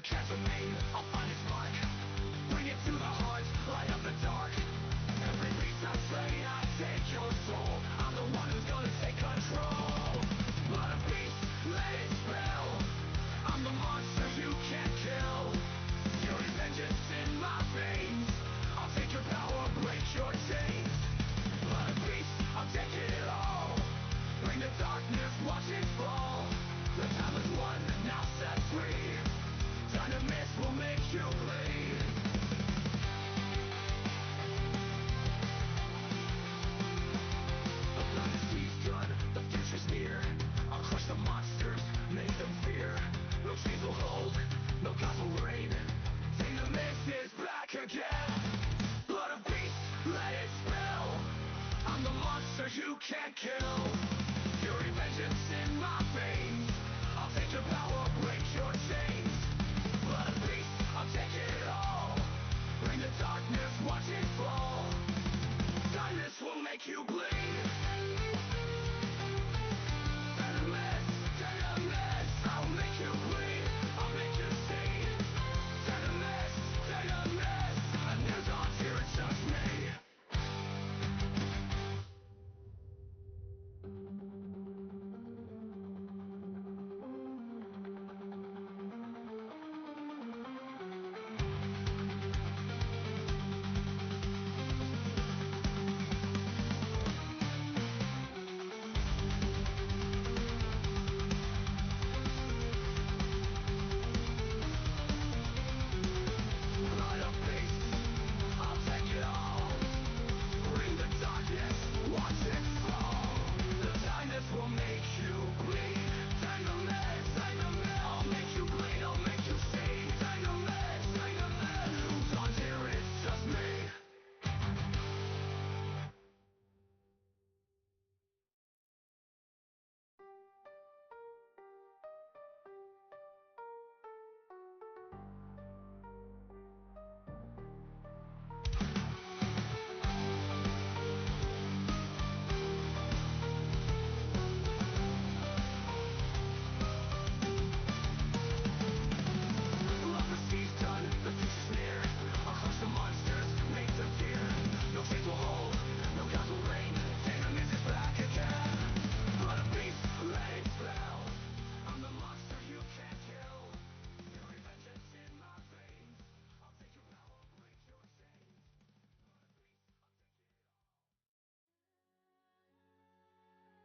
can't remain, I'll find its mark. Bring it to the heart, light up the dark. Every beast I slay, I take your soul. I'm the one who's gonna take control. Blood of beast, let it spill. I'm the monster you can't kill. Fury vengeance in my veins. I'll take your power, break your chains. Blood of beast, I'll take it all. Bring the darkness, watch it fall. The time is won, now set free. Dynamis will make you bleed. The dynasty's done, the future's near. I'll crush the monsters, make them fear. No chains will hold, no gods will reign. Dynamis is back again. Blood of beast, let it spill. I'm the monster you can't kill. Fury vengeance in my veins. I'll take your power, break your chains. Blood of beast, I'll take it all. Bring the darkness, watch it fall. Darkness will make you bleed. Dynamis, Dynamis, I'll make you bleed. I'll make you see. Dynamis, Dynamis, a new dawn's here, it's just me. Blood of beast, I'll take it all. Bring the darkness, watch it fall. The darkness will make you bleed. Dynamis, Dynamis, I'll make you bleed, I'll make you see. Dynamis, Dynamis, who's on here, it's just me. Prophecy's done, the future's near. I'll crush the monsters, make them fear. No chains will hold, no gods will reign. Dynamis is back again. Blood of beast, let it spill. I'm the monster you can't kill. Fury vengeance in my veins. I'll take your power, break your chains. Blood of beast, I'll take it all.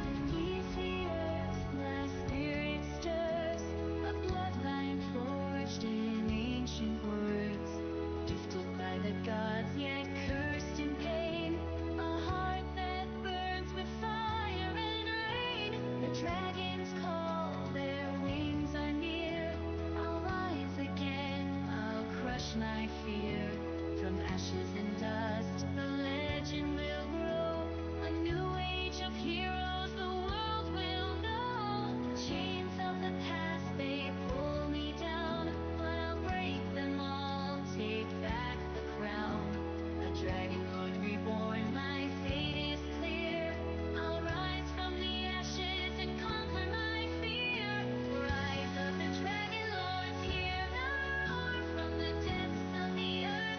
Beneath the earth, my spirit stirs, a bloodline forged in ancient words, gifted by the gods, yet cursed in pain, a heart that burns with fire and rain. The dragons call, their wings are near. I'll rise again, I'll crush my fear. From ashes and dust, the legend will grow. A new age of heroes the world will know. The chains of the past, they pull me down, but I'll break them all, take back the crown. A Dragonlord reborn, my fate is clear. I'll rise from the ashes and conquer my fear. Rise of the Dragonlords, hear the roar from the depths of the earth.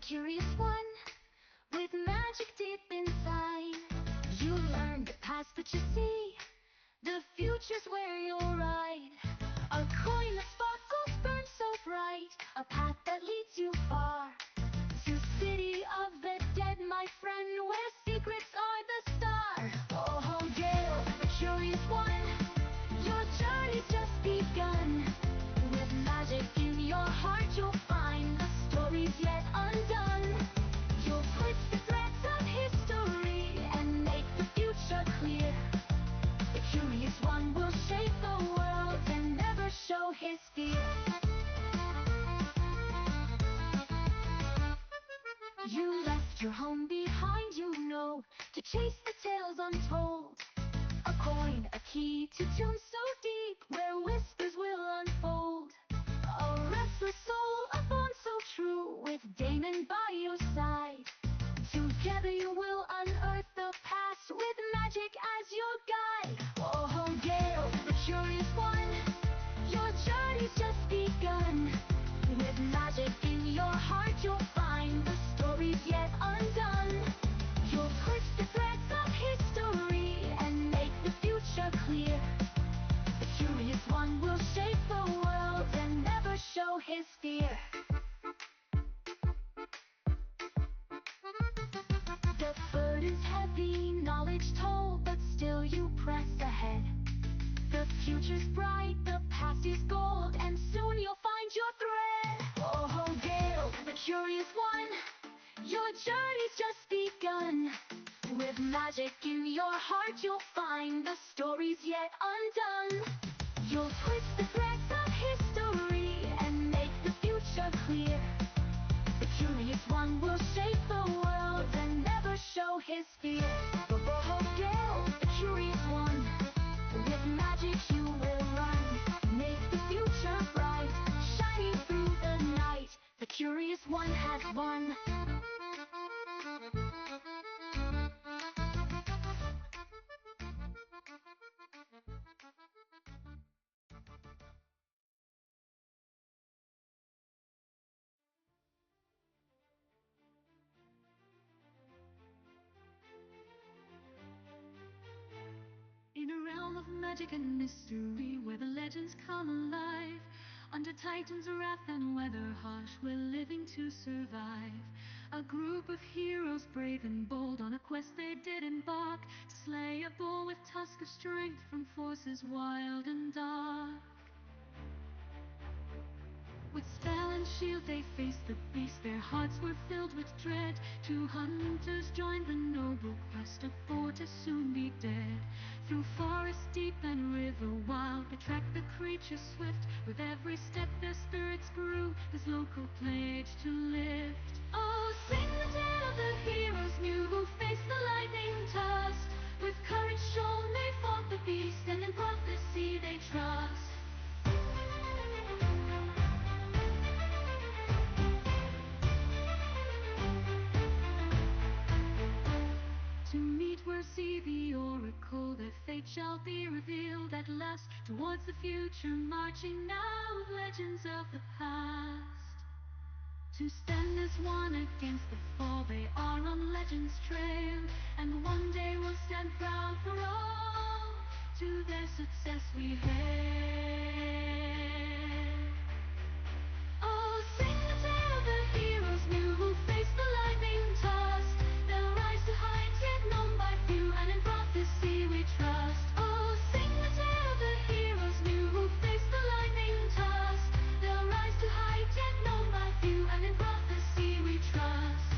curious one, with magic deep inside. You learn the past, but you see the future's where you'll ride. A coin that sparkles burns so bright, a path that leads you far. To city of the dead, my friend, where secrets are the star. Oh, Gale, the curious one, your journey's just begun. With magic in your heart, you'll find the stories yet undone. You'll twist the threads of history and make the future clear. The curious one will shape the world and never show his fear. You left your home behind, you know, to chase the tales untold. A coin, a key to tombs so deep, where whispers will unfold. A restless soul, a bond so true, with Damon by your side. Together you will unearth the past, with magic as your guide. Oh, Gale, the curious one, your journey's just begun. With magic in your heart, you'll find the stories yet undone. You'll twist the threads of history and make the future clear. The curious one will shape the world and never show his fear. The burden's heavy, knowledge told, but still you press ahead. The future's bright, the past is gold, and soon you'll find your thread. Oh, Gale, the curious one, your journey's just begun. With magic in your heart, you'll find the stories yet undone. You'll twist the threads of history and make the future clear. The curious one will shape the world and never show his fear. Oh, Gale, the curious one, with magic you will run. Make the future bright, shining through the night. The curious one has won. In a realm of magic and mystery, where the legends come alive, under Titan's wrath and weather harsh, we're living to survive. A group of heroes brave and bold, on a quest they did embark, to slay a bull with tusk of strength from forces wild and dark. With spell and shield they faced the beast, their hearts were filled with dread. 2 hunters joined the noble quest, a foe to soon be dead. Through forest deep and river wild, they tracked the creature swift. With every step their spirits grew, this local pledge to lift. Oh, sing the tale of the heroes new, who faced the lightning tusk. With courage shown they fought the beast, and in prophecy they trust. To meet where see the oracle, their fate shall be revealed at last. Towards the future marching now, with legends of the past. To stand as one against the fall, they are on legends trail. And one day we'll stand proud for all, to their success we hail. Oh, sing the tale of the heroes new, who faced the lightning tusk. They'll rise to heights yet known by few, and in prophecy we trust. Oh, sing the tale of the heroes new, who faced the lightning tusk. They'll rise to heights yet known by few, and in prophecy we trust.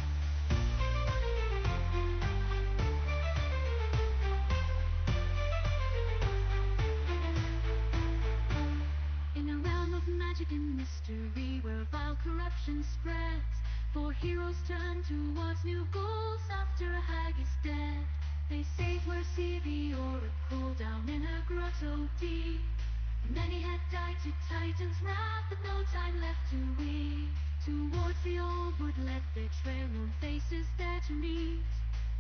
In a realm of magic and mystery, where vile corruption spreads, 4 heroes turn towards new goals after a hag is dead. They saved where see the oracle down in a grotto deep. Many had died to Titan's wrath, but no time left to weep. Towards the old wood led their trail, known faces there to meet.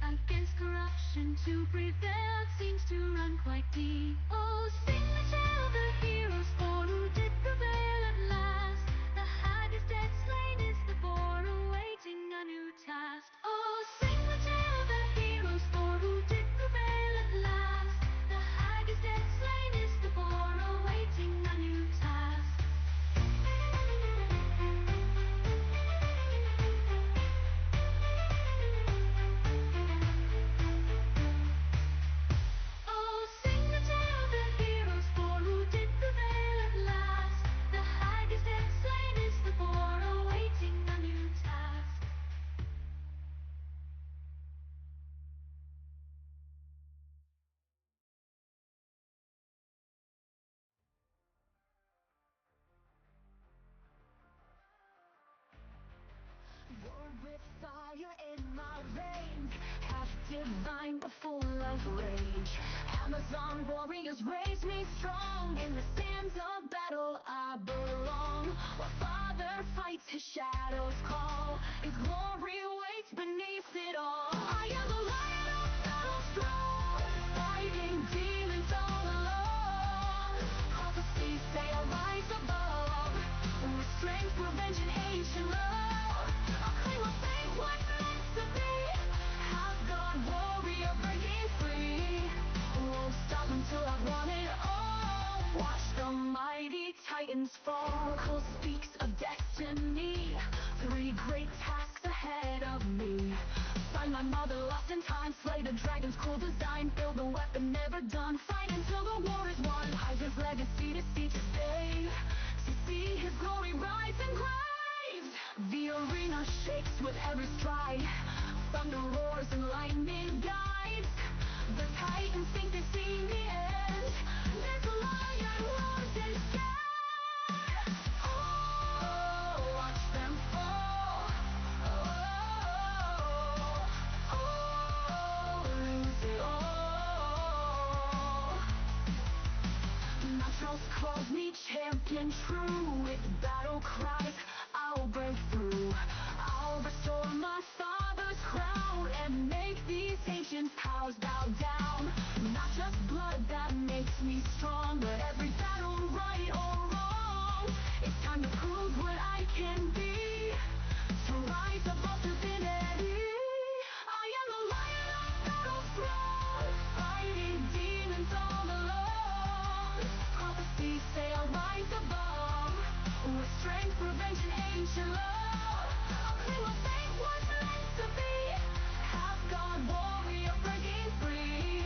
Against corruption to prevail seems to run quite deep. Oh, sing the tale of the heroes, for who did prevail at last. The hag is dead, slain is the boar, awaiting divine but full of rage. Amazon warriors raise me strong. In the sands of battle I belong. While father fights, his shadows call. His glory waits beneath it all. I am the lion of battle strong, fighting demons all alone. Prophecies say I rise above, with strength, revenge, and ancient love. I'll claim what fate was meant to be. Have God warrior breaking free. Won't stop until I've won it all. Watch the mighty titans fall. Cole speaks of destiny. 3 great tasks ahead of me. Find my mother lost in time. Slay the dragon's cruel design. Build a weapon never done. Fight until the war is won. Hide his legacy to see to stay. To see his glory rise and graves. The arena shakes with every stride. Thunder roars and lightning guides. The titans think they see the end. This lion roars instead. Oh, watch them fall. Lose it all. Naturals calls me champion true. With battle cries, I'll break through. I'll restore my father's crown and make these ancient powers bow down. Not just blood that makes me strong, but every battle, right or wrong. It's time to prove what I can be, to rise above divinity. I am the lion of battle strong, fighting demons all alone. Prophecies say I'll rise above, with strength, revenge, and ancient love. I'll claim what fate was meant to be. Have God warrior breaking free.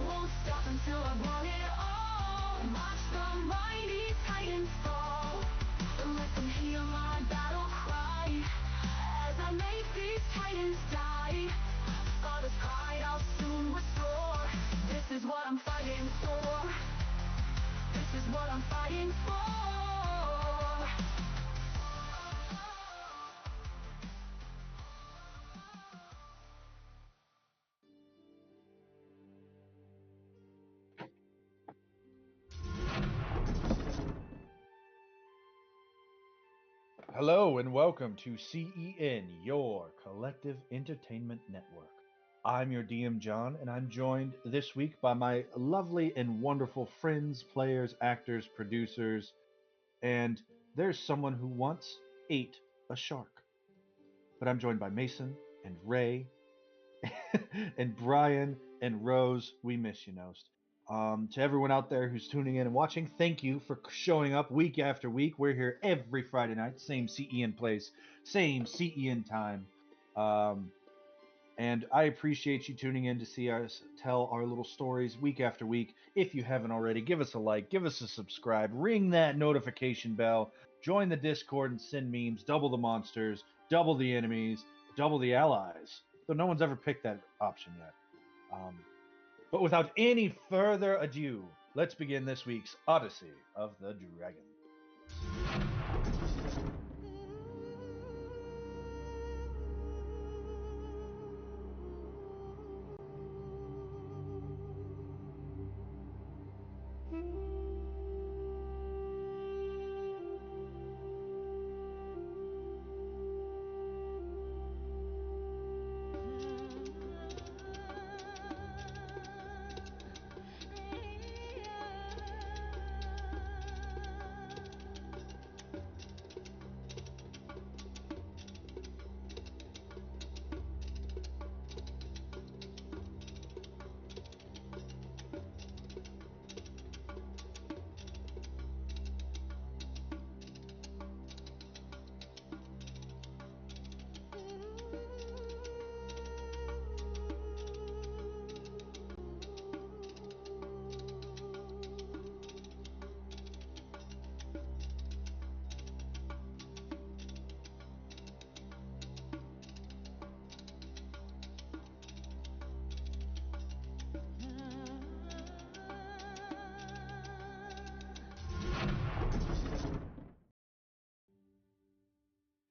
Won't stop until I've won it all. Watch the mighty titans fall. Listen, hear my battle cry as I make these titans die. Father's pride I'll soon restore. This is what I'm fighting for. This is what I'm fighting for. Hello and welcome to CEN, your collective entertainment network. I'm your DM John, and I'm joined this week by my lovely and wonderful friends, players, actors, producers, and there's someone who once ate a shark. But I'm joined by Mason and Ray and Brian and Rose. We miss you, Nost. To everyone out there who's tuning in and watching, thank you for showing up week after week. We're here every Friday night, same CEN place, same CEN time. And I appreciate you tuning in to see us tell our little stories week after week. If you haven't already, give us a like, give us a subscribe, ring that notification bell, join the Discord and send memes, double the monsters, double the enemies, double the allies. Though no one's ever picked that option yet. But without any further ado, let's begin this week's Odyssey of the Dragon.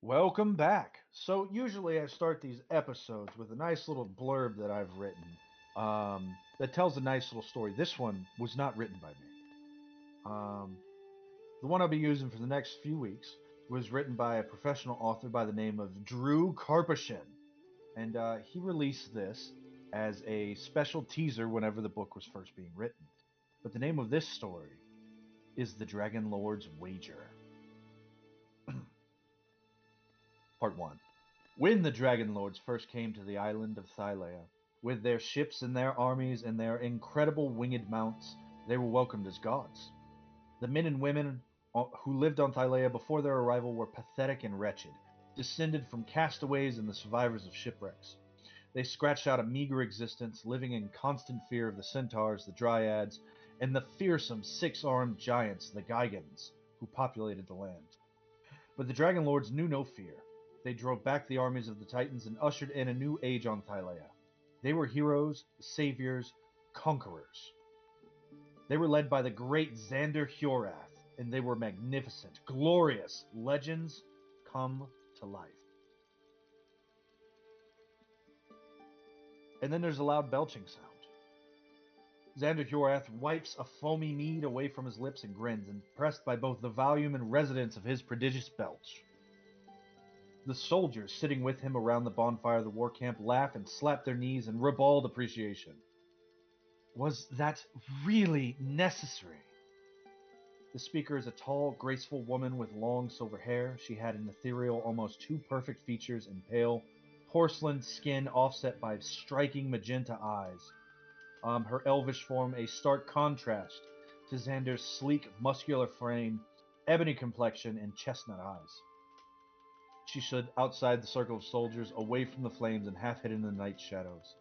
Welcome back. So usually I start these episodes with a nice little blurb that I've written that tells a nice little story. This one was not written by me. The one I'll be using for the next few weeks was written by a professional author by the name of Drew Karpushin, and he released this as a special teaser whenever the book was first being written. But the name of this story is The Dragonlords' Wager. Part 1. When the Dragonlords first came to the island of Thylea, with their ships and their armies and their incredible winged mounts, they were welcomed as gods. The men and women who lived on Thylea before their arrival were pathetic and wretched, descended from castaways and the survivors of shipwrecks. They scratched out a meager existence, living in constant fear of the centaurs, the dryads, and the fearsome six-armed giants, the Gigans, who populated the land. But the Dragonlords knew no fear. They drove back the armies of the Titans and ushered in a new age on Thylea. They were heroes, saviors, conquerors. They were led by the great Xander Hurath, and they were magnificent, glorious legends come to life. And then there's a loud belching sound. Xander Hurath wipes a foamy mead away from his lips and grins, impressed by both the volume and resonance of his prodigious belch. The soldiers sitting with him around the bonfire of the war camp laugh and slap their knees in ribald appreciation. Was that really necessary? The speaker is a tall, graceful woman with long silver hair. She had an ethereal, almost too perfect features and pale, porcelain skin offset by striking magenta eyes. Her elvish form a stark contrast to Xander's sleek, muscular frame, ebony complexion, and chestnut eyes. She stood outside the circle of soldiers, away from the flames and half hidden in the night shadows.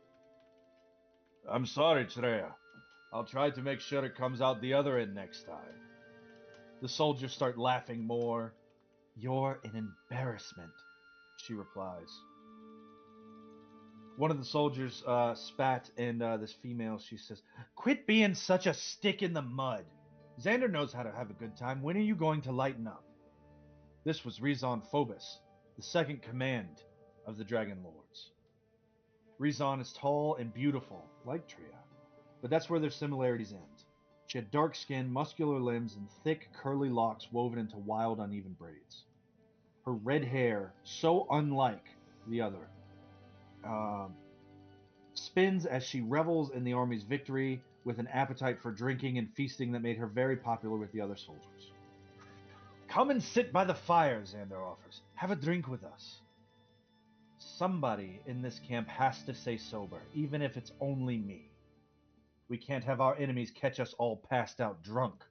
I'm sorry, Treya. I'll try to make sure it comes out the other end next time. The soldiers start laughing more. You're an embarrassment, she replies. One of the soldiers spat, and this female, she says, quit being such a stick in the mud. Xander knows how to have a good time. When are you going to lighten up? This was Rezon Phobos, the second command of the Dragonlords. Rezon is tall and beautiful, like Tria, but that's where their similarities end. She had dark skin, muscular limbs, and thick, curly locks woven into wild, uneven braids. Her red hair, so unlike the other, spins as she revels in the army's victory with an appetite for drinking and feasting that made her very popular with the other soldiers. Come and sit by the fire, Xander offers. Have a drink with us. Somebody in this camp has to stay sober, even if it's only me. We can't have our enemies catch us all passed out drunk.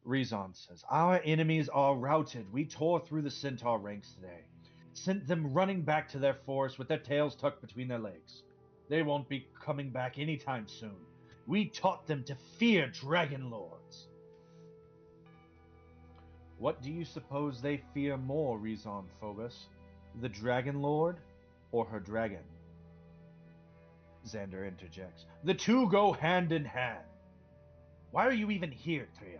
Rezon says, our enemies are routed. We tore through the centaur ranks today. Sent them running back to their forest with their tails tucked between their legs. They won't be coming back anytime soon. We taught them to fear Dragonlords. What do you suppose they fear more, Rezon Phobos? The Dragonlord or her dragon? Xander interjects. The two go hand in hand. Why are you even here, Tria?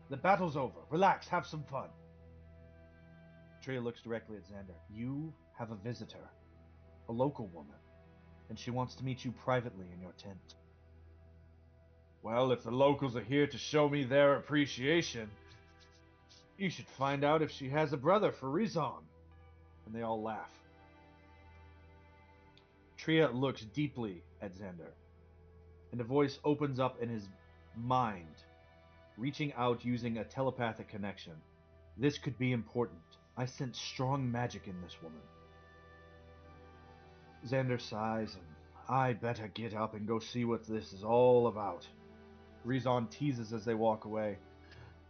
The battle's over. Relax, have some fun. Tria looks directly at Xander. You have a visitor, a local woman, and she wants to meet you privately in your tent. Well, if the locals are here to show me their appreciation, you should find out if she has a brother for Rezon. And they all laugh. Tria looks deeply at Xander, and a voice opens up in his mind, reaching out using a telepathic connection. This could be important. I sense strong magic in this woman. Xander sighs, and I better get up and go see what this is all about. Rezon teases as they walk away.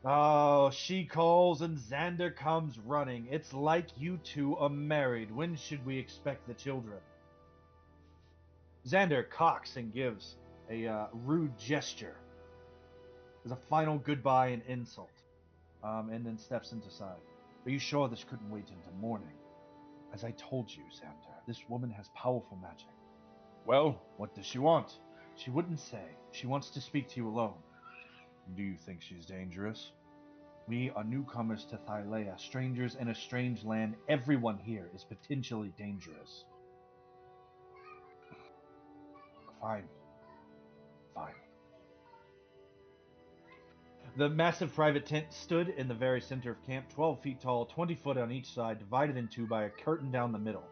Oh, she calls and Xander comes running. It's like you two are married. When should we expect the children? Xander cocks and gives a rude gesture as a final goodbye and insult, and then steps inside. Are you sure this couldn't wait until morning? As I told you, Xander, this woman has powerful magic. Well, what does she want? She wouldn't say. She wants to speak to you alone. Do you think she's dangerous? We are newcomers to Thylea, strangers in a strange land. Everyone here is potentially dangerous. Fine. Fine. The massive private tent stood in the very center of camp, 12 feet tall, 20 foot on each side, divided in two by a curtain down the middle.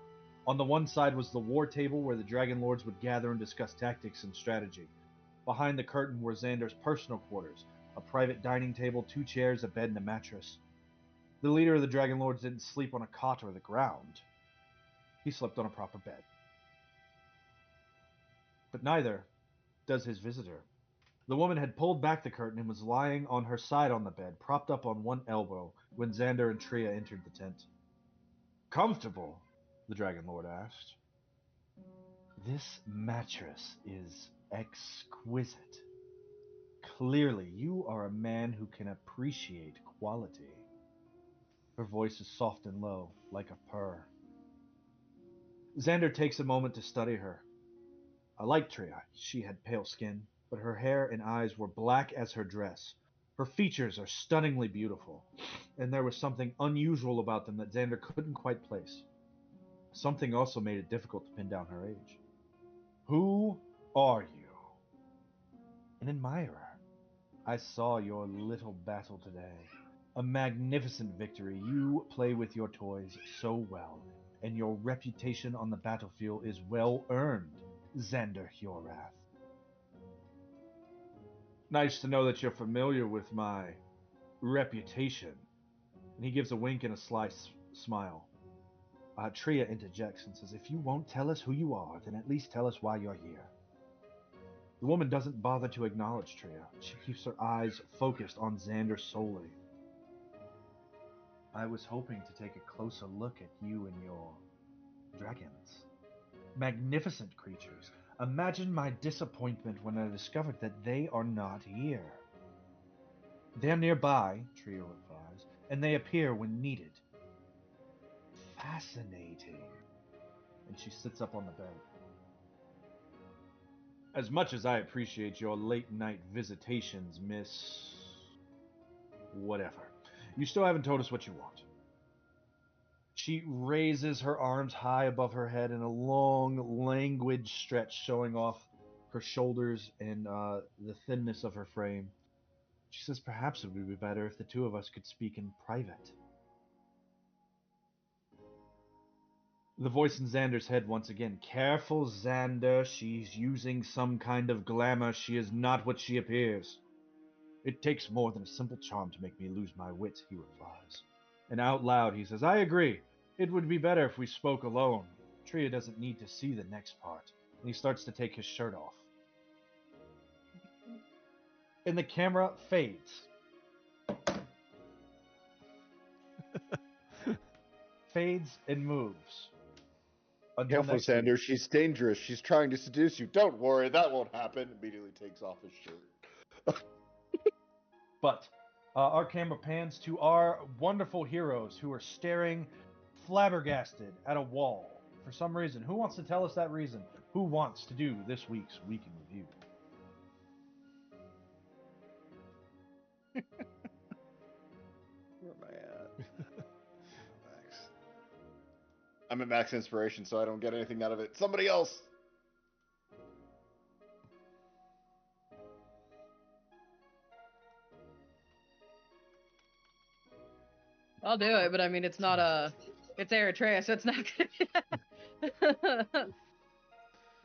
On the one side was the war table where the Dragonlords would gather and discuss tactics and strategy. Behind the curtain were Xander's personal quarters, a private dining table, 2 chairs, a bed, and a mattress. The leader of the Dragonlords didn't sleep on a cot or the ground. He slept on a proper bed. But neither does his visitor. The woman had pulled back the curtain and was lying on her side on the bed, propped up on one elbow, when Xander and Tria entered the tent. Comfortable? The Dragonlord asked. This mattress is exquisite. Clearly, you are a man who can appreciate quality. Her voice is soft and low, like a purr. Xander takes a moment to study her. I liked Tria. She had pale skin, but her hair and eyes were black as her dress. Her features are stunningly beautiful, and there was something unusual about them that Xander couldn't quite place. Something also made it difficult to pin down her age. Who are you? An admirer. I saw your little battle today. A magnificent victory. You play with your toys so well, and your reputation on the battlefield is well earned, Xander Hurath. Nice to know that you're familiar with my reputation. And he gives a wink and a sly smile. Tria interjects and says, if you won't tell us who you are, then at least tell us why you're here. The woman doesn't bother to acknowledge Tria. She keeps her eyes focused on Xander solely. I was hoping to take a closer look at you and your dragons. Magnificent creatures. Imagine my disappointment when I discovered that they are not here. They're nearby, Tria replies, and they appear when needed. Fascinating. And she sits up on the bed. As much as I appreciate your late-night visitations, Miss... whatever, you still haven't told us what you want. She raises her arms high above her head in a long, languid stretch, showing off her shoulders and the thinness of her frame. She says perhaps it would be better if the two of us could speak in private. The voice in Xander's head once again. Careful, Xander. She's using some kind of glamour. She is not what she appears. It takes more than a simple charm to make me lose my wits, he replies. And out loud he says, I agree. It would be better if we spoke alone. Tria doesn't need to see the next part. And he starts to take his shirt off. And the camera fades. Fades and moves. Careful, Xander. She's dangerous. She's trying to seduce you. Don't worry, that won't happen. Immediately takes off his shirt. But our camera pans to our wonderful heroes who are staring flabbergasted at a wall for some reason. Who wants to tell us that reason? Who wants to do this week's Week in Review? Where am I at? Max. I'm at max inspiration, so I don't get anything out of it. Somebody else! I'll do it, but I mean, it's not it's Eritrea, so it's not gonna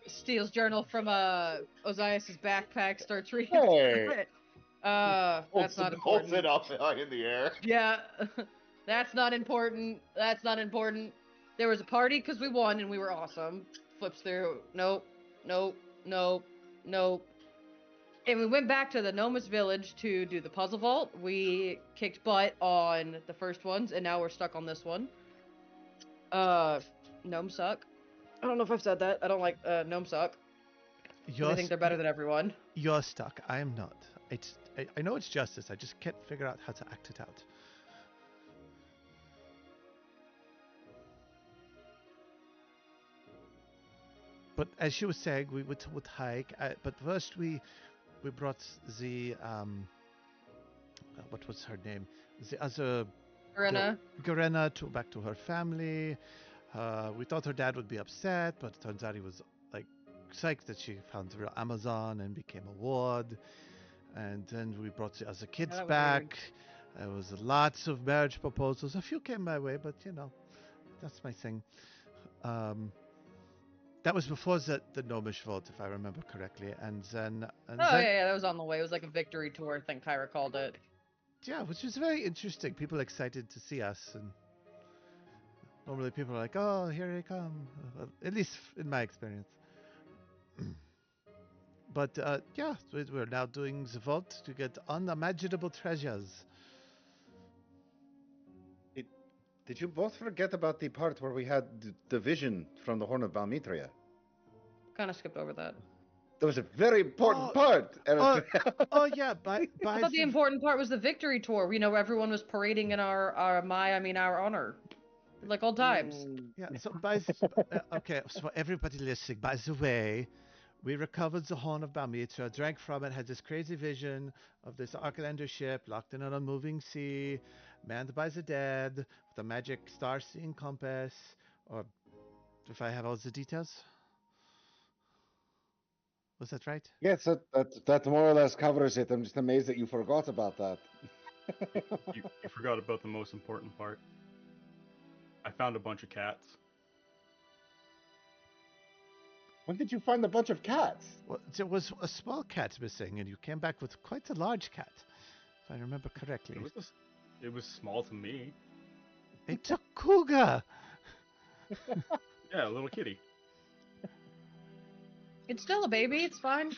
steals journal from Ozias's backpack, starts reading. Hey! That's not important. Holds it up in the air. Yeah, that's not important. That's not important. There was a party because we won and we were awesome. Flips through. Nope. Nope. Nope. Nope. And we went back to the Gnomish village to do the puzzle vault. We kicked butt on the first ones, and now we're stuck on this one. Gnomes suck. I don't know if I've said that. I don't like gnomes suck. I think they're better than everyone. You're stuck. I am not. I know it's justice. I just can't figure out how to act it out. But as she was saying, we would hike. But first we brought the what was her name? The other Verena. Garena back to her family. We thought her dad would be upset, but it turns out he was like psyched that she found the real Amazon and became a ward. And then we brought the other kids that was back. There was lots of marriage proposals. A few came my way, but you know, that's my thing. That was before the Gnomish Vault, if I remember correctly. And then, Yeah, that was on the way. It was like a victory tour, I think Kyra called it. Yeah, which was very interesting. People excited to see us, and normally people are like, "Oh, here they come." At least in my experience. But yeah, we're now doing the vault to get unimaginable treasures. Did you both forget about the part where we had the vision from the Horn of Demetria? Kind of skipped over that. That was a very important part. Oh yeah, by I thought the important part was the victory tour. You know, everyone was parading in our honor, like old times. Yeah. So okay, so for everybody listening, by the way, we recovered the Horn of Demetria, drank from it, had this crazy vision of this Archlander ship locked in an unmoving sea, manned by the dead, with a magic star-seeing compass, or if I have all the details. Was that right? Yes, that more or less covers it. I'm just amazed that you forgot about that. You forgot about the most important part. I found a bunch of cats. When did you find a bunch of cats? Well, there was a small cat missing, and you came back with quite a large cat, if I remember correctly. It was small to me. It's a cougar! Yeah, a little kitty. It's still a baby. It's fine.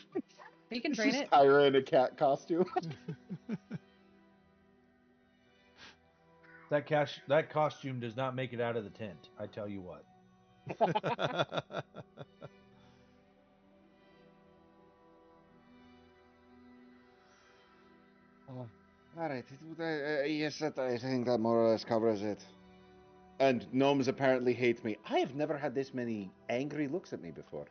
You can train it. Kyra in a cat costume. That costume does not make it out of the tent. I tell you what. All right. Yes, I think that more or less covers it. And gnomes apparently hate me. I have never had this many angry looks at me before.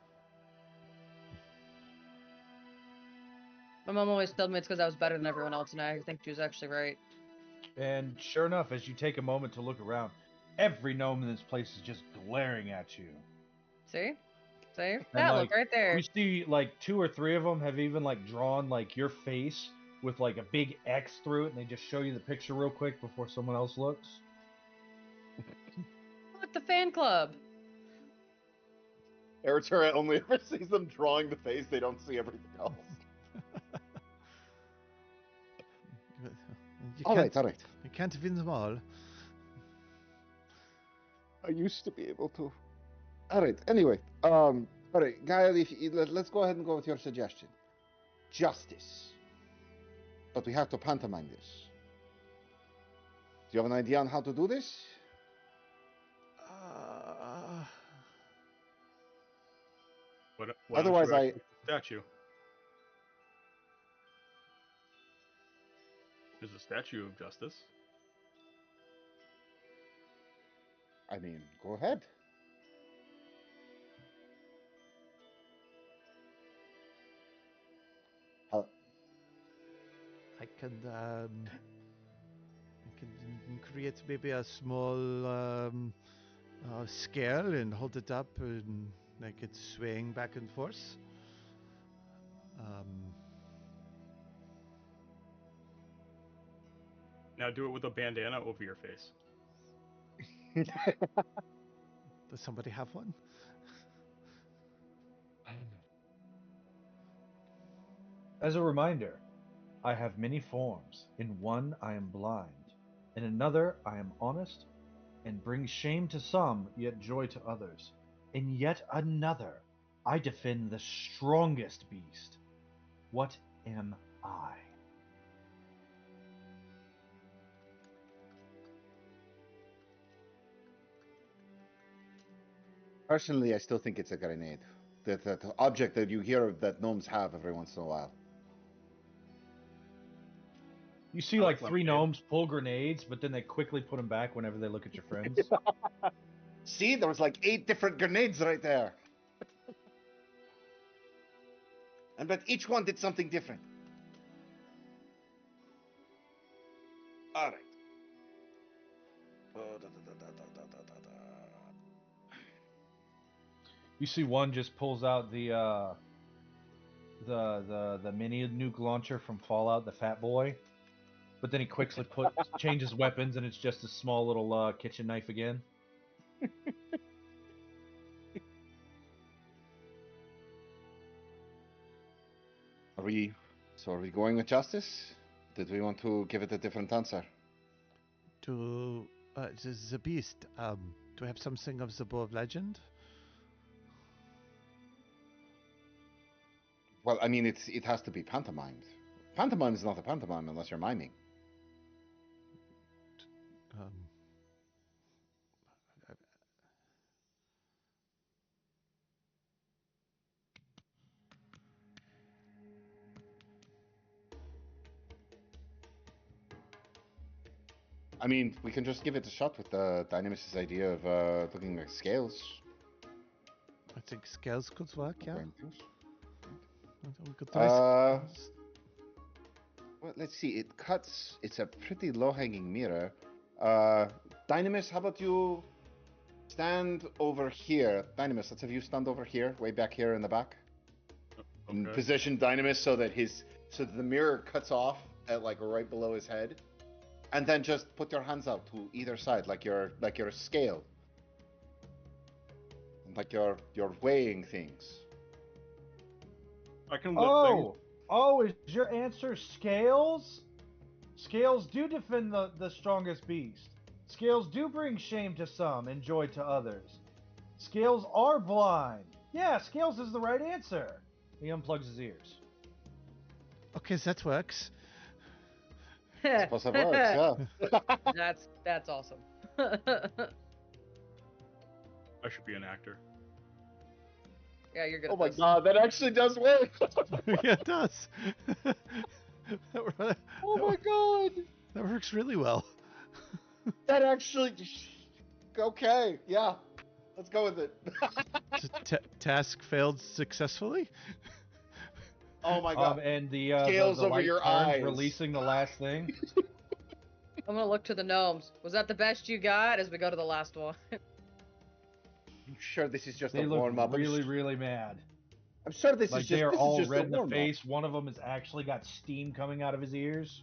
My mom always told me it's because I was better than everyone else, and I think she was actually right. And sure enough, as you take a moment to look around, every gnome in this place is just glaring at you. See? And, that look right there. You see, like 2 or 3 of them have even like drawn like your face with like a big X through it, and they just show you the picture real quick before someone else looks. Look, the fan club. Eritrea only ever sees them drawing the face. They don't see everything else. All right. You can't win them all. I used to be able to. All right. Anyway, all right, Gaia, let's go ahead and go with your suggestion. Justice. But we have to pantomime this. Do you have an idea on how to do this? Why Otherwise, don't you act like the statue. There's a statue of justice. I mean, go ahead. I can create maybe a small scale and hold it up and make it swaying back and forth. Now do it with a bandana over your face. Does somebody have one? As a reminder, I have many forms. In one I am blind, in another I am honest, and bring shame to some, yet joy to others. In yet another I defend the strongest beast. What am I? Personally, I still think it's a grenade. That object that you hear that gnomes have every once in a while. You see like 3 gnomes pull grenades, but then they quickly put them back whenever they look at your friends. See, there was like 8 different grenades right there. And but each one did something different. All right. Oh, da, da, da, da, da, da, da, da. You see one just pulls out the mini nuke launcher from Fallout, the Fat Boy, but then he quickly changes weapons, and it's just a small little kitchen knife again. Are we going with justice? Did we want to give it a different answer? To the beast. Do we have something of the Bow of Legend? Well, I mean, it has to be pantomimed. Pantomime is not a pantomime unless you're miming. Um, I mean, we can just give it a shot with the Dynamis' idea of looking at scales. I think scales could work, yeah. Going things. We could try Uh, scales. Well, let's see. It cuts. It's a pretty low-hanging mirror. Dynamis, how about you stand over here? Dynamis, let's have you stand over here, way back here in the back. And Okay. position Dynamis so that the mirror cuts off at like right below his head, and then just put your hands out to either side, like you're a scale, like you're weighing things. I can lift things. Oh, is your answer scales? Scales do defend the strongest beast. Scales do bring shame to some and joy to others. Scales are blind. Yeah, Scales is the right answer. He unplugs his ears. Okay, that works. Suppose that works, yeah. That's awesome. I should be an actor. Yeah, you're good. Oh at my this. god, that actually does work. Yeah, it does. Oh my god. That works really well. That actually. Okay, yeah. Let's go with it. Task failed successfully. Oh my god. And the Scales the over light your turns, eyes. releasing the last thing. I'm gonna look to the gnomes. Was that the best you got? As we go to the last one. I'm sure this is just They a look warm up. really mad. I'm sure this Like is they just are this all is just red a in the warm up. face. One of them has actually got steam coming out of his ears.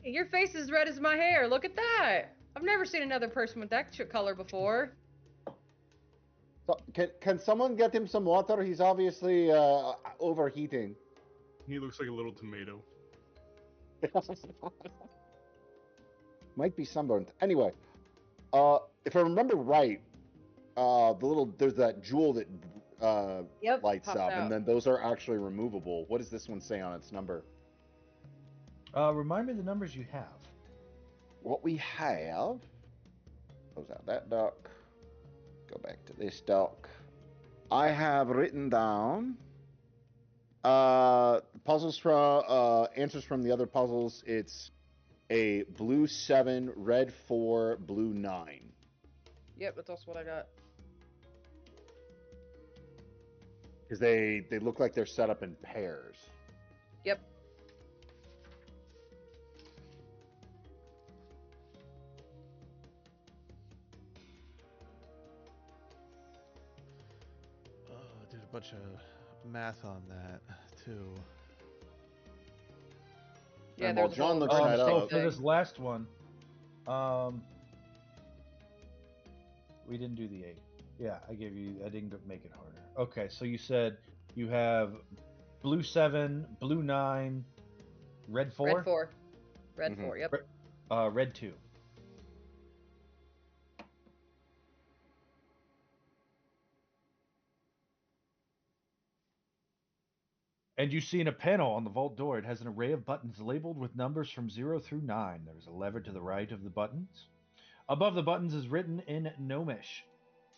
Your face is red as my hair. Look at that. I've never seen another person with that color before. So, can someone get him some water? He's obviously overheating. He looks like a little tomato. Might be sunburned. Anyway, if I remember right, there's that jewel that Yep, lights pops up, out. and then those are actually removable. What does this one say on its number? Remind me the numbers you have. What we have. Close out that dock. Go back to this dock. I have written down puzzles from answers from the other puzzles. It's a blue 7, red 4, blue 9. Yep, that's also what I got. Because they look like they're set up in pairs. Yep. I did a bunch of math on that too. Yeah, And there's while a John whole looks bunch that of So up, for things. this last one, we didn't do the 8. Yeah, I didn't make it harder. Okay, so you said you have blue 7, blue 9, red 4? Red 4. Red Mhm. 4, yep. Red 2. And you see in a panel on the vault door, it has an array of buttons labeled with numbers from 0 through 9. There's a lever to the right of the buttons. Above the buttons is written in Gnomish.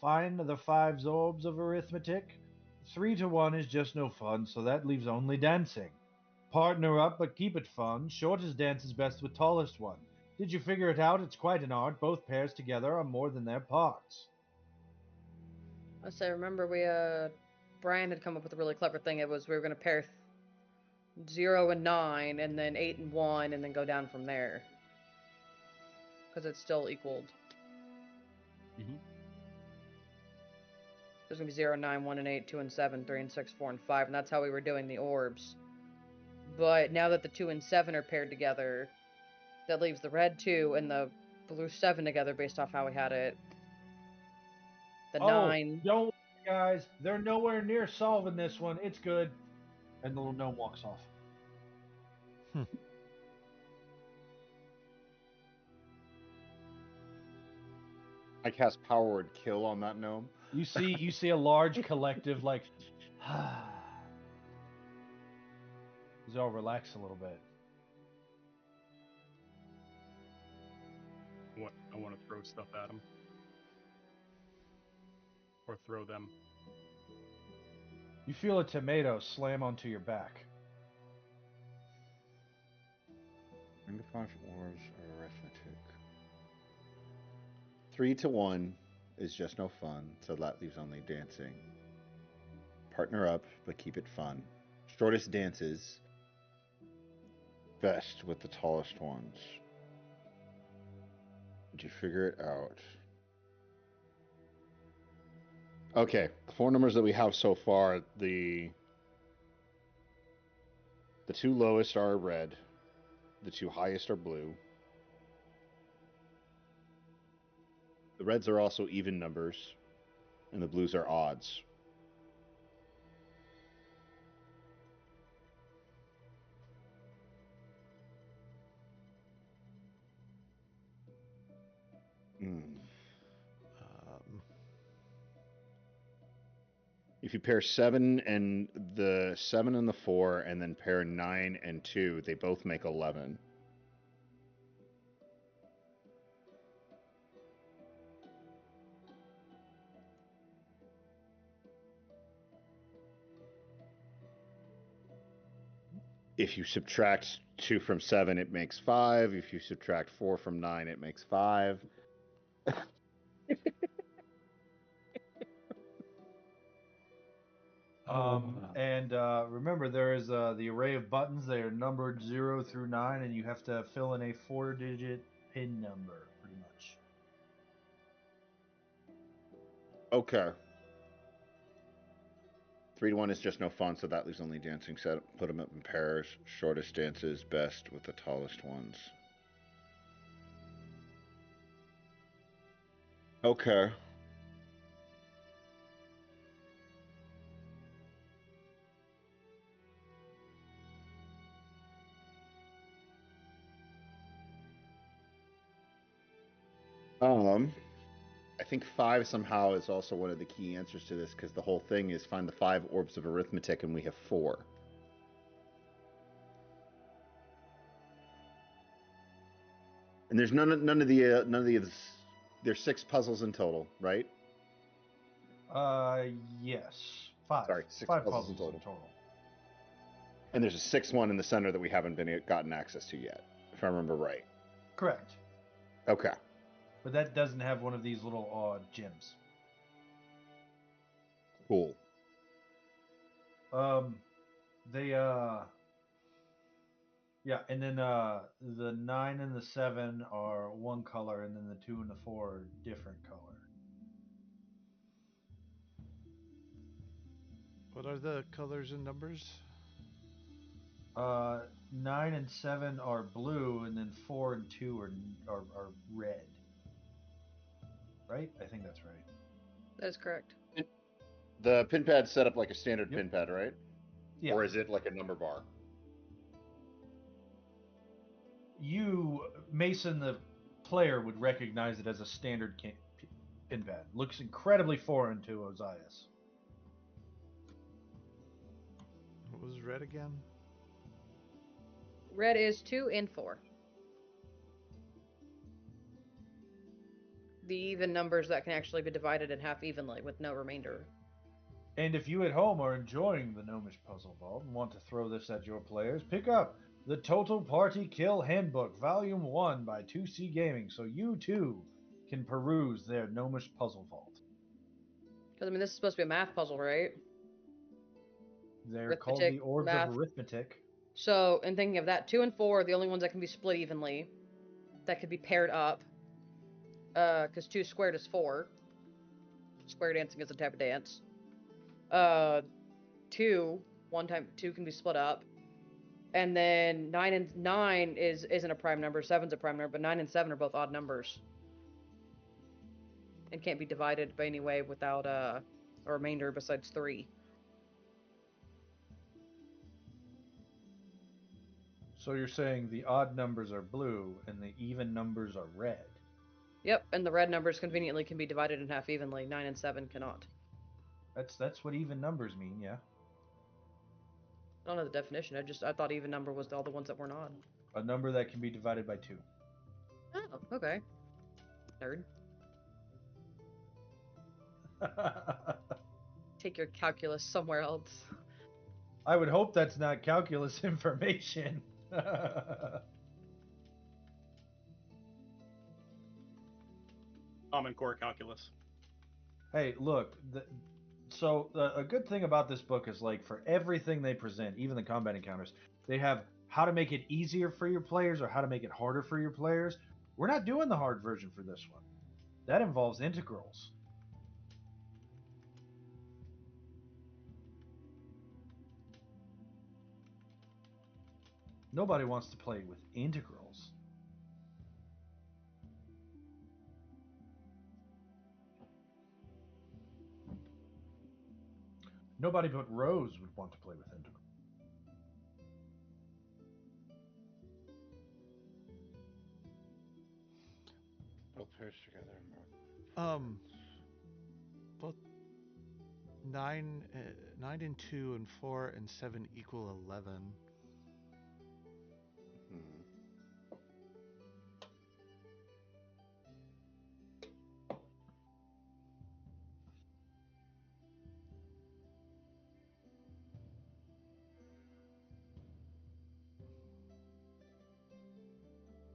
Find the 5 zorbs of arithmetic. 3 to 1 is just no fun, so that leaves only dancing. Partner up, but keep it fun. Shortest dance is best with tallest one. Did you figure it out? It's quite an art. Both pairs together are more than their parts. I say, remember Brian had come up with a really clever thing. It was we were going to pair 0 and 9, and then 8 and 1, and then go down from there. because it's still equaled. Mm-hmm. There's gonna be 0, 9, 1, and 8, 2 and 7, 3 and 6, 4 and 5, and that's how we were doing the orbs. But now that the 2 and 7 are paired together, that leaves the red 2 and the blue 7 together based off how we had it. The 9. Don't worry, guys. They're nowhere near solving this one. It's good. And the little gnome walks off. I cast Power Word Kill on that gnome. You see a large collective like he's all relax a little bit. I want to throw stuff at him. Or throw them. You feel a tomato slam onto your back. Bring to 5 orbs or arithmetic. 3 to 1 is just no fun, so that leaves only dancing. Partner up, but keep it fun. Shortest dances best with the tallest ones. Did you figure it out? Okay, the 4 numbers that we have so far, the 2 lowest are red, the 2 highest are blue. The reds are also even numbers, and the blues are odds. If you pair 7 and the 7 and the 4, and then pair 9 and 2, they both make 11. If you subtract 2 from 7, it makes 5. If you subtract 4 from 9, it makes 5. And remember, there is the array of buttons. They are numbered 0 through 9, and you have to fill in a 4-digit PIN number, pretty much. Okay. 3 to 1 is just no fun, so that leaves only dancing. Set put them up in pairs. Shortest dances best with the tallest ones. Okay. I think 5 somehow is also one of the key answers to this, because the whole thing is find the 5 orbs of arithmetic, and we have 4. And there's none of the there's 6 puzzles in total, right? Yes. 5. Sorry, 6 5 puzzles puzzles in total. And there's a 6th one in the center that we haven't gotten access to yet, if I remember right. Correct. Okay. But that doesn't have one of these little gems. Cool. Yeah, and then the 9 and the 7 are one color, and then the 2 and the 4 are different color. What are the colors and numbers? 9 and 7 are blue, and then 4 and 2 are red. Right? I think that's right. That is correct. The pin pad's set up like a standard pin pad, right? Yeah. Or is it like a number bar? You, Mason, the player, would recognize it as a standard pin pad. Looks incredibly foreign to Ozias. What was red again? Red is 2 and 4. The even numbers that can actually be divided in half evenly with no remainder. And if you at home are enjoying the Gnomish Puzzle Vault and want to throw this at your players, pick up the Total Party Kill Handbook, Volume 1 by 2C Gaming, so you too can peruse their Gnomish Puzzle Vault. Because, I mean, this is supposed to be a math puzzle, right? They're called the Orbs of Arithmetic. So, in thinking of that, 2 and 4 are the only ones that can be split evenly, that could be paired up. Because 2 squared is 4. Square dancing is a type of dance. 2, 1 time 2 can be split up. And then 9 and 9 isn't a prime number. 7's a prime number, but 9 and 7 are both odd numbers. And can't be divided by any way without a remainder besides 3. So you're saying the odd numbers are blue and the even numbers are red. Yep, and the red numbers conveniently can be divided in half evenly. 9 and 7 cannot. That's what even numbers mean, yeah. I don't know the definition. I thought even number was all the ones that weren't odd. A number that can be divided by 2. Oh, okay. Nerd. Take your calculus somewhere else. I would hope that's not calculus information. Common Core calculus. Hey, look. A good thing about this book is, like, for everything they present, even the combat encounters, they have how to make it easier for your players or how to make it harder for your players. We're not doing the hard version for this one. That involves integrals. Nobody wants to play with integrals. Nobody but Rose would want to play with integrals. Both pairs together. Both 9 and 2 and 4 and 7 equal 11.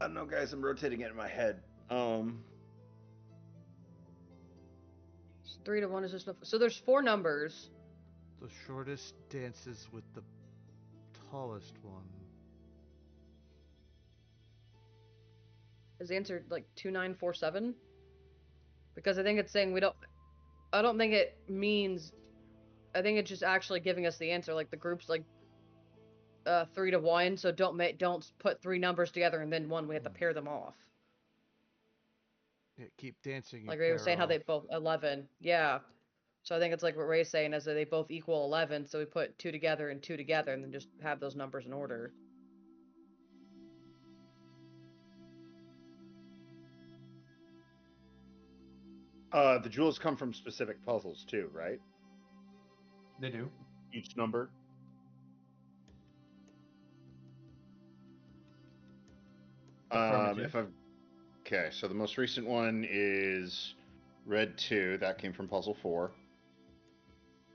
I don't know, guys. I'm rotating it in my head. 3 to 1 is just enough. So there's 4 numbers. The shortest dances with the tallest one. Is the answer like 2947? Because I think it's saying we don't. I don't think it means. I think it's just actually giving us the answer. Like the group's like 3 to 1. So don't put 3 numbers together and then 1. We have to pair them off. Yeah, keep dancing. Like Ray was saying, how they both 11. Yeah. So I think it's like what Ray's saying is that they both equal 11. So we put 2 together and 2 together, and then just have those numbers in order. The jewels come from specific puzzles too, right? They do. Each number. Affirmative. Okay, so the most recent one is Red 2. That came from Puzzle 4.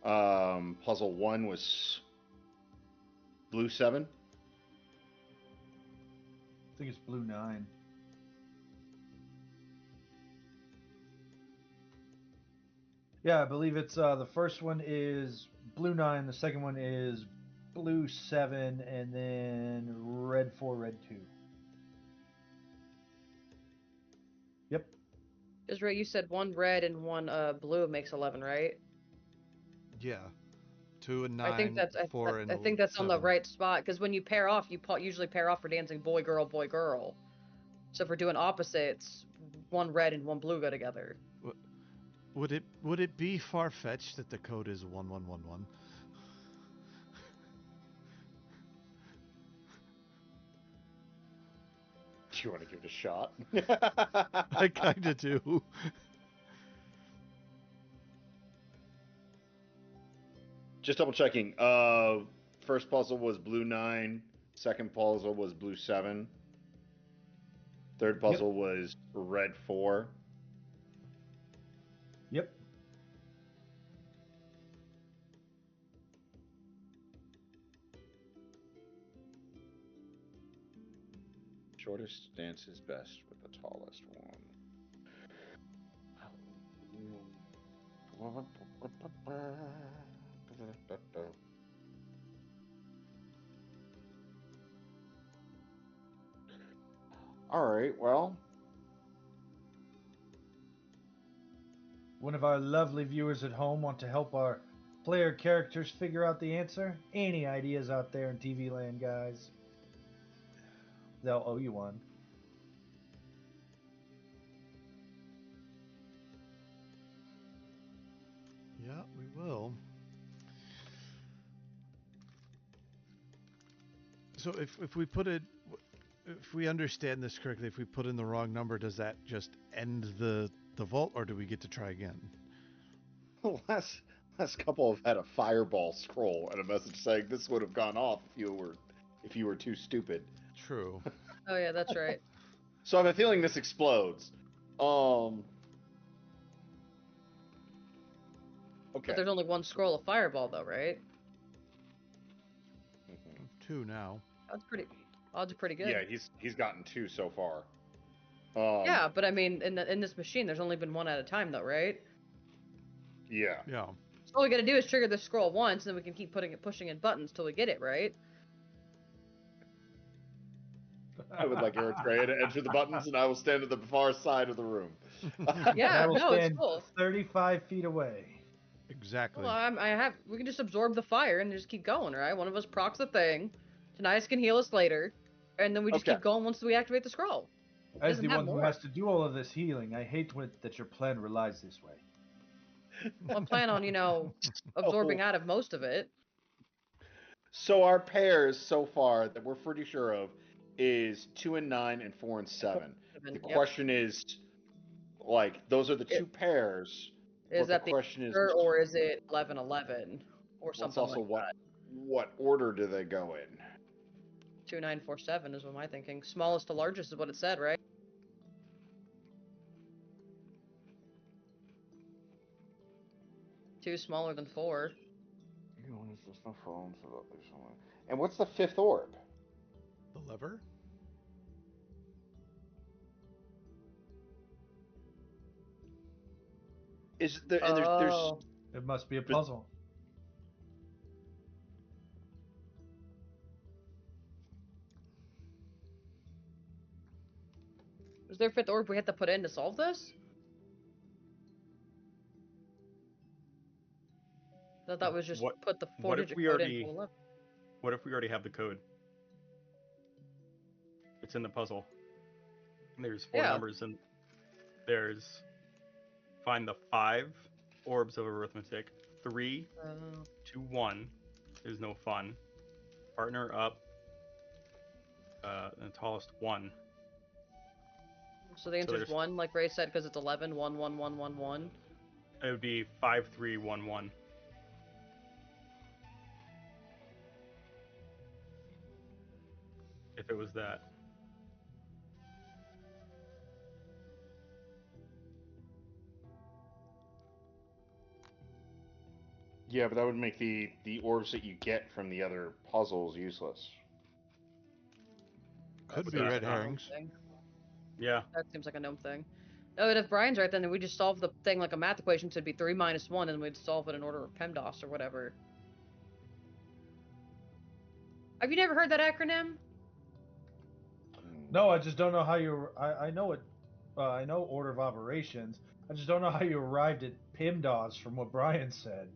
Puzzle 1 was Blue 7. I think it's Blue 9. Yeah, I believe it's the first one is Blue 9, the second one is Blue 7, and then Red 4, Red 2. Yep. Because Ray, you said 1 red and 1 blue makes 11, right? Yeah. 2 and 9, I think that's 4 and I think that's 7. on the right spot. Because when you pair off, you usually pair off for dancing boy girl boy girl. So if we're doing opposites, 1 red and 1 blue go together. Would it be far-fetched that the code is 1111? Do you want to give it a shot? I kind of do. Just double checking. First puzzle was Blue 9. Second puzzle was Blue 7. Third puzzle was Red 4. Yep. Shortest dance is best with the tallest one. All right, well, One of our lovely viewers at home want to help our player characters figure out the answer? Any ideas out there in TV land, guys? They'll owe you one. Yeah, we will. So if we put it, if we understand this correctly, if we put in the wrong number, does that just end the vault, or do we get to try again? Last couple have had a fireball scroll and a message saying this would have gone off if you were too stupid. True. Oh yeah, that's right. So I have a feeling this explodes. Okay. But there's only one scroll of fireball, though, right? Mhm. 2 now. Odds are pretty good. Yeah, he's gotten 2 so far. Yeah, but I mean, in this machine, there's only been 1 at a time, though, right? Yeah. Yeah. So all we gotta do is trigger the scroll once, and then we can keep pushing in buttons till we get it, right? I would like Eritrea to enter the buttons, and I will stand at the far side of the room. Yeah, I will no, it's stand cool. 35 feet away. Exactly. Well, we can just absorb the fire and just keep going, right? One of us procs the thing. Tanias can heal us later, and then we just Okay. keep going once we activate the scroll. As Doesn't the have one who more. has to do all of this healing, I hate that your plan relies this way. Well, I plan on, absorbing out of most of it. So our pairs so far that we're pretty sure of is 2 and 9 and 4 and 7. The Yep. question is, like, those are the 2 pairs. Is What that the question is, or is it 11-11 or what's something also like that? what order do they go in? 2, 9, 4, 7 is what I'm thinking. Smallest to largest is what it said, right? Two smaller than 4. And what's the 5th orb? The lever? Is there? And there's Oh. It must be a puzzle. Is there a 5th orb we have to put in to solve this? I thought that was just put the 4-digit code in. What if we already have the code? It's in the puzzle. There's 4 numbers, and there's find the 5 orbs of arithmetic. 3, 2, 1 is no fun. Partner up. And tallest 1. So the answer is 1, like Ray said, because it's 11, 1, 1, 1, 1, 1. It would be 5, 3, 1, 1. If it was that. Yeah, but that would make the orbs that you get from the other puzzles useless. Could be red herrings. Yeah. That seems like a gnome thing. No, but if Brian's right, then we just solve the thing like a math equation, so it'd be 3 minus 1, and we'd solve it in order of PEMDAS or whatever. Have you never heard that acronym? No, I just don't know how you. I know it. I know order of operations. I just don't know how you arrived at PIMDOS from what Brian said.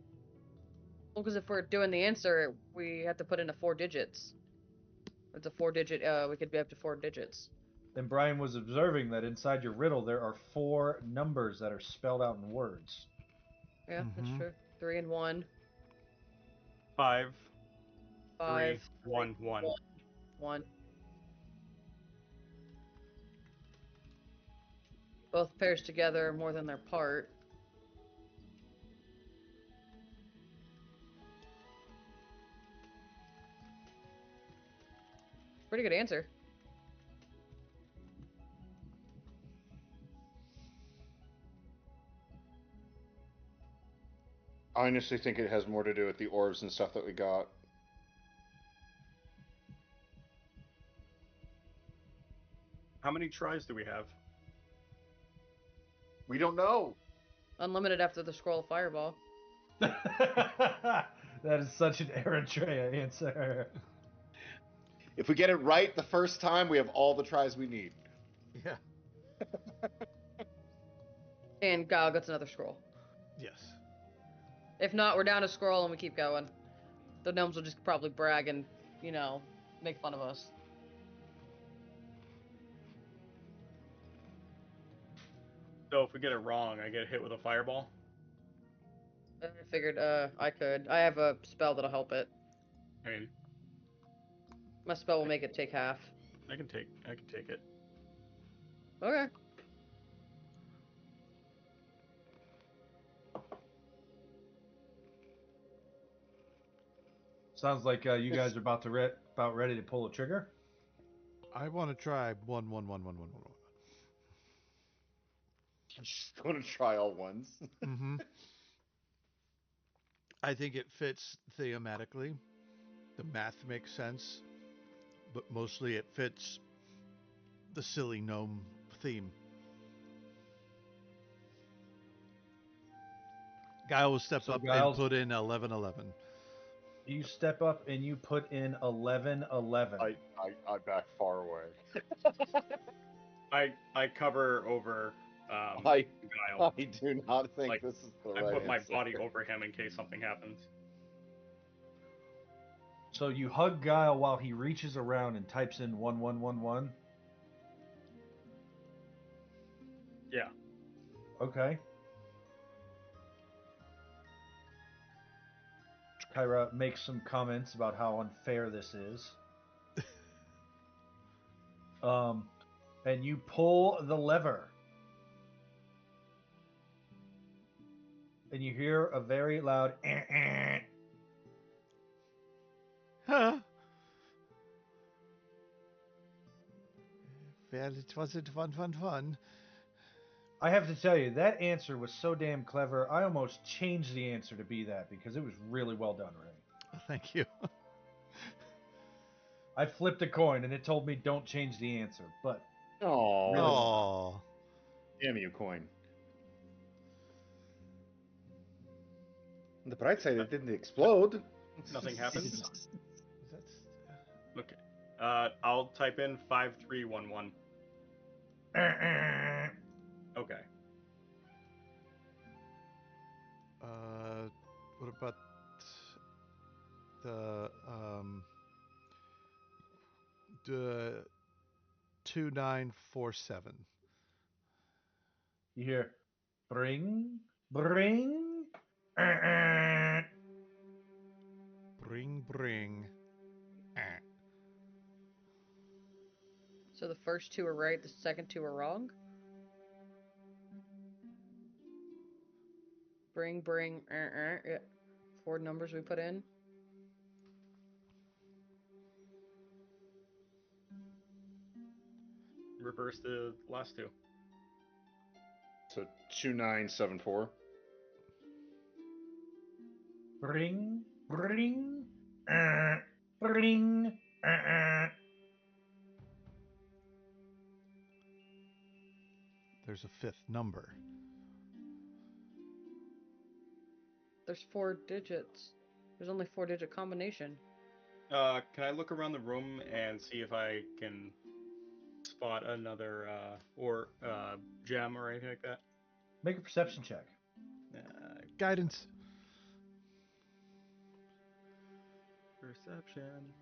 Well, because if we're doing the answer, we have to put in 4 digits. It's a 4-digit. We could be up to 4 digits. And Brian was observing that inside your riddle there are 4 numbers that are spelled out in words. Yeah, that's true. 3 and 1. 5, 5, 3, 1, 1. 1. Both pairs together are more than their part. Pretty good answer. I honestly think it has more to do with the orbs and stuff that we got. How many tries do we have? We don't know. Unlimited after the scroll of fireball. That is such an Eritrea answer. If we get it right the first time, we have all the tries we need. Yeah. And Gal gets another scroll. Yes. If not, we're down a scroll and we keep going. The gnomes will just probably brag and, make fun of us. So if we get it wrong, I get hit with a fireball. I figured I could. I have a spell that'll help it. I mean, My spell will make it take half. I can take it. Okay. Sounds like you guys are about ready to pull a trigger. I want to try 1-1-1-1-1-1. Just going to try all ones. Mm-hmm. I think it fits thematically. The math makes sense, but mostly it fits the silly gnome theme. Guy will step up and put in 11-11. You step up and you put in 11-11. I back far away. I cover over I Guile. do not think Like, this is the I right put my answer. body over him in case something happens. So you hug Guile while he reaches around and types in 1111. Yeah. Okay. Kyra makes some comments about how unfair this is. And you pull the lever. And you hear a very loud Huh? Well, it wasn't fun. I have to tell you, that answer was so damn clever, I almost changed the answer to be that because it was really well done, Ray. Thank you. I flipped a coin and it told me don't change the answer, but Oh, really well Oh. damn you, coin. On the bright side, it didn't explode. Nothing happened. That's Okay. I'll type in 5311. done. Okay. what about the 2947? You hear bring. Bring. So the first two are right, the second two are wrong? Bring, yeah. 4 numbers we put in. Reverse the last two. So 2974. Bring. There's a fifth number. There's 4 digits. There's only 4-digit combination. Can I look around the room and see if I can spot another gem or anything like that? Make a perception check. Guidance. Perception.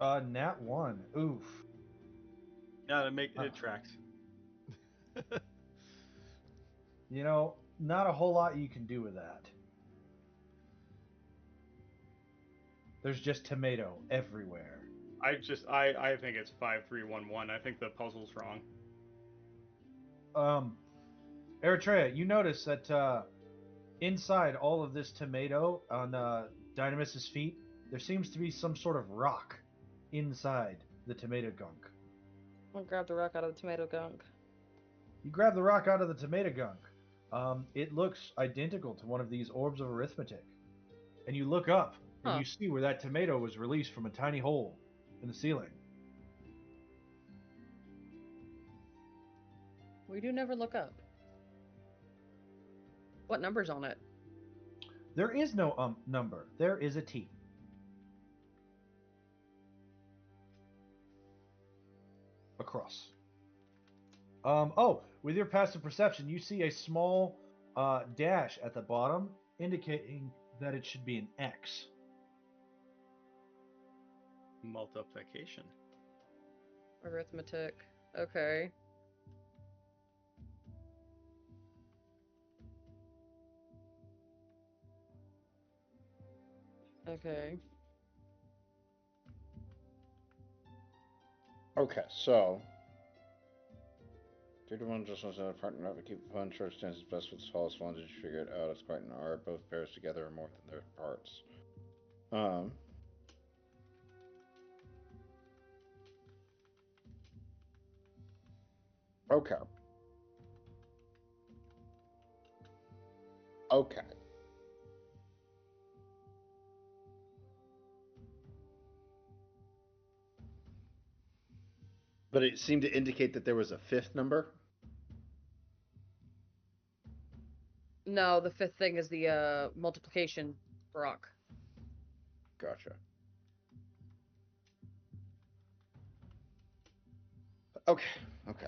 Nat 1. Oof. Yeah, it tracks. You know, not a whole lot you can do with that. There's just tomato everywhere. I think it's 5311. I think the puzzle's wrong. Eritrea, you notice that inside all of this tomato on Dynamis's feet, there seems to be some sort of rock inside the tomato gunk. I'm gonna grab the rock out of the tomato gunk. You grab the rock out of the tomato gunk. It looks identical to one of these orbs of arithmetic. And you look up and you see where that tomato was released from a tiny hole in the ceiling. We do never look up. What number's on it? There is no number. There is a T. across. With your passive perception, you see a small dash at the bottom indicating that it should be an X. Multiplication. Arithmetic. Okay. Okay. Okay, so 3 to 1 just wants to partner up and keep the fun. Short stands best with the smallest ones. Did you figure it out? It's quite an art. Both pairs together are more than their parts. Okay. Okay. But it seemed to indicate that there was a fifth number. No, the fifth thing is the multiplication rock. Gotcha. Okay. Okay.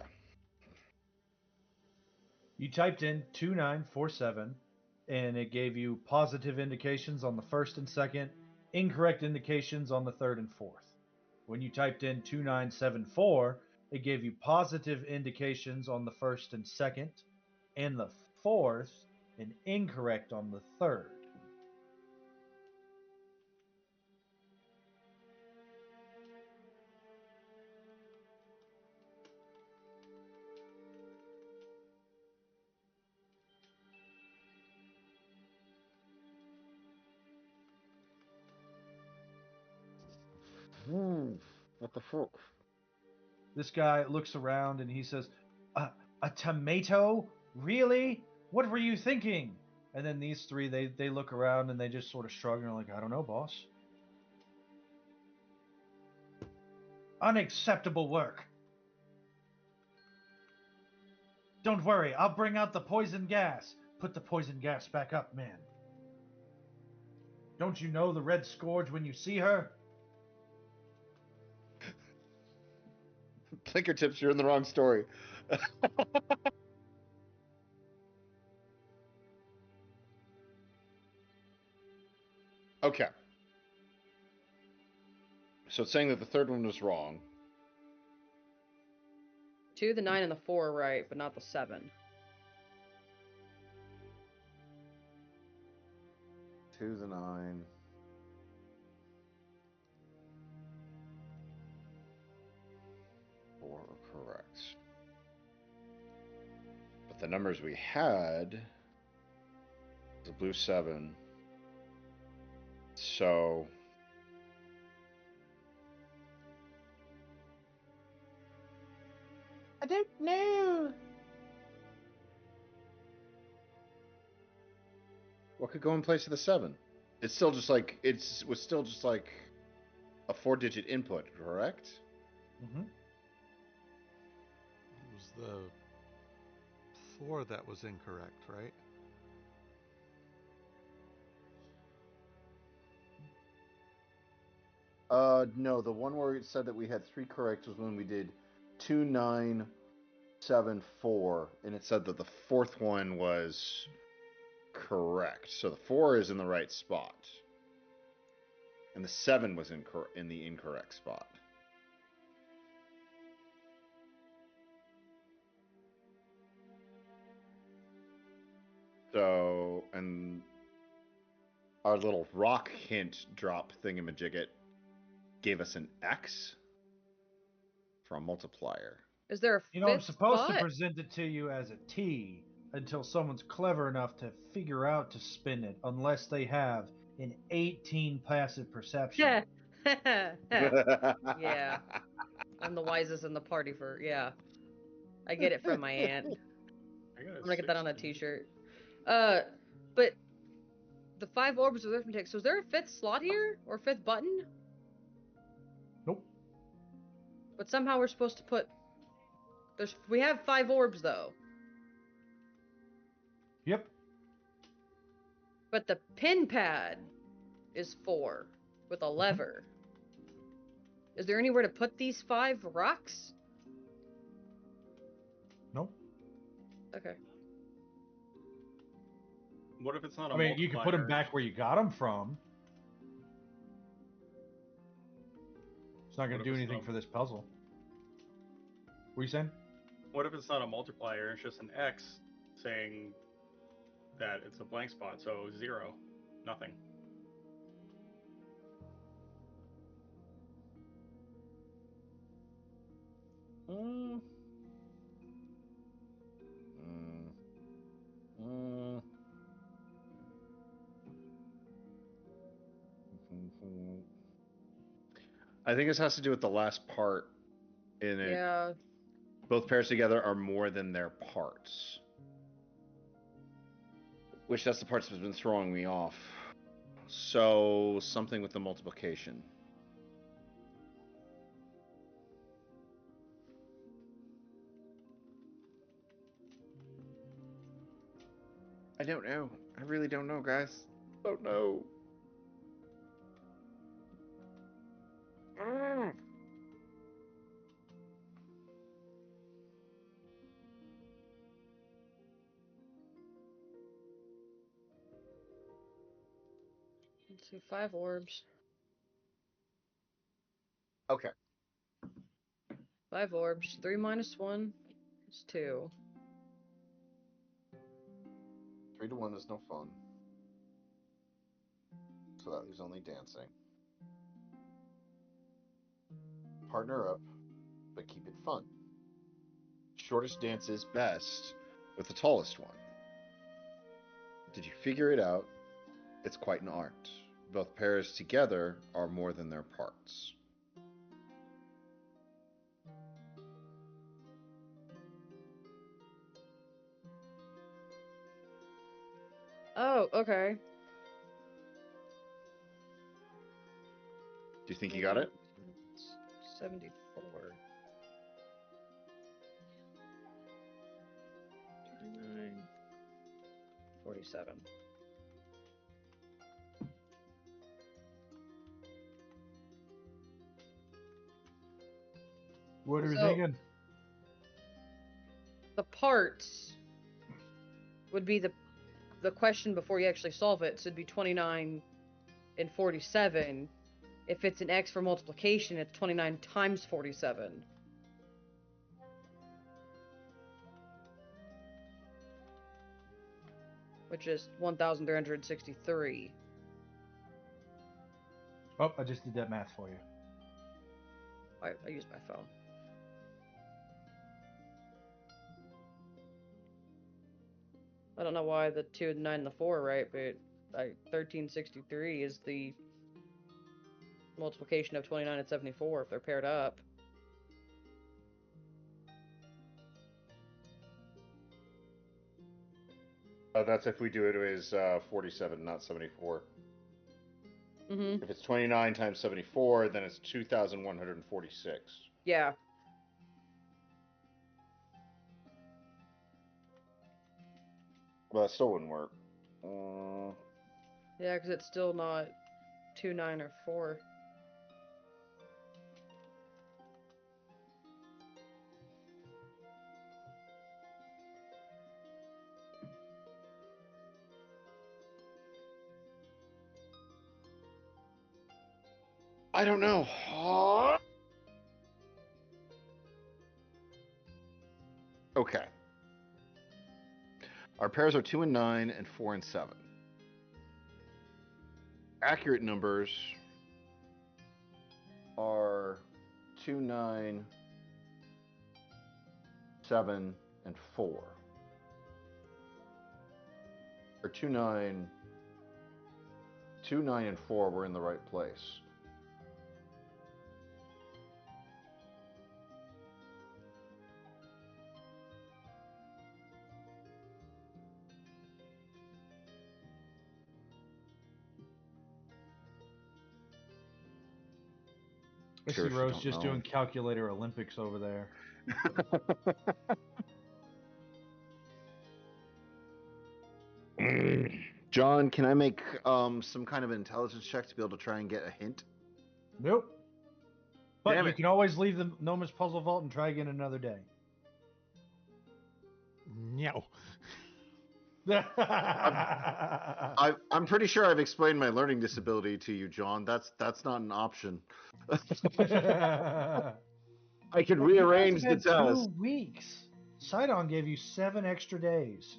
You typed in 2947, and it gave you positive indications on the first and second, incorrect indications on the third and fourth. When you typed in 2974, it gave you positive indications on the first and second, and the fourth, and incorrect on the third. What the fuck? This guy looks around and he says, a tomato? Really? What were you thinking? And then these three, they look around and they just sort of shrug and are like, I don't know, boss. Unacceptable work. Don't worry, I'll bring out the poison gas. Put the poison gas back up, man. Don't you know the Red Scourge when you see her? Clinker tips, you're in the wrong story. Okay. So it's saying that the third one was wrong. 2, the 9, and the 4 are right, but not the 7. 2 the 9. 4 are correct. But the numbers we had, the blue 7. So I don't know. What could go in place of the 7? It's still just like was still just like a 4-digit input, correct? Mm-hmm. It was the 4 that was incorrect, right? No, the one where it said that we had 3 correct was when we did 2, 9, 7, 4, and it said that the fourth one was correct. So the 4 is in the right spot, and the 7 was in the incorrect spot. So, and our little rock hint drop thingamajigget gave us an X for a multiplier. Is there a You know, I'm fifth supposed to spot? present it to you as a T until someone's clever enough to figure out to spin it, unless they have an 18 passive perception. Yeah. I'm the wisest in the party for, yeah. I get it from my aunt. I got I'm gonna get that on a 16. t-shirt. But the 5 orbs of arithmetic, so is there a fifth slot here? Or fifth button? Nope. But somehow we're supposed to put... We have 5 orbs, though. Yep. But the pin pad is 4 with a lever. Is there anywhere to put these 5 rocks? Okay. What if it's not a I mean, you can put them multiplier? back where you got them from. It's not going What to if do it's anything not? for this puzzle. What are you saying? What if it's not a multiplier? It's just an X saying that it's a blank spot, so 0, nothing. Mm. Mm. Mm. I think this has to do with the last part in it. Yeah. Both pairs together are more than their parts. Which that's the parts that's been throwing me off. So something with the multiplication. I don't know. I really don't know, guys. Don't know. Mm. 5 orbs. Okay. 5 orbs. 3 minus 1 is 2. 3 to 1 is no fun. So that leaves only dancing. Partner up, but keep it fun. Shortest dance is best with the tallest one. Did you figure it out? It's quite an art. Both pairs together are more than their parts. Oh, okay. Do you think you got it? 74. 29. 47. What are we So- thinking? The parts would be the question before you actually solve it. So it'd be 29 and 47. If it's an X for multiplication, it's 29 times 47. Which is 1,363. Oh, I just did that math for you. I used my phone. I don't know why the 2 and 9 and the 4 are right, but 1363 is the multiplication of 29 and 74 if they're paired up. That's if we do it as 47, not 74. Mm-hmm. If it's 29 times 74, then it's 2,146. Yeah. Well, that still wouldn't work. Yeah, because it's still not 2, 9, or 4. I don't know. Okay. Our pairs are 2 and 9 and 4 and 7. Accurate numbers are 2, 9, 7, and 4. Or 2, 9, 2, 9, and 4 were in the right place. I see Seriously, Rose don't just know. doing calculator Olympics over there. John, can I make some kind of intelligence check to be able to try and get a hint? Nope. But Damn you it. can always leave the Gnomish Puzzle Vault and try again another day. No. I'm pretty sure I've explained my learning disability to you, John. That's not an option. I could rearrange the test. 2 weeks. Sidon gave you 7 extra days.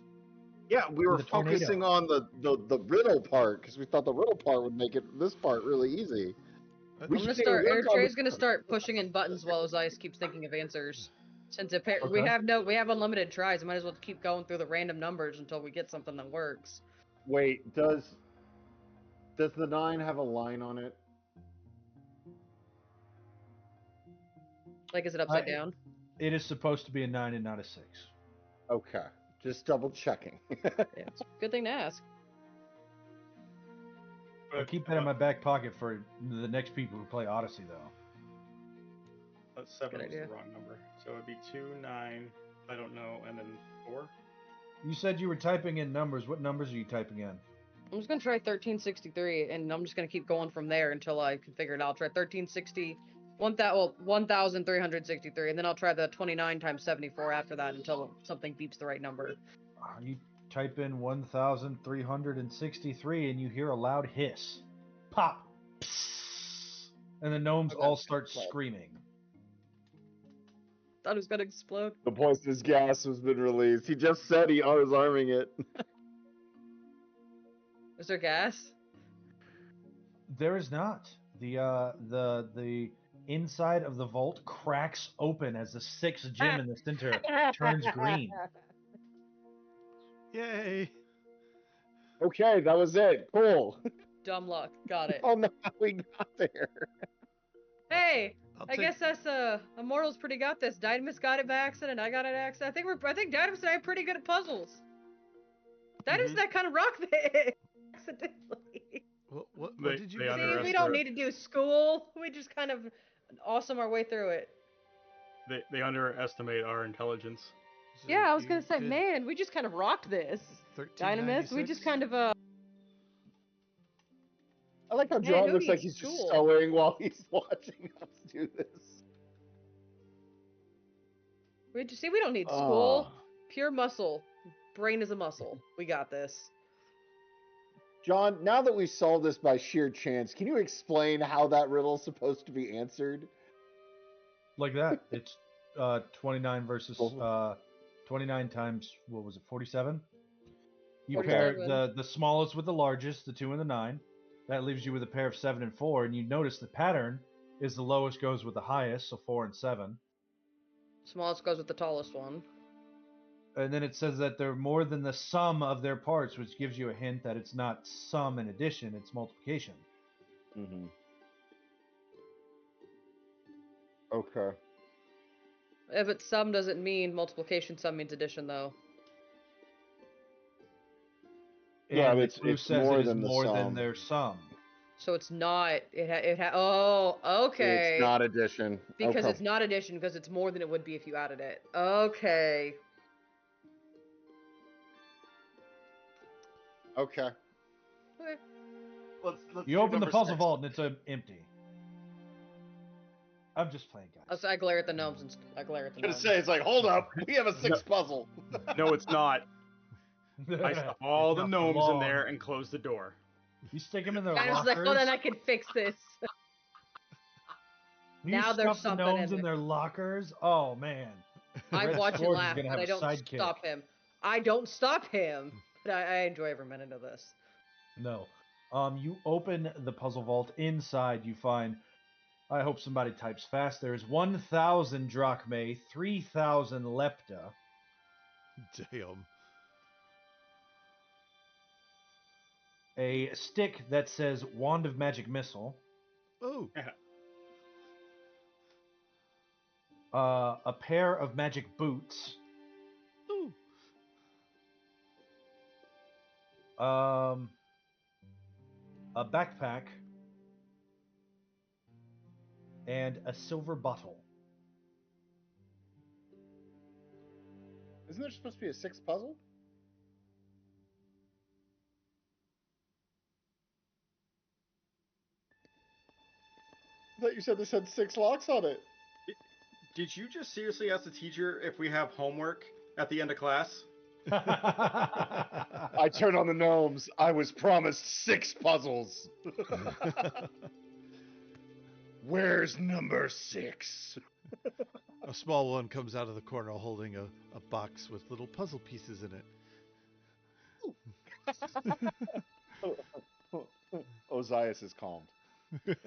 Yeah, we were the tornado. focusing on the riddle part because we thought the riddle part would make this part really easy. I'm gonna start. Airtray's gonna start pushing in buttons while Ozias keeps thinking of answers. Since we have unlimited tries, I might as well keep going through the random numbers until we get something that works. Wait, does the 9 have a line on it? Like, is it upside down? It is supposed to be a 9 and not a 6. Okay, just double checking. Yeah, it's a good thing to ask. I'll keep that in my back pocket for the next people who play Odyssey, though. That 7 was the wrong number. So it would be 2, 9, I don't know, and then 4? You said you were typing in numbers. What numbers are you typing in? I'm just gonna try 1363, and I'm just gonna keep going from there until I can figure it out. I'll try 1360, 1363, and then I'll try the 29 times 74 after that until something beeps the right number. You type in 1363 and you hear a loud hiss. Pop! Psst, and the gnomes all start screaming. Thought it was gonna explode. The poisonous gas has been released. He just said he was arming it. Is there gas? There is not. The inside of the vault cracks open as the 6th gem in the center turns green. Yay! Okay, that was it. Cool. Dumb luck. Got it. Oh no, we got there. Hey, I guess that's Immortals pretty got this. Dynamis got it by accident. I got it by accident. I think Dynamis and I are pretty good at puzzles. Dynamis and I kind of rock this accidentally. What did you See, we don't need to do school. We just kind of awesome our way through it. They underestimate our intelligence. So yeah, I was gonna say, man, we just kind of rocked this. Dynamis, we just kind of I like how John looks like he's just sewing while he's watching us do this. We don't need school. Pure muscle. Brain is a muscle. We got this. John, now that we've solved this by sheer chance, can you explain how that riddle's supposed to be answered? Like that. It's 29 versus 29 times, what was it, 47? You 47. pair the smallest with the largest, the 2 and the 9. That leaves you with a pair of 7 and 4, and you notice the pattern is the lowest goes with the highest, so 4 and 7. Smallest goes with the tallest one. And then it says that they're more than the sum of their parts, which gives you a hint that it's not sum and addition, it's multiplication. Mm-hmm. Okay. If it's sum doesn't mean multiplication, sum means addition, though. Yeah, and it's more than their sum. So it's not. Oh, okay. It's not addition. Because it's not addition, because it's more than it would be if you added it. Okay. Okay. Let's you open the puzzle vault and it's empty. I'm just playing, guys. I glare at the gnomes and I glare at the gnomes. I was gonna say, it's like, hold up, we have a 6th puzzle. No, it's not. I stuff all the gnomes in there and close the door. You stick them in their I was lockers. like, well, then I can fix this. Now there's something the gnomes in their lockers. Oh man. I watch and laugh, but I don't stop him. I don't stop him, but I enjoy every minute of this. No. You open the puzzle vault. Inside, you find. I hope somebody types fast. There's 1,000 drachmae, 3,000 lepta. Damn. A stick that says Wand of Magic Missile. Oh. A pair of magic boots. Ooh. A backpack. And a silver bottle. Isn't there supposed to be a 6th puzzle? I thought you said this had 6 locks on it. Did you just seriously ask the teacher if we have homework at the end of class. I turn on the gnomes. I was promised 6 puzzles. Where's number 6? A small one comes out of the corner holding a box with little puzzle pieces in it. Ozias is calmed.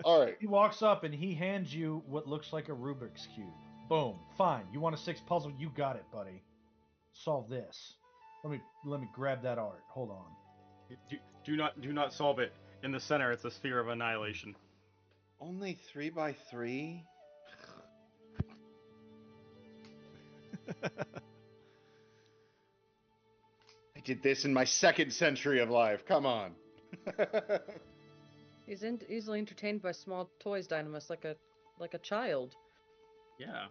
All right. He walks up and he hands you what looks like a Rubik's Cube. Boom. Fine. You want a 6 puzzle? You got it, buddy. Solve this. Let me grab that art. Hold on. Do not solve it. In the center, it's a sphere of annihilation. Only 3 by 3? I did this in my 2nd century of life. Come on. He's easily entertained by small toys, Dynamis, like a child. Yeah.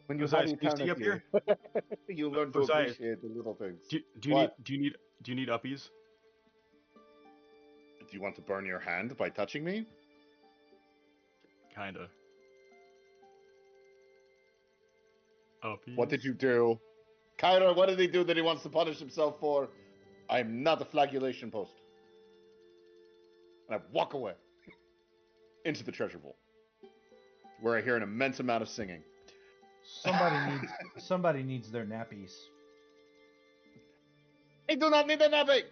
When you Ozias, have can you see up eternity, you learn to Ozias, appreciate the little things. Do you need uppies? Do you want to burn your hand by touching me? Kinda. Uppies. What did you do? Kyra, what did he do that he wants to punish himself for? I'm not a flagellation post. And I walk away into the treasure vault, where I hear an immense amount of singing. Somebody needs their nappies. I do not need a nappy!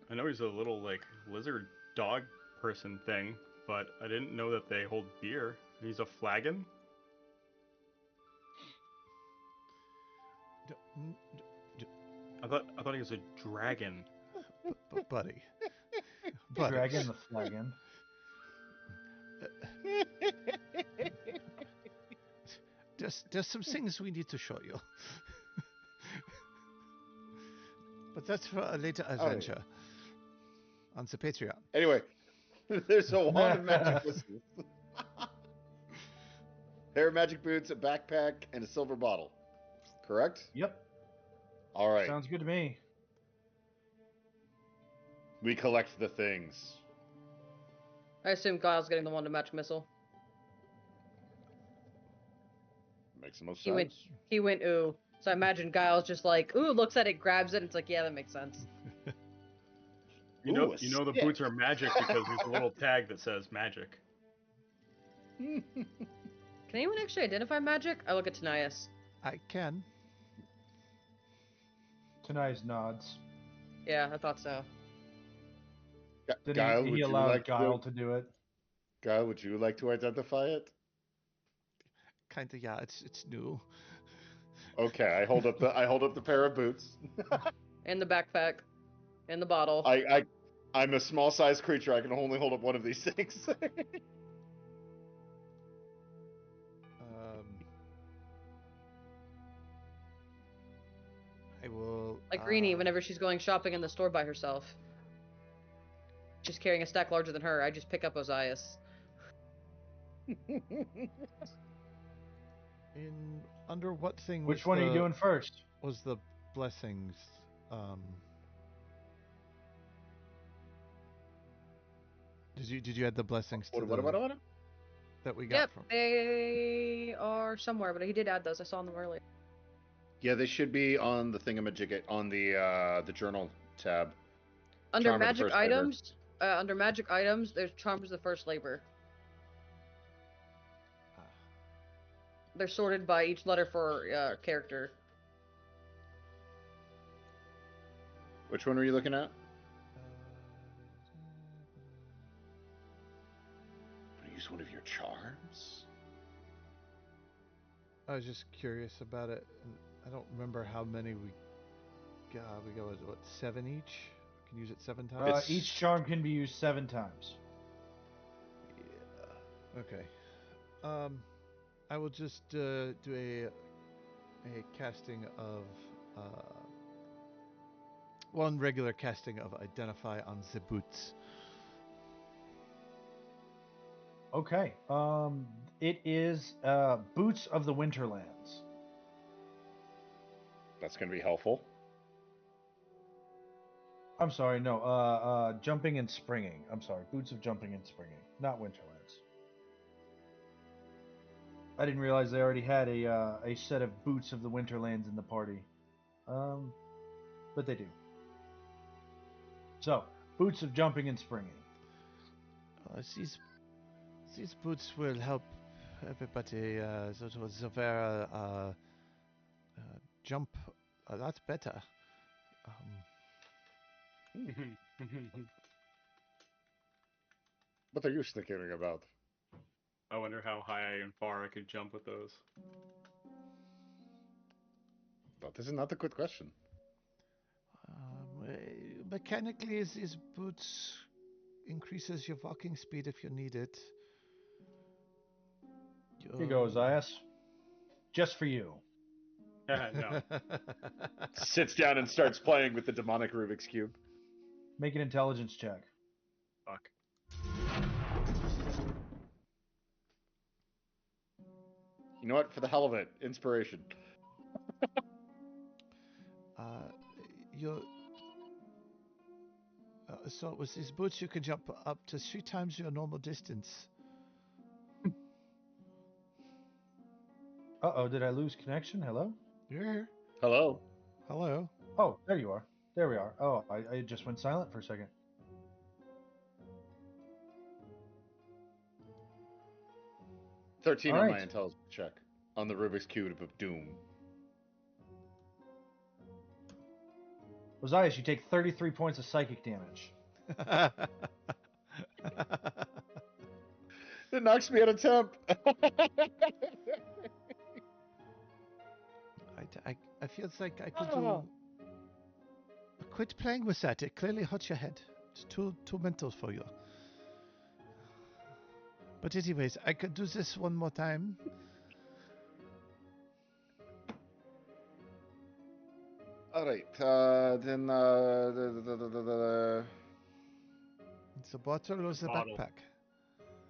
I know he's a little, like, lizard dog person thing, but I didn't know that they hold beer. He's a flagon? I thought he was a dragon. Buddy. Dragon the flagon. There's some things we need to show you. But that's for a later adventure. On the Patreon. Anyway, there's a wand of magic whistles. Pair of magic boots, a backpack, and a silver bottle. Correct? Yep. All right. Sounds good to me. We collect the things. I assume Kyle's getting the one to match missile. Makes the most He sense. He went ooh. So I imagine Giles just like, ooh, looks at it, grabs it, and it's like, yeah, that makes sense. You know the boots are magic because there's a little tag that says magic. Can anyone actually identify magic? I look at Tanias. I can. Tanais nods. Yeah, I thought so. Did Guile, he would you allowed like Guile to do it? Guile, would you like to identify it? Kinda, yeah. It's new. Okay, I hold up the pair of boots. And the backpack. And the bottle. I'm a small sized creature. I can only hold up one of these things. I will. Like Greenie, whenever she's going shopping in the store by herself. She's carrying a stack larger than her. I just pick up Ozias. Under what thing? Which one are you doing first? Was the blessings? Did you add the blessings to What? that we got Yep, from? they are somewhere, but he did add those. I saw them earlier. Yeah, they should be on the thingamajig on the journal tab. Under Charm of the magic first labor. items, there's Charm of the First Labor. They're sorted by each letter for character. Which one were you looking at? Use one of your charms? I was just curious about it. I don't remember how many we got. We got what 7 each? We can use it 7 times. Each charm can be used 7 times. Yeah. Okay. I will just do a casting of one regular casting of Identify on the boots. Okay. It is Boots of the Winterlands. That's going to be helpful. I'm sorry, no. Jumping and Springing. I'm sorry. Boots of Jumping and Springing, not Winterlands. I didn't realize they already had a set of boots of the Winterlands in the party. But they do. So, boots of jumping and springing. These boots will help everybody sort of severe jump a lot better. What are you snickering about? I wonder how high and far I could jump with those. But this is not a good question. Mechanically, these boots increases your walking speed if you need it. Here you go, Zias. Just for you. No. Sits down and starts playing with the demonic Rubik's Cube. Make an intelligence check. Fuck. You know what? For the hell of it, inspiration. So with these boots, you can jump up to 3 times your normal distance. Uh-oh, did I lose connection? Hello? You're here. Hello. Hello. Oh, there you are. There we are. Oh, I just went silent for a second. $13 All on right. my intelligence check on the Rubik's Cube of Doom. Ozias, you take 33 points of psychic damage. It knocks me out of temp. I feel like I could do. Quit playing with that. It clearly hurts your head. It's too mental for you. But anyways, I could do this one more time. All right. Then It's a bottle or the Bottle. backpack.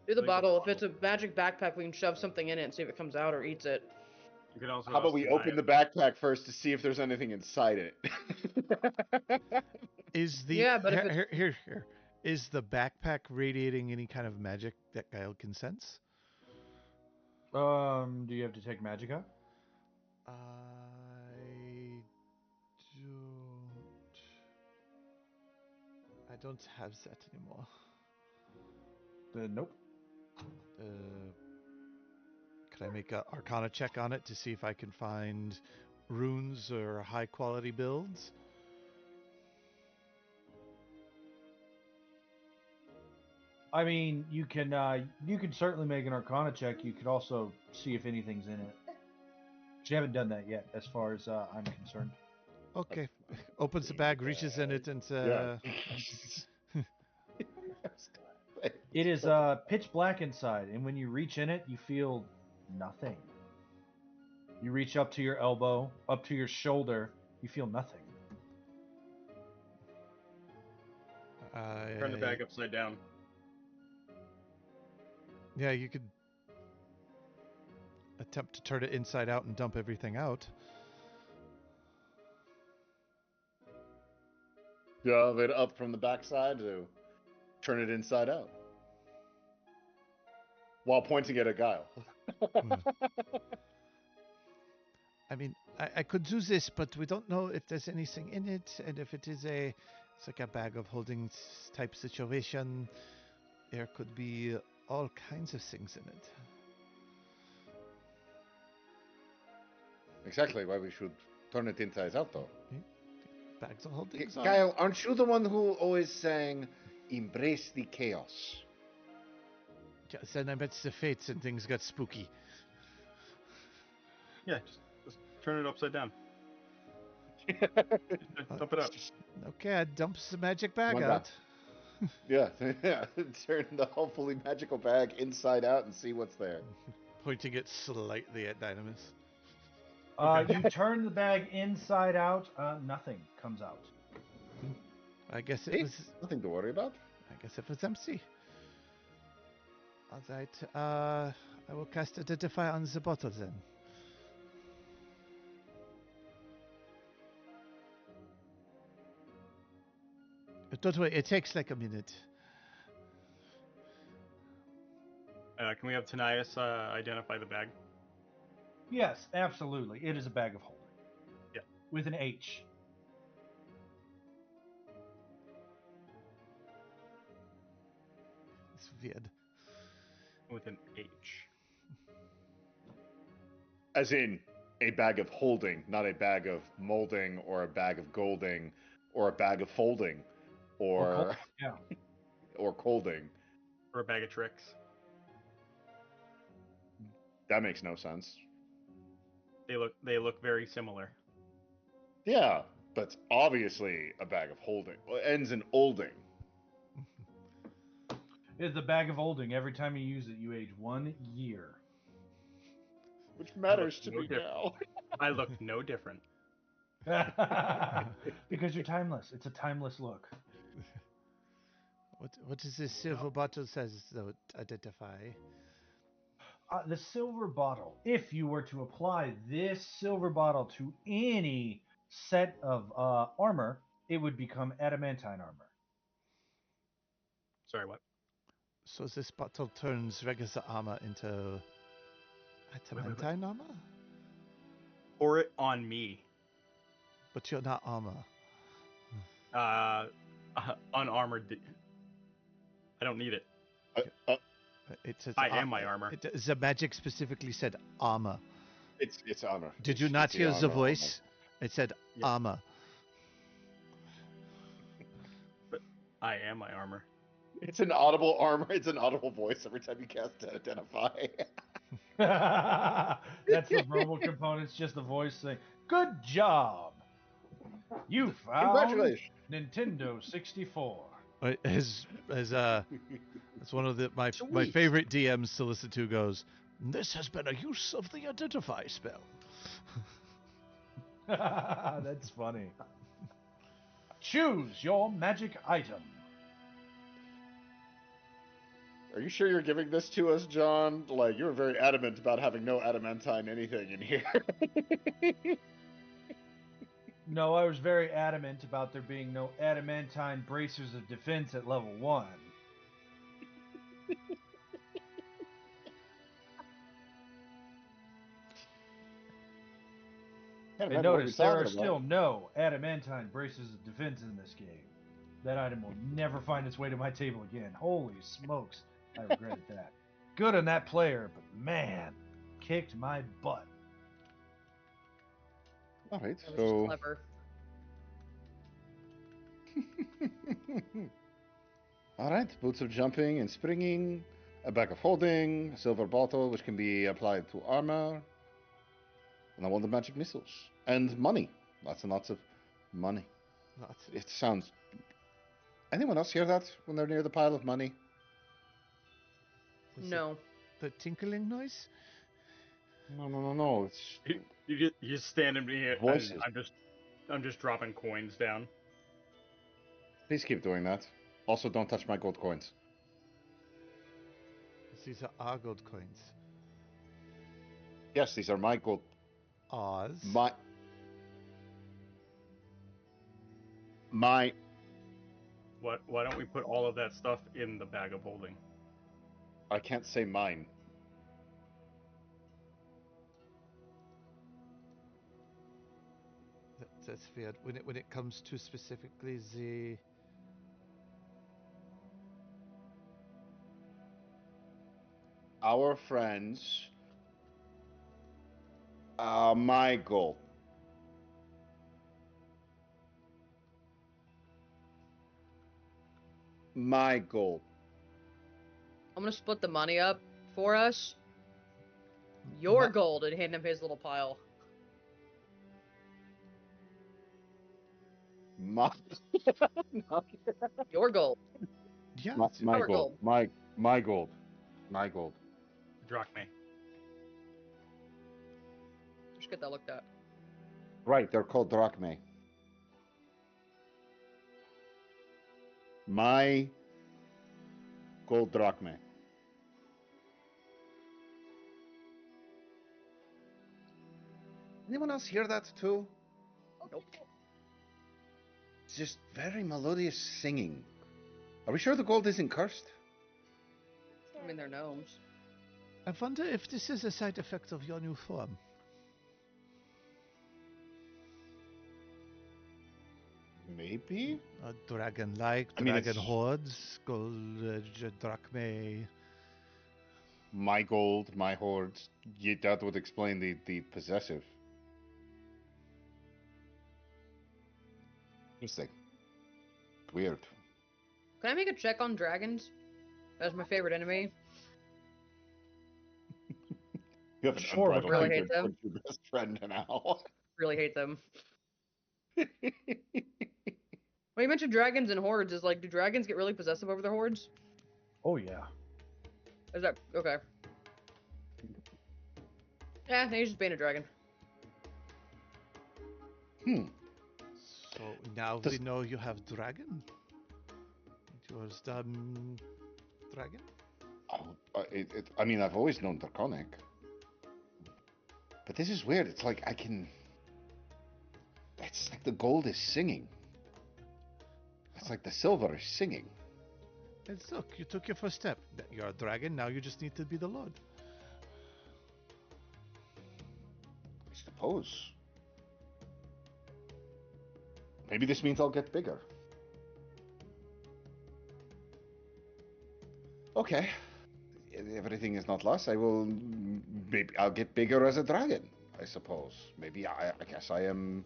Do the Like a bottle. If bottle. it's a magic backpack, we can shove something in it and see if it comes out or eats it. You could also how about ask we Naya. open the backpack first to see if there's anything inside it? Is the Yeah, but if it's- here. Is the backpack radiating any kind of magic that Guile can sense? Do you have to take Magicka? I don't have that anymore. Nope. Can I make an Arcana check on it to see if I can find runes or high quality builds? I mean, you can certainly make an Arcana check. You could also see if anything's in it. But you haven't done that yet, as far as I'm concerned. Okay. Opens the bag, reaches in it, and Yeah. It is pitch black inside, and when you reach in it, you feel nothing. You reach up to your elbow, up to your shoulder, you feel nothing. Turn the bag upside down. Yeah, you could attempt to turn it inside out and dump everything out. Shove it up from the backside to turn it inside out. While pointing it at Guile. I mean, I could do this, but we don't know if there's anything in it, and if it's like a bag of holding type situation, there could be all kinds of things in it. Exactly why we should turn it inside out, though. Bags of holding. Guile, aren't you the one who always sang, "Embrace the chaos"? Yes, then I met the fates and things got spooky. Yeah, just turn it upside down. Dump it out. Okay, I dump the magic bag One out. Yeah, turn the hopefully magical bag inside out and see what's there. Pointing it slightly at Dynamis. You turn the bag inside out, nothing comes out. I guess it Hey, was. nothing to worry about. I guess it was empty. All right. I will cast Identify on the bottle then. But don't worry, it takes like a minute. Can we have Tanias identify the bag? Yes, absolutely. It is a bag of holding. Yeah. With an H. It's weird. With an H. As in a bag of holding, not a bag of molding or a bag of golding or a bag of folding or Yeah. or colding. Or a bag of tricks. That makes no sense. They look very similar. Yeah, that's obviously a bag of holding. Well, it ends in olding. It's a bag of holding. Every time you use it, you age 1 year. Which matters to no me different. now. I look no different. Because you're timeless. It's a timeless look. What does this silver bottle says though identify? The silver bottle. If you were to apply this silver bottle to any set of armor, it would become adamantine armor. Sorry, what? So this bottle turns regular armor into adamantine armor? Pour it on me. But you're not armor. Unarmored. I don't need it. It says I am my armor. The magic specifically said armor. It's armor. Did you not hear the voice? It said armor. But I am my armor. It's an audible armor. It's an audible voice every time you cast identify. That's the verbal component. It's just the voice saying, "Good job. You found Congratulations. Nintendo 64." As one of my Sweet. favorite DMs to listen to goes, "This has been a use of the identify spell." That's funny. Choose your magic item. Are you sure you're giving this to us, John? Like, you were very adamant about having no adamantine anything in here. No, I was very adamant about there being no adamantine bracers of defense at level 1. And notice there are still no adamantine bracers of defense in this game. That item will never find its way to my table again. Holy smokes, I regretted that. Good on that player, but man, kicked my butt. All right, That was so clever. all right, boots of jumping and springing, a bag of holding, a silver bottle which can be applied to armor, and I want the magic missiles and money. Lots and lots of money. It sounds. Anyone else hear that when they're near the pile of money? No. The tinkling noise? No. It's You just standing here. Voices. I'm just dropping coins down. Please keep doing that. Also, don't touch my gold coins. These are our gold coins. Yes, these are my gold. Ours. My. Why don't we put all of that stuff in the bag of holding? I can't say mine. That's weird. When it comes to specifically the Our friends. My gold. My gold. I'm gonna split the money up for us. Your gold, and hand him his little pile. My. Your gold. yeah, My Our gold. gold. My gold. My gold. Drachme. Just get that looked at. Right, they're called drachmae. My gold drachmae. Anyone else hear that too? Nope. It's just very melodious singing. Are we sure the gold isn't cursed? I mean, they're gnomes. I wonder if this is a side effect of your new form. Maybe? Dragon-like, I mean, dragon it's- hordes, gold, drachmae. My gold, my hordes. Yeah, that would explain the possessive. Interesting. Weird. Can I make a check on dragons? That's my favorite enemy. You have an Sure, what unbridled kind- hatred Really hate towards your best friend now. Really hate them. When you mentioned dragons and hordes, is like, do dragons get really possessive over their hordes? Oh yeah. Is that okay? Yeah, he's just being a dragon. So now we know you have dragon. Yours dragon. I mean, I've always known draconic. But this is weird. It's like I can. It's like the gold is singing. It's like the silver is singing. And look, you took your first step. You're a dragon. Now you just need to be the lord. I suppose. Maybe this means I'll get bigger. Okay. If everything is not lost, I will. Maybe I'll get bigger as a dragon. I suppose. Maybe I guess I am.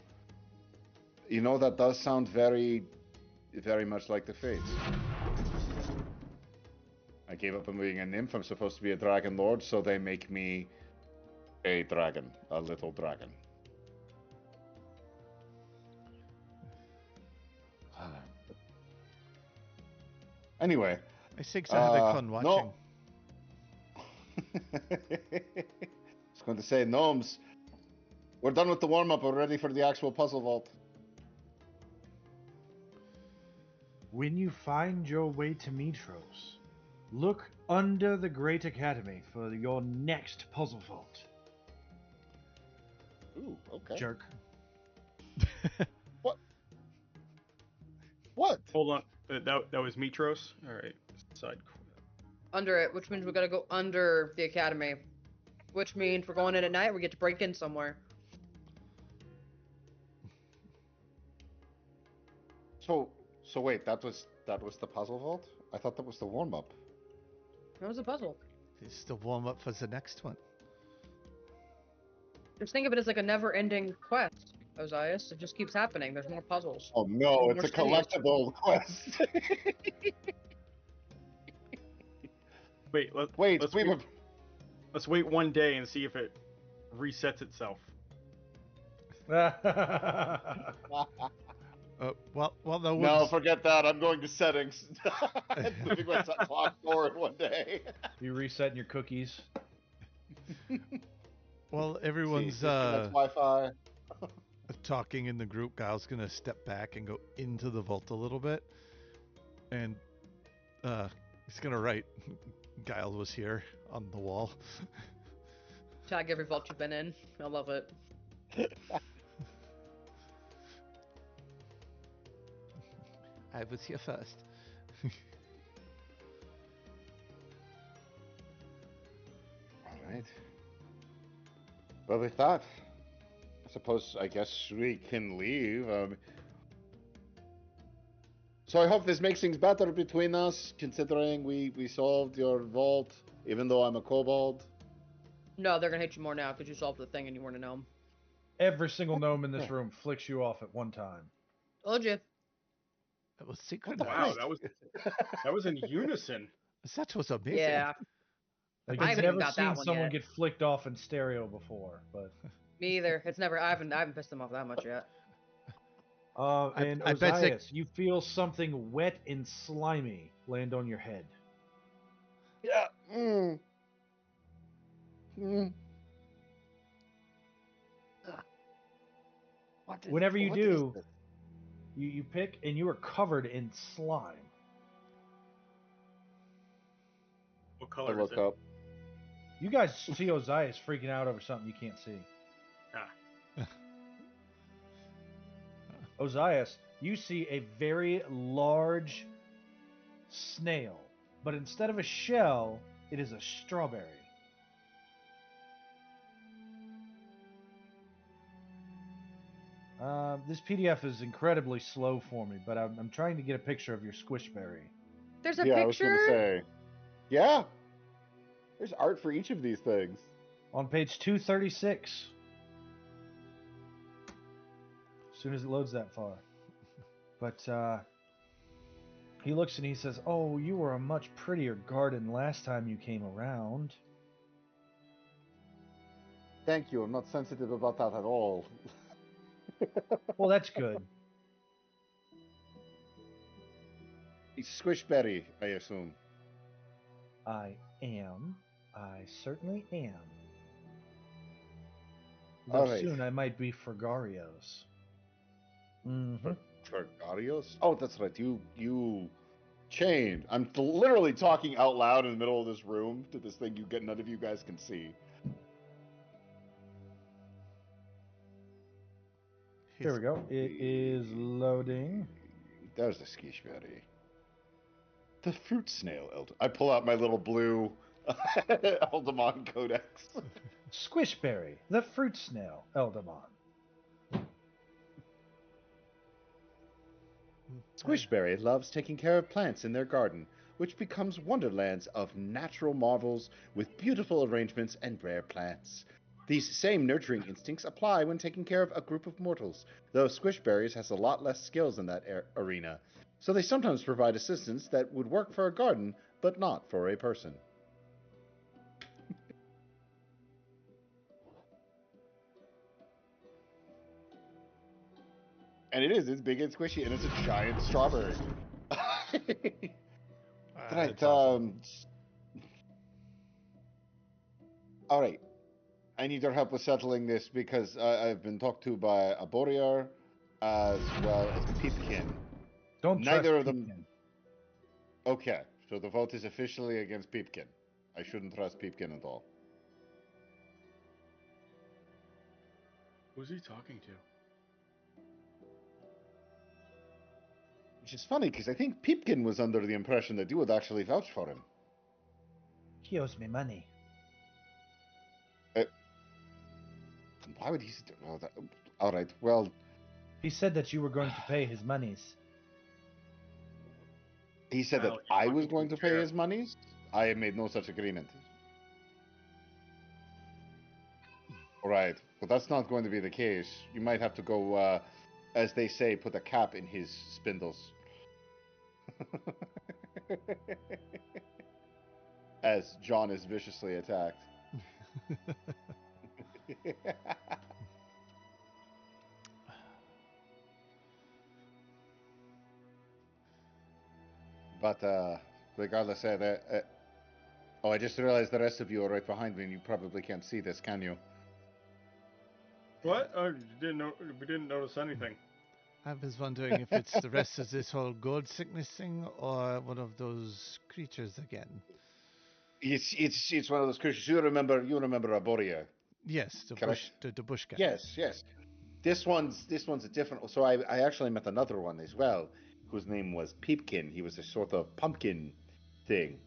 You know, that does sound very, very much like the Fates. I gave up on being a nymph. I'm supposed to be a dragon lord, so they make me a dragon, a little dragon. Anyway. I think so having fun watching. No. I was going to say, gnomes, we're done with the warm-up. We're ready for the actual puzzle vault. When you find your way to Mitros, look under the Great Academy for your next puzzle vault. Ooh, okay. Jerk. What? Hold on. That was Mitros? Alright. Side. Under it, which means we gotta go under the academy. Which means we're going in at night, we get to break in somewhere. So wait, that was the puzzle vault? I thought that was the warm-up. That was a puzzle. It's the warm-up for the next one. Just think of it as like a never-ending quest, Osiris. It just keeps happening. There's more puzzles. Oh no, More it's a cities. collectible quest. Wait, let's wait one day and see if it resets itself. Well, no. No, forget that. I'm going to settings. I'm moving my clock forward one day. You resetting your cookies. Well, everyone's That's Wi-Fi. talking in the group. Guile's gonna step back and go into the vault a little bit, and he's gonna write Guile was here on the wall. Tag every vault you've been in. I love it. I was here first. All right. Well, with that, I guess we can leave. So I hope this makes things better between us, considering we solved your vault, even though I'm a kobold. No, they're gonna hate you more now because you solved the thing and you weren't a gnome. Every single gnome in this room flicks you off at one time. Told you. That was synchronized. Wow, that was in unison. That was amazing. Yeah. Like, I I've haven't even never got seen that one someone yet. get flicked off in stereo before, but Me either. It's never. I haven't pissed them off that much yet. and I bet they- Osiris, you feel something wet and slimy land on your head. Yeah. Mm. Mm. Whenever you What do, is this? you pick and you are covered in slime. What I color is look it? up. You guys see Osiris freaking out over something you can't see. Ah. Osiris, you see a very large snail, but instead of a shell, it is a strawberry. This PDF is incredibly slow for me, but I'm trying to get a picture of your squishberry. There's a Yeah, I was going to picture. say. Yeah. There's art for each of these things. On page 236. As soon as it loads that far. But he looks and he says, "Oh, you were a much prettier garden last time you came around." Thank you. I'm not sensitive about that at all. Well, that's good. It's Squishberry, I assume. I am. I certainly am. Though All right. soon I might be Fragarios. Mm-hmm. Fergarios? Oh, that's right. You chained. I'm literally talking out loud in the middle of this room to this thing none of you guys can see. Here we go. It is loading. There's the Skishberry. The fruit snail elder. I pull out my little blue Eldamon Codex. Squishberry, the fruit snail, Eldamon. Squishberry loves taking care of plants in their garden, which becomes wonderlands of natural marvels with beautiful arrangements and rare plants. These same nurturing instincts apply when taking care of a group of mortals, though Squishberries has a lot less skills in that arena, so they sometimes provide assistance that would work for a garden, but not for a person. And it's big and squishy, and it's a giant strawberry. Right, awesome. All right. I need your help with settling this because I've been talked to by a Borear as well as a Peepkin. Don't Neither trust of them. Peepkin. Okay, so the vote is officially against Peepkin. I shouldn't trust Peepkin at all. Who's he talking to? Which is funny because I think Peepkin was under the impression that you would actually vouch for him. He owes me money. Why would he? Oh, all right. Well, He said that you were going to pay his monies. he said Well, that you're I was talking going to to pay Jared. his monies. I have made no such agreement. Right, but that's not going to be the case. You might have to go, as they say, put a cap in his spindles. As John is viciously attacked. But regardless, oh, I just realized the rest of you are right behind me, and you probably can't see this, can you? What? Oh, we didn't notice anything. I was wondering if it's the rest of this whole gold sickness thing or one of those creatures again. It's one of those creatures. You remember a Borea. Yes, the Correct? the bush guy. Yes. This one's a different. So I actually met another one as well, whose name was Peepkin. He was a sort of pumpkin thing.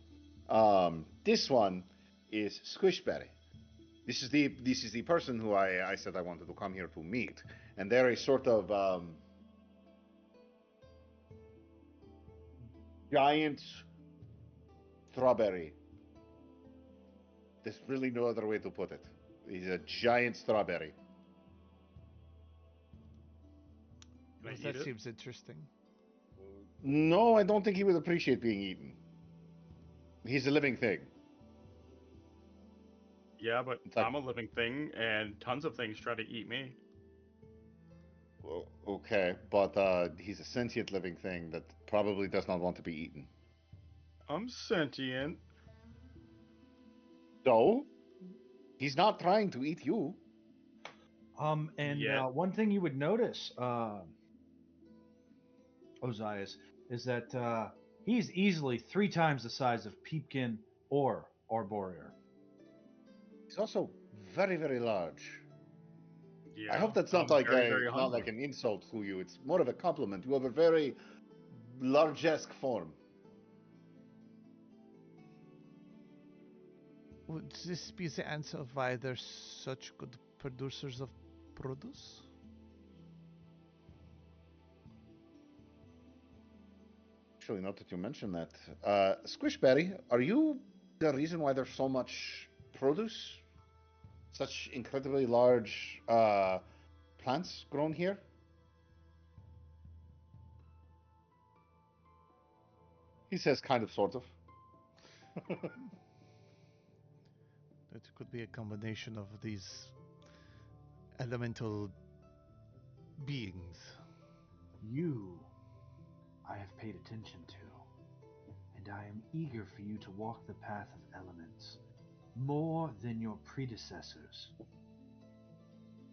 This one is Squishberry. This is the person who I said I wanted to come here to meet, and they're a sort of giant strawberry. There's really no other way to put it. He's a giant strawberry. Can I Well, eat that it? seems interesting. No, I don't think he would appreciate being eaten. He's a living thing. Yeah, but It's like- I'm a living thing, and tons of things try to eat me. Okay, but he's a sentient living thing that probably does not want to be eaten. I'm sentient. So, he's not trying to eat you. And Yeah. one thing you would notice, Ozias, is that he's easily 3 times the size of Peepkin or Arborear. He's also very, very large. Yeah. I hope that's not I'm like very, very not like hungry. an insult to you. It's more of a compliment. You have a very largesque form. Would this be the answer of why they're such good producers of produce? Actually, not that you mentioned that. Squishberry, are you the reason why there's so much produce? Such incredibly large plants grown here? He says kind of, sort of. It could be a combination of these elemental beings. You, I have paid attention to, and I am eager for you to walk the path of elements, more than your predecessors.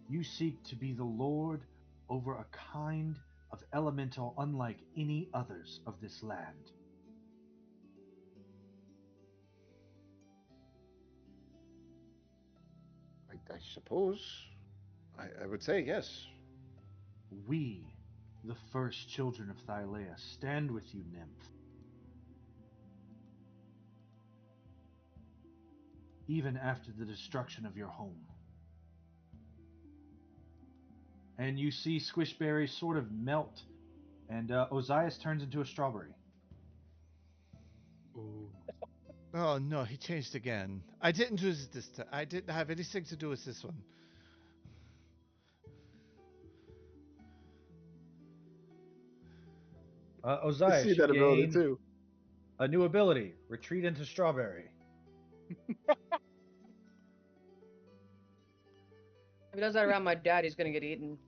You seek to be the lord over a kind of elemental unlike any others of this land. I suppose. I would say yes. We, the first children of Thylea, stand with you, nymph. Even after the destruction of your home. And you see Squishberry sort of melt, and Ozias turns into a strawberry. Ooh. Oh no, he changed again. I didn't use it this time. I didn't have anything to do with this one. Ozias, see you that ability gain too. a new ability, Retreat into Strawberry. If he does that around my dad, he's gonna get eaten.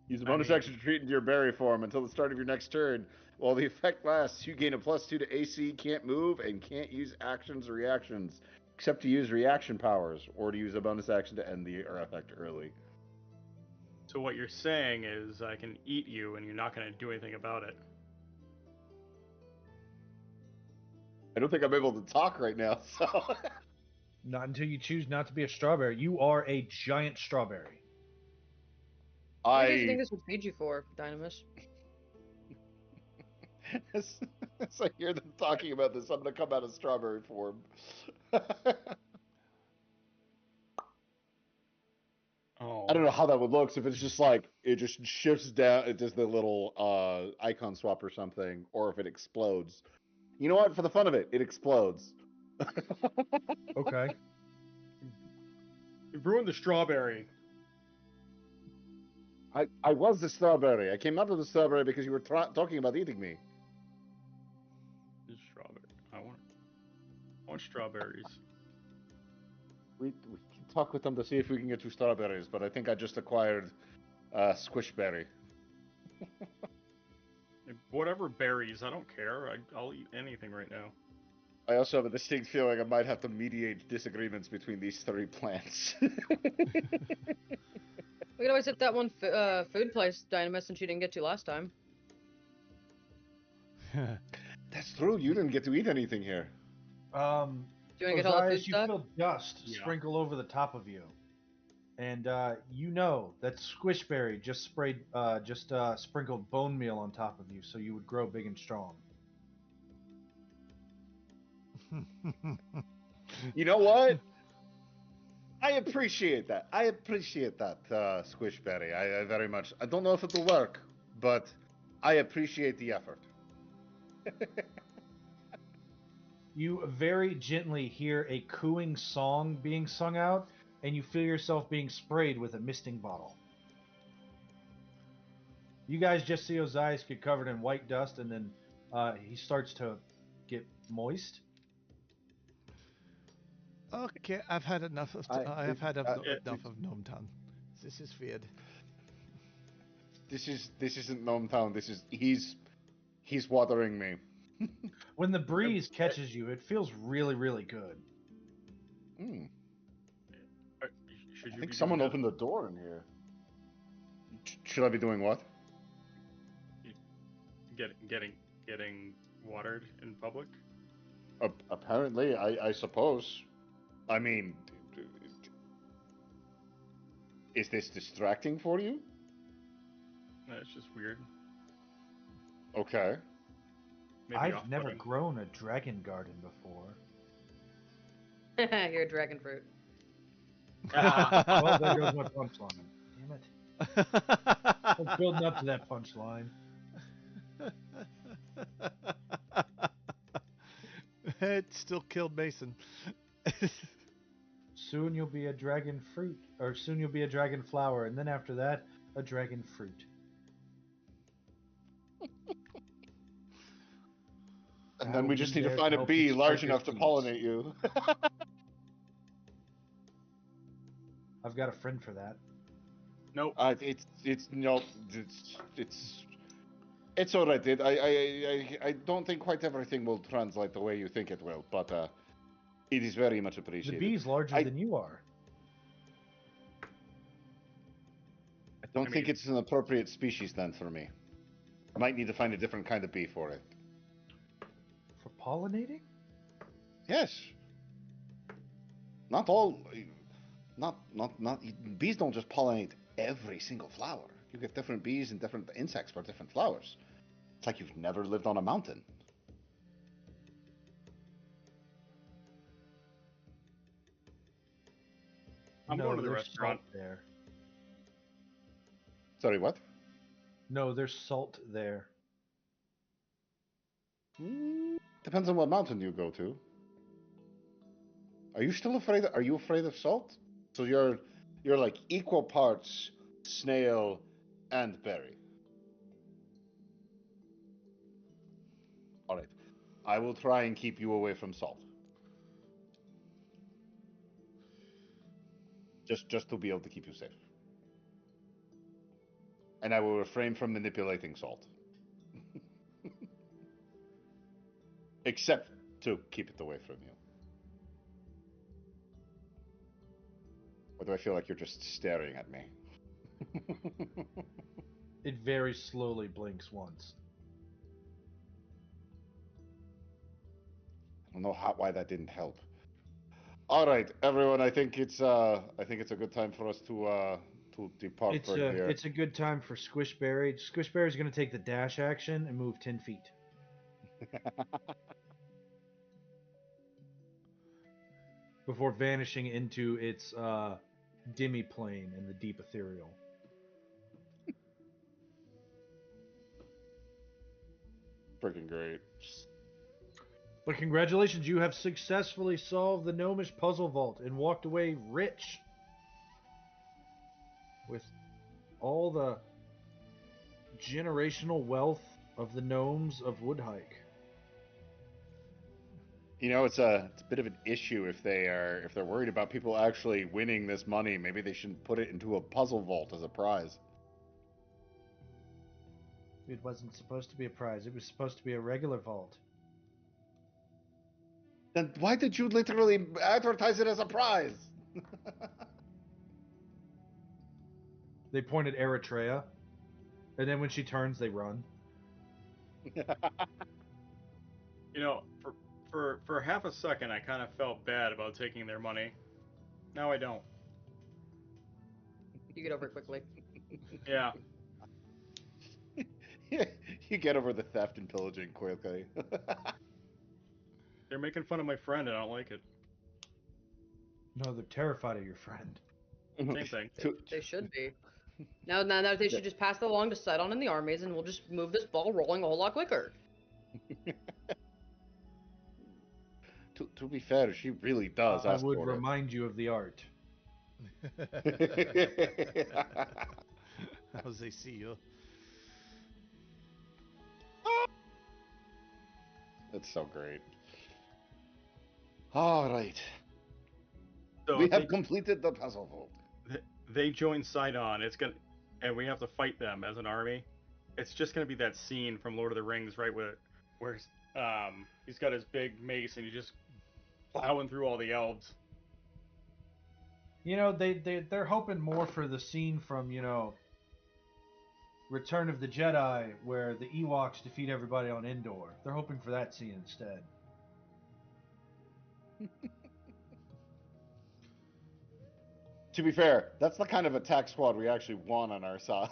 Use a I bonus mean- action to retreat into your berry form until the start of your next turn. While the effect lasts, you gain a +2 to AC, can't move, and can't use actions or reactions, except to use reaction powers, or to use a bonus action to end the effect early. So what you're saying is I can eat you and you're not going to do anything about it. I don't think I'm able to talk right now, so... Not until you choose not to be a strawberry. You are a giant strawberry. What do you think this would feed you for, Dynamis? as I hear them talking about this, I'm going to come out of strawberry form. Oh. I don't know how that would look. So if it's just like it just shifts down, it does the little icon swap or something, or if it explodes. You know what? For the fun of it, it explodes. Okay. You've ruined the strawberry. I was the strawberry. I came out of the strawberry because you were talking about eating me. The strawberry. I want strawberries. We can talk with them to see if we can get 2 strawberries, but I think I just acquired Squishberry. Whatever berries, I don't care. I'll eat anything right now. I also have a distinct feeling I might have to mediate disagreements between these 3 plants. We could always hit that one food place, Dynamis, since you didn't get to last time. That's true. You didn't get to eat anything here. Do you want to get all the food Ozias, you stuff? feel dust Yeah. sprinkle over the top of you. And you know that Squishberry just sprinkled bone meal on top of you so you would grow big and strong. You know what? I appreciate that. Squishberry. I very much. I don't know if it'll work, but I appreciate the effort. You very gently hear a cooing song being sung out, and you feel yourself being sprayed with a misting bottle. You guys just see Ozias get covered in white dust, and then he starts to get moist. Okay, I've had enough of. I have had enough of Gnome Town. This is weird. This isn't Gnome Town. He's watering me. When the breeze catches you, it feels really, really good. Should I you think be someone doing opened the door in here. Should I be doing what? getting watered in public? Apparently, I suppose. I mean, is this distracting for you? That's just weird. Okay. Maybe I've never off-putting. grown a dragon garden before. You're a dragon fruit. Well, there goes my punchline. Damn it. I was building up to that punchline. It still killed Mason. Soon you'll be a dragon fruit, or soon you'll be a dragon flower, and then after that, a dragon fruit. And I then will we be just need to there find a help bee you large spread your enough to seeds. pollinate you. I've got a friend for that. Nope. It's no, it's all right. I don't think quite everything will translate the way you think it will, but it is very much The appreciated. bee's larger I- than you are. I don't I think mean- it's an appropriate species then for me. I might need to find a different kind of bee for it. For pollinating? Yes. Not all. Not. Bees don't just pollinate every single flower. You get different bees and different insects for different flowers. It's like you've never lived on a mountain. I'm no, going to the there's restaurant. salt there. Sorry, what? No, there's salt there. Depends on what mountain you go to. Are you still afraid? Are you afraid of salt? So you're like equal parts snail and berry. All right, I will try and keep you away from salt. Just to be able to keep you safe. And I will refrain from manipulating salt. Except to keep it away from you. Or do I feel like you're just staring at me? It very slowly blinks once. I don't know why that didn't help. All right, everyone. I think it's a good time for us to depart It's from here. a good time for Squishberry. Squishberry's going to take the dash action and move 10 feet. Before vanishing into its demi-plane in the deep ethereal. Freaking great. But congratulations, you have successfully solved the Gnomish Puzzle Vault and walked away rich. With all the generational wealth of the gnomes of Woodhike. You know, it's a bit of an issue if they're worried about people actually winning this money. Maybe they shouldn't put it into a puzzle vault as a prize. It wasn't supposed to be a prize. It was supposed to be a regular vault. Then why did you literally advertise it as a prize? They point at Eritrea, and then when she turns, they run. You know, for half a second, I kind of felt bad about taking their money. Now I don't. You get over it quickly. Yeah. You get over the theft and pillaging quickly. They're making fun of my friend, and I don't like it. No, they're terrified of your friend. Same thing. They should be. Now they should just pass it along to Sidon and the armies, and we'll just move this ball rolling a whole lot quicker. To be fair, she really does I ask would for it. remind you of the art. How's they see you? That's so great. All right. So We if have completed the puzzle vault. they join Sidon, and we have to fight them as an army. It's just gonna be that scene from Lord of the Rings, right, where he's got his big mace and he's just plowing through all the elves. You know, they're hoping more for the scene from, Return of the Jedi, where the Ewoks defeat everybody on Endor. They're hoping for that scene instead. To be fair, that's the kind of attack squad we actually want on our side.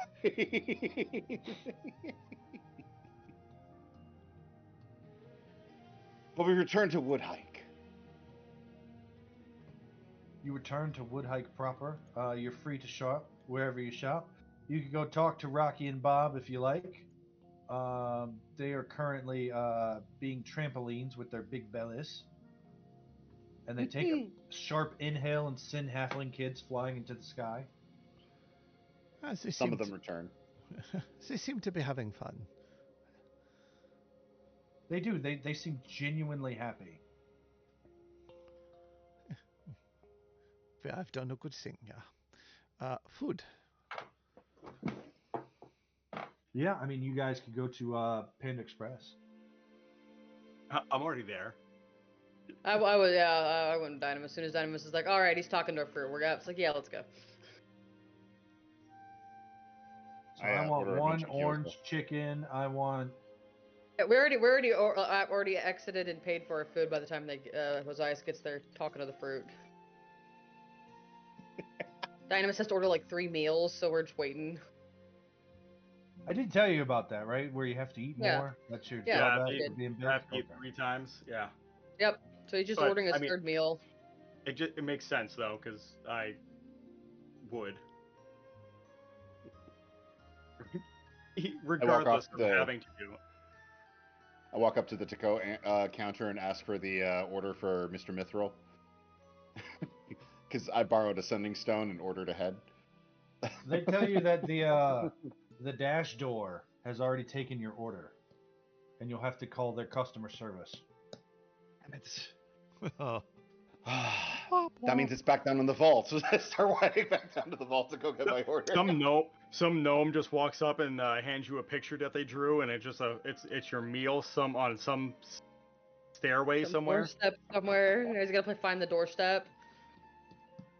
But we return to Woodhike. You return to Woodhike proper. You're free to shop wherever you shop. You can go talk to Rocky and Bob if you like. They are currently being trampolines with their big bellies. And they take a sharp inhale and send halfling kids flying into the sky. Some of them return. They seem to be having fun. They do. They seem genuinely happy. I've done a good thing, yeah. Food. Yeah, I mean, you guys could go to Panda Express. I'm already there. I would, yeah, I went to Dynamis. As soon as Dynamis is like, all right, he's talking to our fruit. We're it's like, yeah, let's go. So I want order a bunch one of gyoza. orange chicken. I want. Yeah, we already exited and paid for our food by the time Josias gets there talking to the fruit. Dynamis has to order like 3 meals, so we're just waiting. I did tell you about that, right? Where you have to eat Yeah. more. That's your Yeah, drawback they of being I built. have to eat 3 times. Yeah. Yep. So he's just But, ordering his I mean- 3rd meal. It makes sense though, because I would. Regardless of having to do. I walk up to the taco counter and ask for the order for Mr. Mithril. Because I borrowed a sending stone and ordered ahead. They tell you that the dash door has already taken your order, and you'll have to call their customer service. Damn it. Oh. That means it's back down in the vault. So I start walking back down to the vault to go get my order. Some gnome just walks up and hands you a picture that they drew, and it's just it's your meal on some stairway somewhere. Doorstep somewhere. You guys gotta find the doorstep.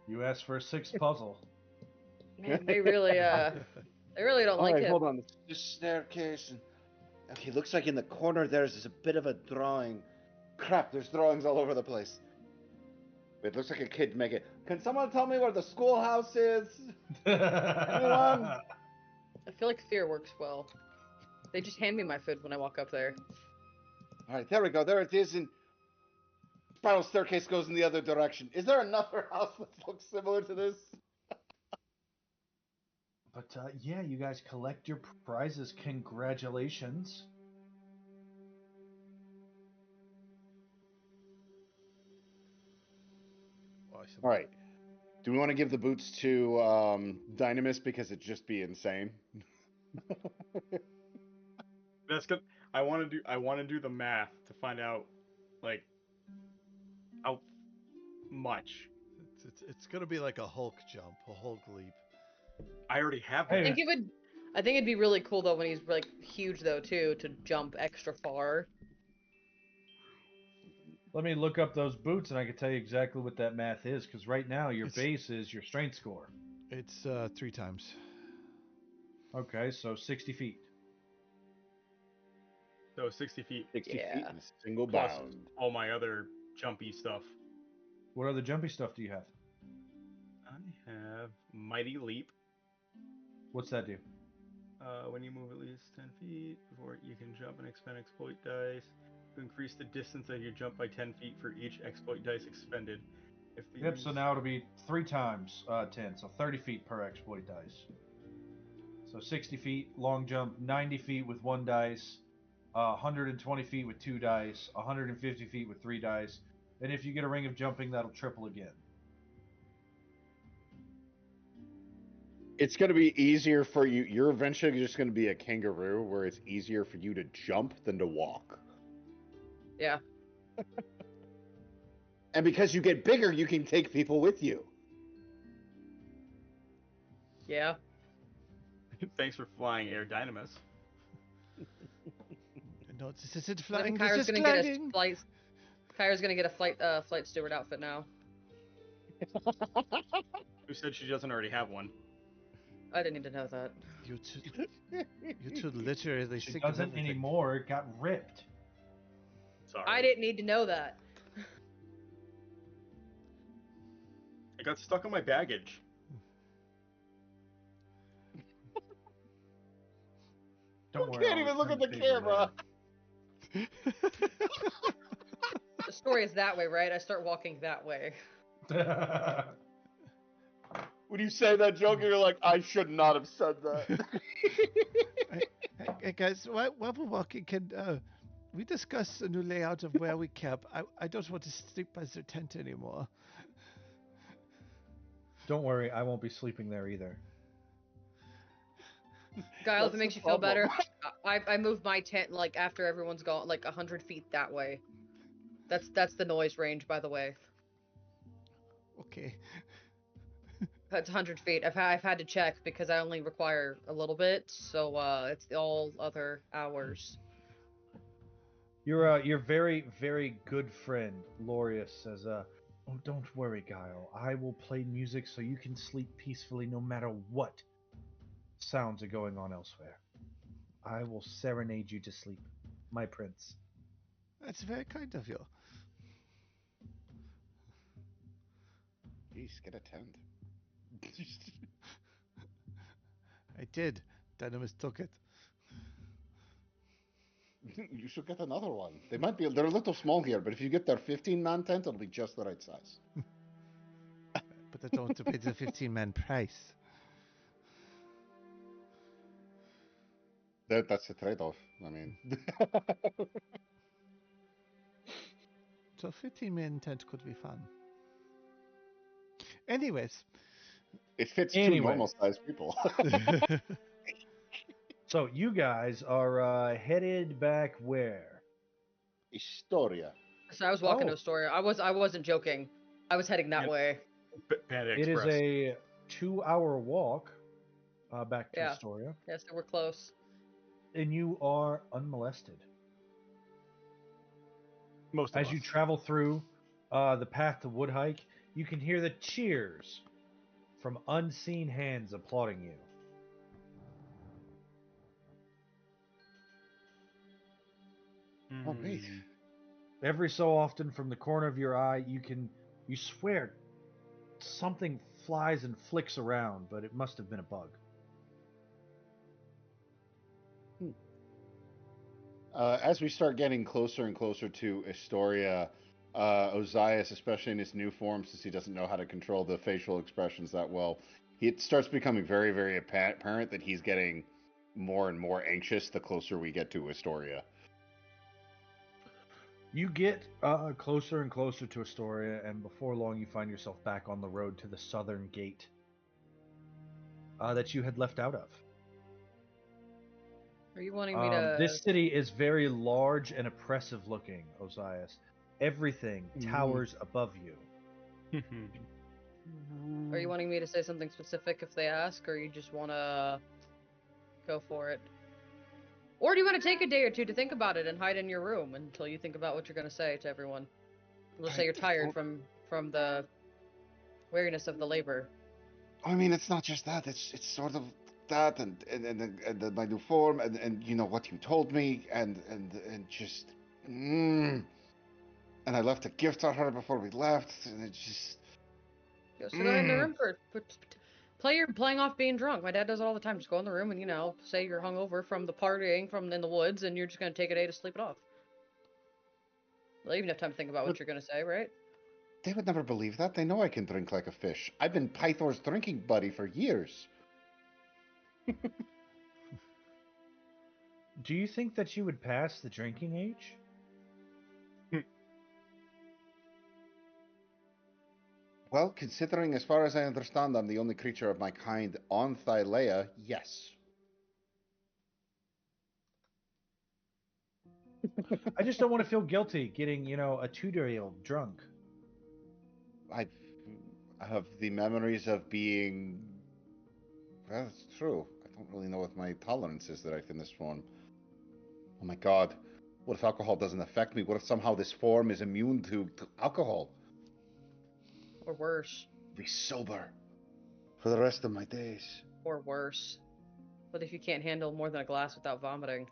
You asked for a 6th puzzle. Man, they really don't like him. Hold on. This staircase. Okay, looks like in the corner there's a bit of a drawing. Crap, there's drawings all over the place. It looks like a kid make it. Can someone tell me where the schoolhouse is? Anyone? I feel like fear works well. They just hand me my food when I walk up there. All right, there we go. There it is. And spiral staircase goes in the other direction. Is there another house that looks similar to this? But yeah, you guys collect your prizes. Congratulations. Awesome. All right. Do we want to give the boots to Dynamis because it'd just be insane? That's good. I want to do the math to find out, like, how much. It's gonna be like a Hulk jump, a Hulk leap. I already have Hey, one. I think it'd be really cool though when he's like huge though too to jump extra far. let me look up those boots, and I can tell you exactly what that math is. Because right now, your base is your strength score. It's 3 times. Okay, so 60 feet. So 60 feet 60 feet Yeah. in a single plus bound. all my other jumpy stuff. What other jumpy stuff do you have? I have Mighty Leap. What's that do? When you move at least 10 feet before you can jump and expend exploit dice. To increase the distance of your jump by 10 feet for each exploit dice expended. If the Yep, so now it'll be 3 times 10, so 30 feet per exploit dice. So 60 feet, long jump, 90 feet with 1 dice, 120 feet with 2 dice, 150 feet with 3 dice, and if you get a ring of jumping, that'll triple again. It's going to be easier for you. You're eventually just going to be a kangaroo where it's easier for you to jump than to walk. Yeah. And because you get bigger, you can take people with you. Yeah. Thanks for flying, Air Dynamis. No, this isn't I flying. think This Kyra's is gonna flying. get a flight. Kyra's gonna get a flight steward outfit now. Who said she doesn't already have one? I didn't need to know that. You two literally She think of doesn't everything. anymore, it got ripped. Sorry. I didn't need to know that. It got stuck on my baggage. Don't You worry. can't I'll even look at return the favor camera. The story is that way, right? I start walking that way. later. When you say that joke, you're like, I should not have said that. Hey guys, while we're walking, can we discuss a new layout of where we camp? I don't want to sleep by the tent anymore. Don't worry, I won't be sleeping there either. Guile, if That's it the makes you feel problem. better, I moved my tent like after everyone's gone, like 100 feet that way. That's the noise range, by the way. Okay. That's 100 feet. I've had to check because I only require a little bit, so it's all other hours. Your very, very good friend, Lorius, says, oh, don't worry, Guile. I will play music so you can sleep peacefully no matter what sounds are going on elsewhere. I will serenade you to sleep, my prince. That's very kind of you. Jeez, get a tent. I did. Dynamis took it. You should get another one. They're a little small here, but if you get their 15-man tent, it'll be just the right size. But I don't want to pay the 15-man price. That's the trade-off. I mean, So 15-man tent could be fun. Anyways. it fits two Anyway. normal-sized people. So you guys are headed back where? Historia. So I was walking Oh. to Astoria. I wasn't joking. I was heading that Yep. way. Panda It is Express. a 2-hour walk back to Yeah. Astoria, Yes, we're close. and you are unmolested. Most of As us. you travel through the path to Woodhike, you can hear the cheers from unseen hands applauding you. Oh, wait. Every so often, from the corner of your eye, you swear something flies and flicks around, but it must have been a bug. As we start getting closer and closer to Astoria, Ozias, especially in his new form, since he doesn't know how to control the facial expressions that well, it starts becoming very, very apparent that he's getting more and more anxious the closer we get to Astoria. You get closer and closer to Astoria, and before long, you find yourself back on the road to the southern gate that you had left out of. Are you wanting me to? This city is very large and oppressive looking, Ozias. Everything towers above you. Are you wanting me to say something specific if they ask, or you just want to go for it? Or do you want to take a day or two to think about it and hide in your room until you think about what you're going to say to everyone? We'll say you're tired from the weariness of the labor. I mean, it's not just that. It's sort of that, and my new form, and you know what you told me, and just. And I left a gift on her before we left, and it just. Go sit in the room playing off being drunk. My dad does it all the time. Just go in the room and say you're hungover from the partying from in the woods, and you're just gonna take a day to sleep it off. They'll even have time to think about what you're gonna say, right? They would never believe that. They know I can drink like a fish. I've been Pythor's drinking buddy for years. Do you think that you would pass the drinking age? Well, considering as far as I understand I'm the only creature of my kind on Thylea, yes. I just don't want to feel guilty getting, a 2-year-old drunk. I have the memories of being. Well, that's true. I don't really know what my tolerance is that I can this form. Oh my god. What if alcohol doesn't affect me? What if somehow this form is immune to alcohol? Or worse. Be sober for the rest of my days. Or worse. What if you can't handle more than a glass without vomiting?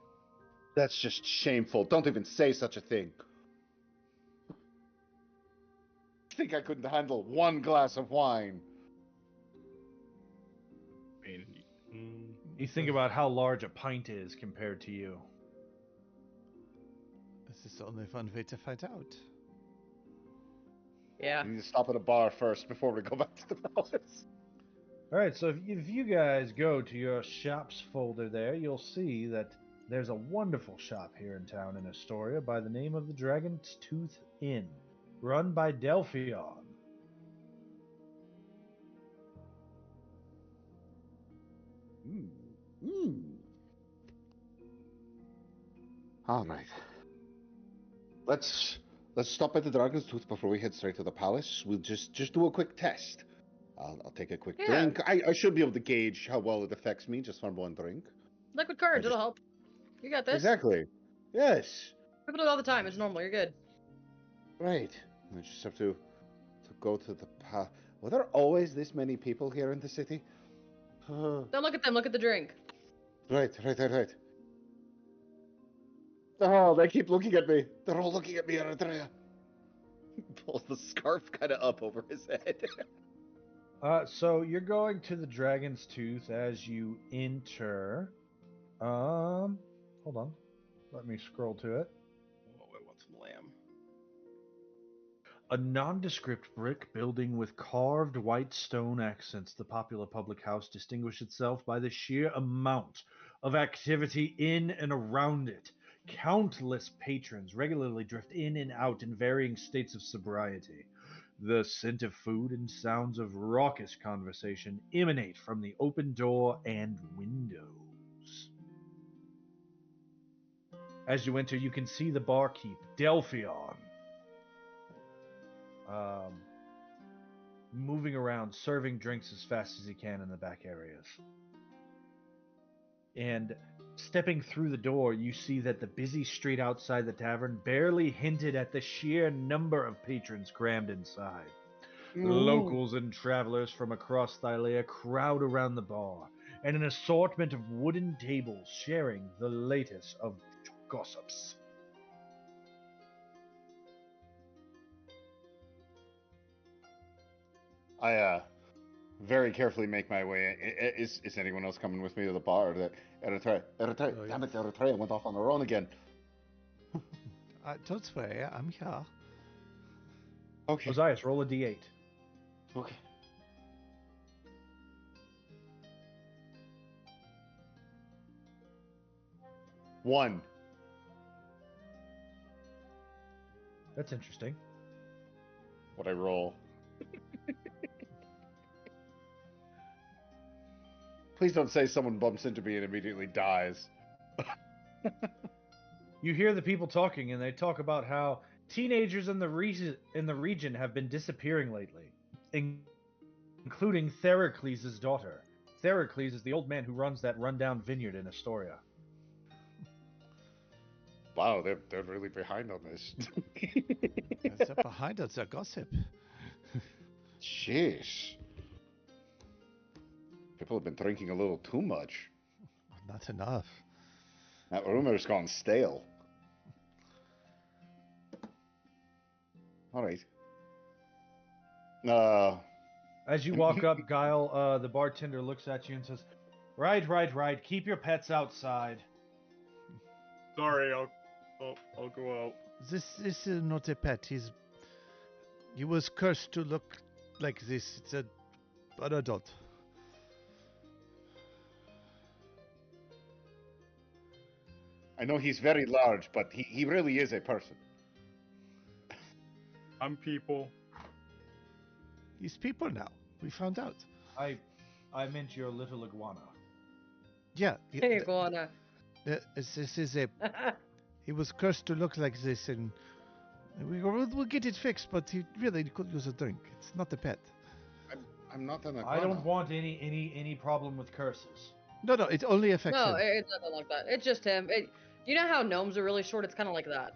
That's just shameful. Don't even say such a thing. I think I couldn't handle one glass of wine. You think about how large a pint is compared to you. This is only one way to find out. Yeah. We need to stop at a bar first before we go back to the palace. All right, so if you guys go to your shops folder there, you'll see that there's a wonderful shop here in town in Astoria by the name of the Dragon's Tooth Inn, run by Delphion. All right. Let's stop at the Dragon's Tooth before we head straight to the palace. We'll just do a quick test. I'll take a quick drink. I should be able to gauge how well it affects me just from one drink. Liquid courage, it'll help. You got this. Exactly. Yes. People do it all the time. It's normal. You're good. Right. I just have to go to the palace. Were there always this many people here in the city? Don't look at them. Look at the drink. Right. Oh, they keep looking at me. They're all looking at me, Eritrea. Pulls the scarf kind of up over his head. So you're going to the Dragon's Tooth as you enter. Hold on. Let me scroll to it. Oh, I want some lamb. A nondescript brick building with carved white stone accents, the popular public house distinguished itself by the sheer amount of activity in and around it. Countless patrons regularly drift in and out in varying states of sobriety. The scent of food and sounds of raucous conversation emanate from the open door and windows. As you enter, you can see the barkeep, Delphion, moving around, serving drinks as fast as he can in the back areas. And stepping through the door, you see that the busy street outside the tavern barely hinted at the sheer number of patrons crammed inside. Locals and travelers from across Thylea crowd around the bar, and an assortment of wooden tables sharing the latest of gossips. I very carefully make my way. Is anyone else coming with me to the bar? Eritrea, Oh, yeah. damn it, Eritrea went off on her own again. Don't swear, I'm here. Okay. Ozias, roll a d8. Okay. One. That's interesting. What I roll? Please don't say someone bumps into me and immediately dies. You hear the people talking, and they talk about how teenagers in the region have been disappearing lately, including Theracles' daughter. Theracles is the old man who runs that rundown vineyard in Astoria. Wow, they're really behind on this. They're behind us, a gossip. Jeez. People have been drinking a little too much. Not enough. That rumor's gone stale. All right. As you walk up, Guile, the bartender looks at you and says, Right. Keep your pets outside. Sorry, I'll go out. This is not a pet. He was cursed to look like this. It's an adult. I know he's very large, but he really is a person. I'm people. He's people now. We found out. I meant your little iguana. Yeah. Hey, iguana. This is a. He was cursed to look like this, and we'll get it fixed. But he really could use a drink. It's not a pet. I'm not an iguana. I don't want any problem with curses. No, it only affects No, him. it's nothing like that. It's just him. You know how gnomes are really short? It's kind of like that.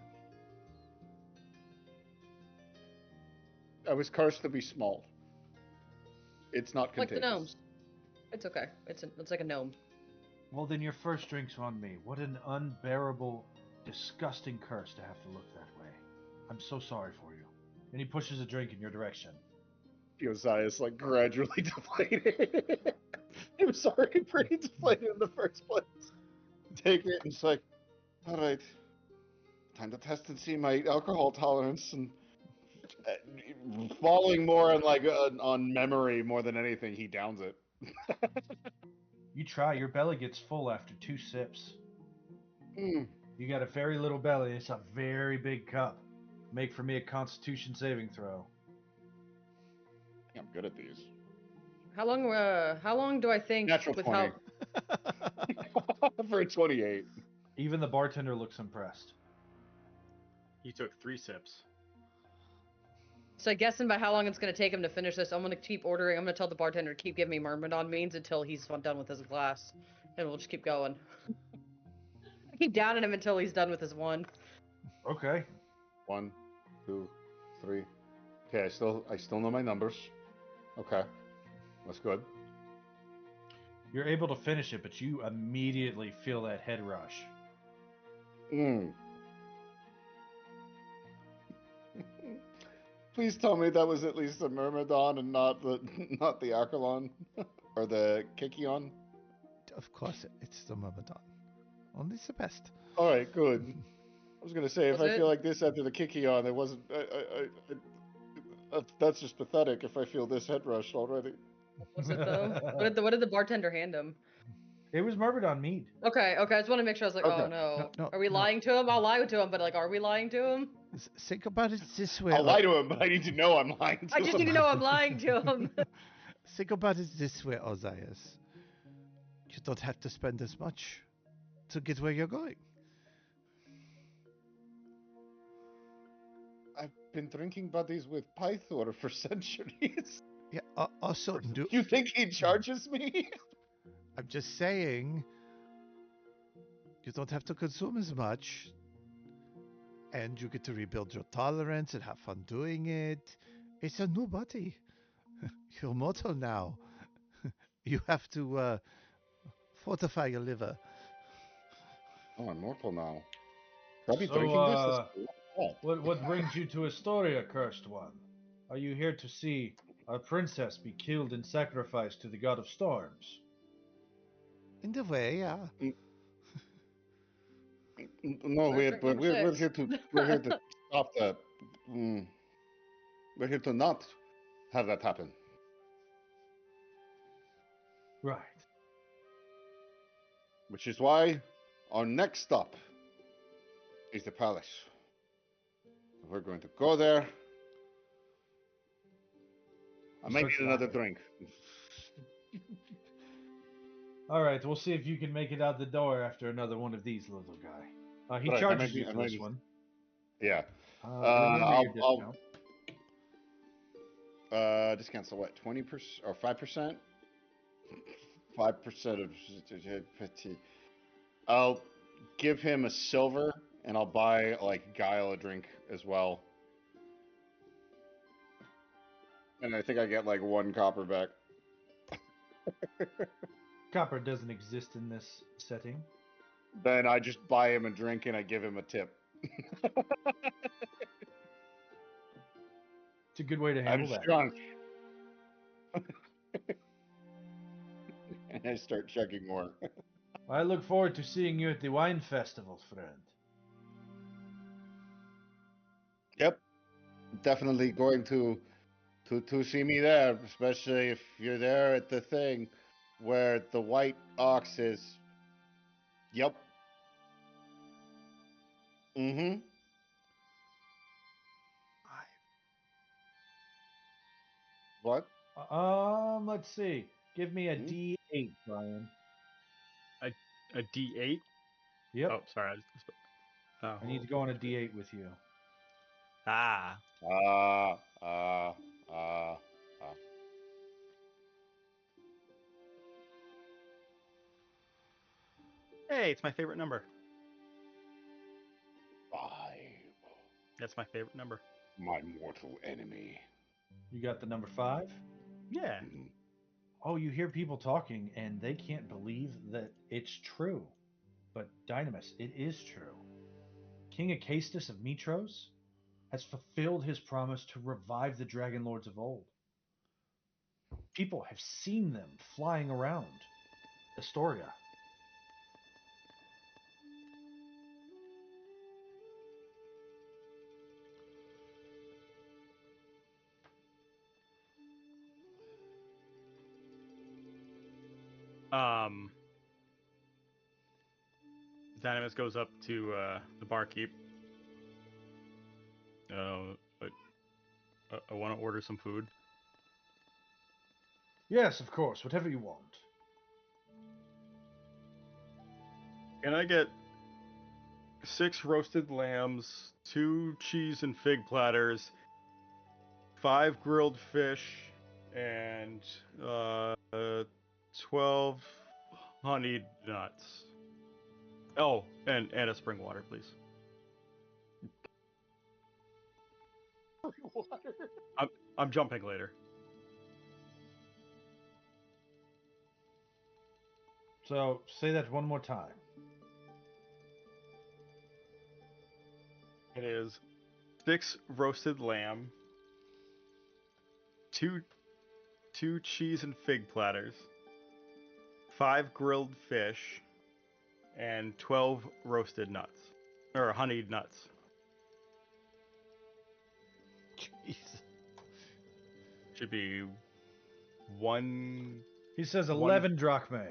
I was cursed to be small. It's not Like contagious. the gnomes. It's okay. It's like a gnome. Well, then your first drink's on me. What an unbearable, disgusting curse to have to look that way. I'm so sorry for you. And he pushes a drink in your direction. Josiah's like gradually deflated. I'm sorry, pretty deflated in the first place. Take it and it's like, all right, time to test and see my alcohol tolerance, and falling more on on memory more than anything, he downs it. You try. Your belly gets full after 2 sips. Mm. You got a very little belly. It's a very big cup. Make for me a Constitution saving throw. I'm good at these. How long do I think Natural with 20. For a 28. Even the bartender looks impressed. He took 3 sips. So guessing by how long it's gonna take him to finish this, I'm gonna keep ordering. I'm gonna tell the bartender to keep giving me Myrmidon beans until he's done with his glass, and we'll just keep going. I keep downing him until he's done with his one. Okay. 1, 2, 3. Okay, I still know my numbers. Okay, that's good. You're able to finish it, but you immediately feel that head rush. Mm. Please tell me that was at least the Myrmidon and not the Akerlon or the Kikion. Of course, it's the Myrmidon. Only the best. All right, good. I was gonna say if Was I it? feel like this after the Kikion, it wasn't. That's just pathetic. If I feel this head rush already. Was it though? What did the bartender hand him? It was Myrmidon mead. Okay. I just want to make sure. I was like, Okay. oh no. No, Are we lying to him? I'll lie to him, but like, are we lying to him? Think about it this way. I'll lie to him, but I need to know I'm lying to I just him. need to know I'm lying to him. Think about it this way, Ozias. You don't have to spend as much to get where you're going. I've been drinking buddies with Pythor for centuries. Yeah. Also, You think he charges me? I'm just saying, you don't have to consume as much, and you get to rebuild your tolerance and have fun doing it. It's a new body. You're mortal now. You have to fortify your liver. Oh, I'm mortal now. Should I be So, drinking this? Oh. What brings you to Astoria, cursed one? Are you here to see our princess be killed in sacrifice to the god of storms? In the way, yeah. No, we're Drinking here six. to stop that. We're here to not have that happen. Right. Which is why our next stop is the palace. We're going to go there. I might need another drink. All right, we'll see if you can make it out the door after another one of these, little guy. He Right, I charges might be- you I for might this be- one. Yeah. Remember your discount. Discounts to what? 20% or 5%? 5% of. I'll give him a silver, and I'll buy like Guile a drink as well. And I think I get like 1 copper back. Copper doesn't exist in this setting. Then I just buy him a drink and I give him a tip. It's a good way to I'm handle that. drunk. And I start checking more. I look forward to seeing you at the wine festival, friend. Yep. Definitely going to see me there, especially if you're there at the thing where the white ox is. Yep. Mm-hmm. What? Let's see. Give me a Hmm? D8, Brian. A D8? Yep. Oh, sorry. I need to go on a D8 with you. Ah. Ah, ah, ah, ah. Hey, it's my favorite number. 5. That's my favorite number. My mortal enemy. You got the number 5? Yeah. Oh, you hear people talking, and they can't believe that it's true. But Dynamis, it is true. King Acastus of Mitros has fulfilled his promise to revive the Dragonlords of old. People have seen them flying around Astoria. Um, Dynamis goes up to the barkeep. I want to order some food. Yes, of course. Whatever you want. Can I get 6 roasted lambs, 2 cheese and fig platters, 5 grilled fish, and 12 honeyed nuts. Oh, and a spring water, please. I'm jumping later. So say that one more time. It is 6 roasted lamb, 2 cheese and fig platters, 5 grilled fish, and 12 roasted nuts. Or honeyed nuts. Jeez. Should be 1. He says 11 drachmae.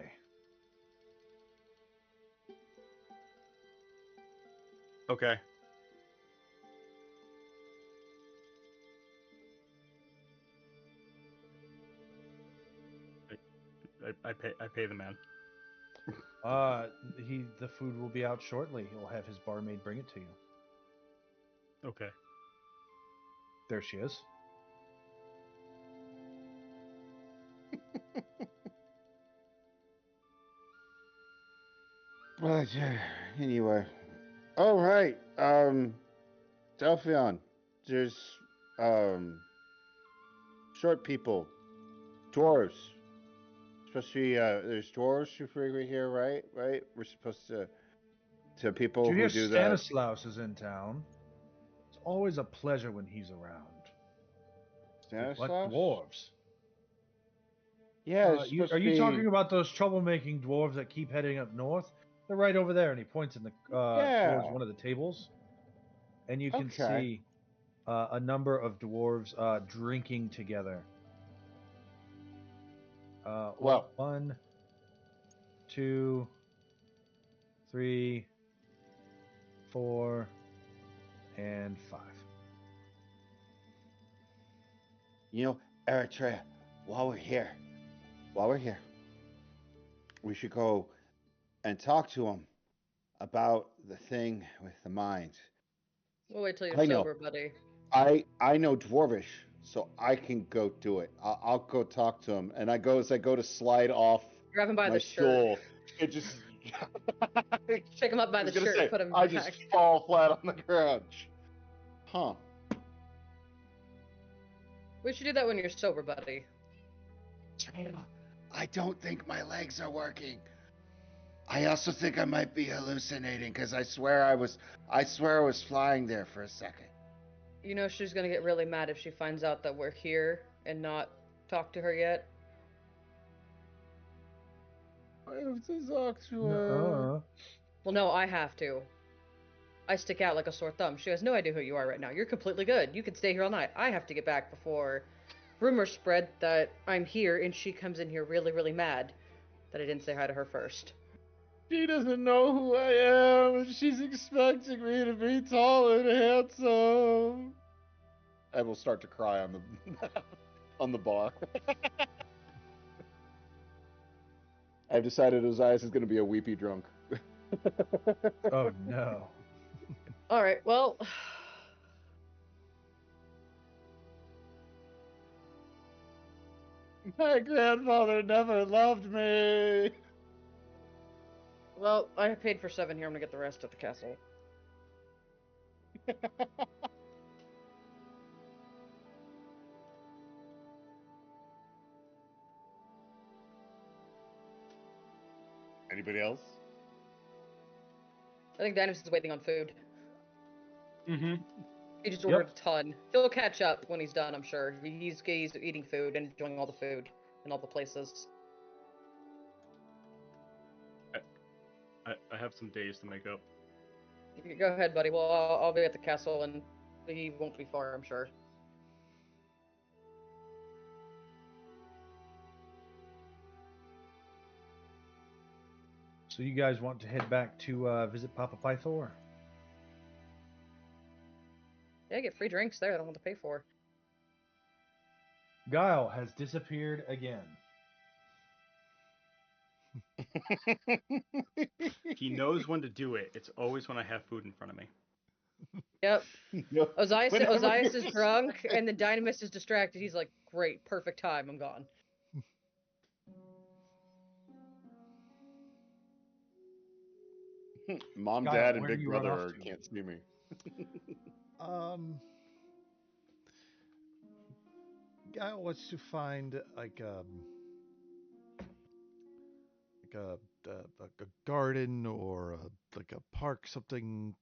Okay. I pay the man. The food will be out shortly. He'll have his barmaid bring it to you. Okay. There she is. But anyway, all right. Delphion, there's short people, dwarves. Especially there's dwarves who frequent here, right? Right. We're supposed to people Did you who hear do that. Stanislaus is in town? It's always a pleasure when he's around. What Stanislaus? dwarves? Yeah, it's supposed Are to you be. talking about those troublemaking dwarves that keep heading up north? They're right over there, and he points in the towards Yeah. one of the tables, and you can Okay. see a number of dwarves drinking together. Well, 1, 2, 3, 4, and 5. You know, Eritrea, while we're here, we should go and talk to him about the thing with the mind. We'll wait till you're I know. sober, buddy. I know Dwarvish, so I can go do it. I'll go talk to him. And as I go to slide off Grab him by my the shirt. stool, it just Shake him up by I was the gonna shirt, say, put him I back. just fall flat on the ground. Huh. We should do that when you're sober, buddy. I don't think my legs are working. I also think I might be hallucinating because I swear I was flying there for a second. You know she's gonna get really mad if she finds out that we're here and not talk to her yet. I have to talk to her. Well, no, I have to. I stick out like a sore thumb. She has no idea who you are right now. You're completely good. You can stay here all night. I have to get back before rumors spread that I'm here and she comes in here really, really mad that I didn't say hi to her first. She doesn't know who I am, and she's expecting me to be tall and handsome. I will start to cry on the on the bar. I've decided Ozias is going to be a weepy drunk. Oh no. All right, well, My grandfather never loved me. well, I paid for 7 here. I'm gonna get the rest at the castle. Anybody else? I think Dynamis is waiting on food. Mm-hmm. He just ordered a ton. He'll catch up when he's done, I'm sure. He's eating food and enjoying all the food in all the places. I have some days to make up. Go ahead, buddy. Well, I'll be at the castle, and he won't be far, I'm sure. So you guys want to head back to visit Papa Pythor? Yeah, I get free drinks there. I don't want to pay for. Guile has disappeared again. He knows when to do it. It's always when I have food in front of me. Yep. No, whenever Ozias you're- is drunk, and the Dynamis is distracted. He's like, "Great, perfect time. I'm gone." Mom, Guile, Dad, and where do Big you run off Brother to? can't see me. Guy wants to find like a garden or like a park, something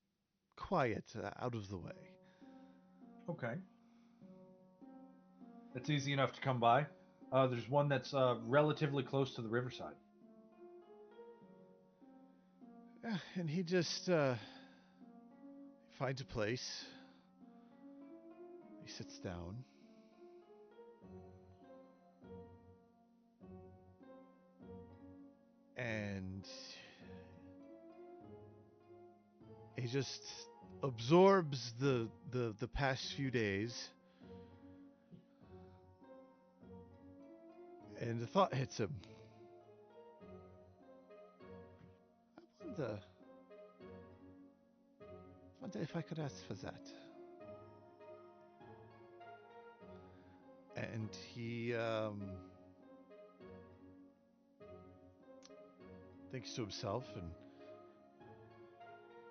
quiet, out of the way. Okay. It's easy enough to come by. There's one that's relatively close to the riverside. And he just finds a place. He sits down. And he just absorbs the past few days. And the thought hits him. Wonder if I could ask for that. And he thinks to himself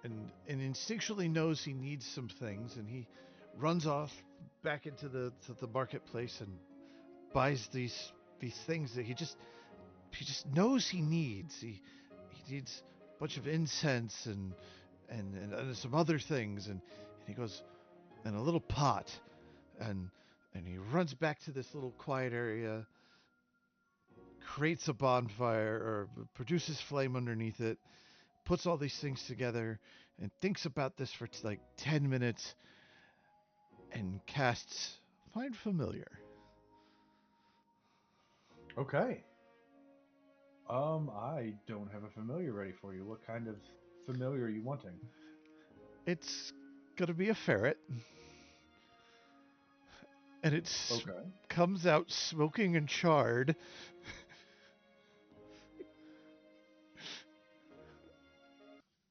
and instinctually knows he needs some things, and he runs off back into the marketplace and buys these things that he just knows he needs. He needs a bunch of incense and some other things, and he goes, and a little pot, and he runs back to this little quiet area, creates a bonfire or produces flame underneath it, puts all these things together, and thinks about this for like 10 minutes, and casts Find Familiar. Okay. I don't have a familiar ready for you. What kind of familiar are you wanting? It's gonna be a ferret. And it Okay. comes out smoking and charred.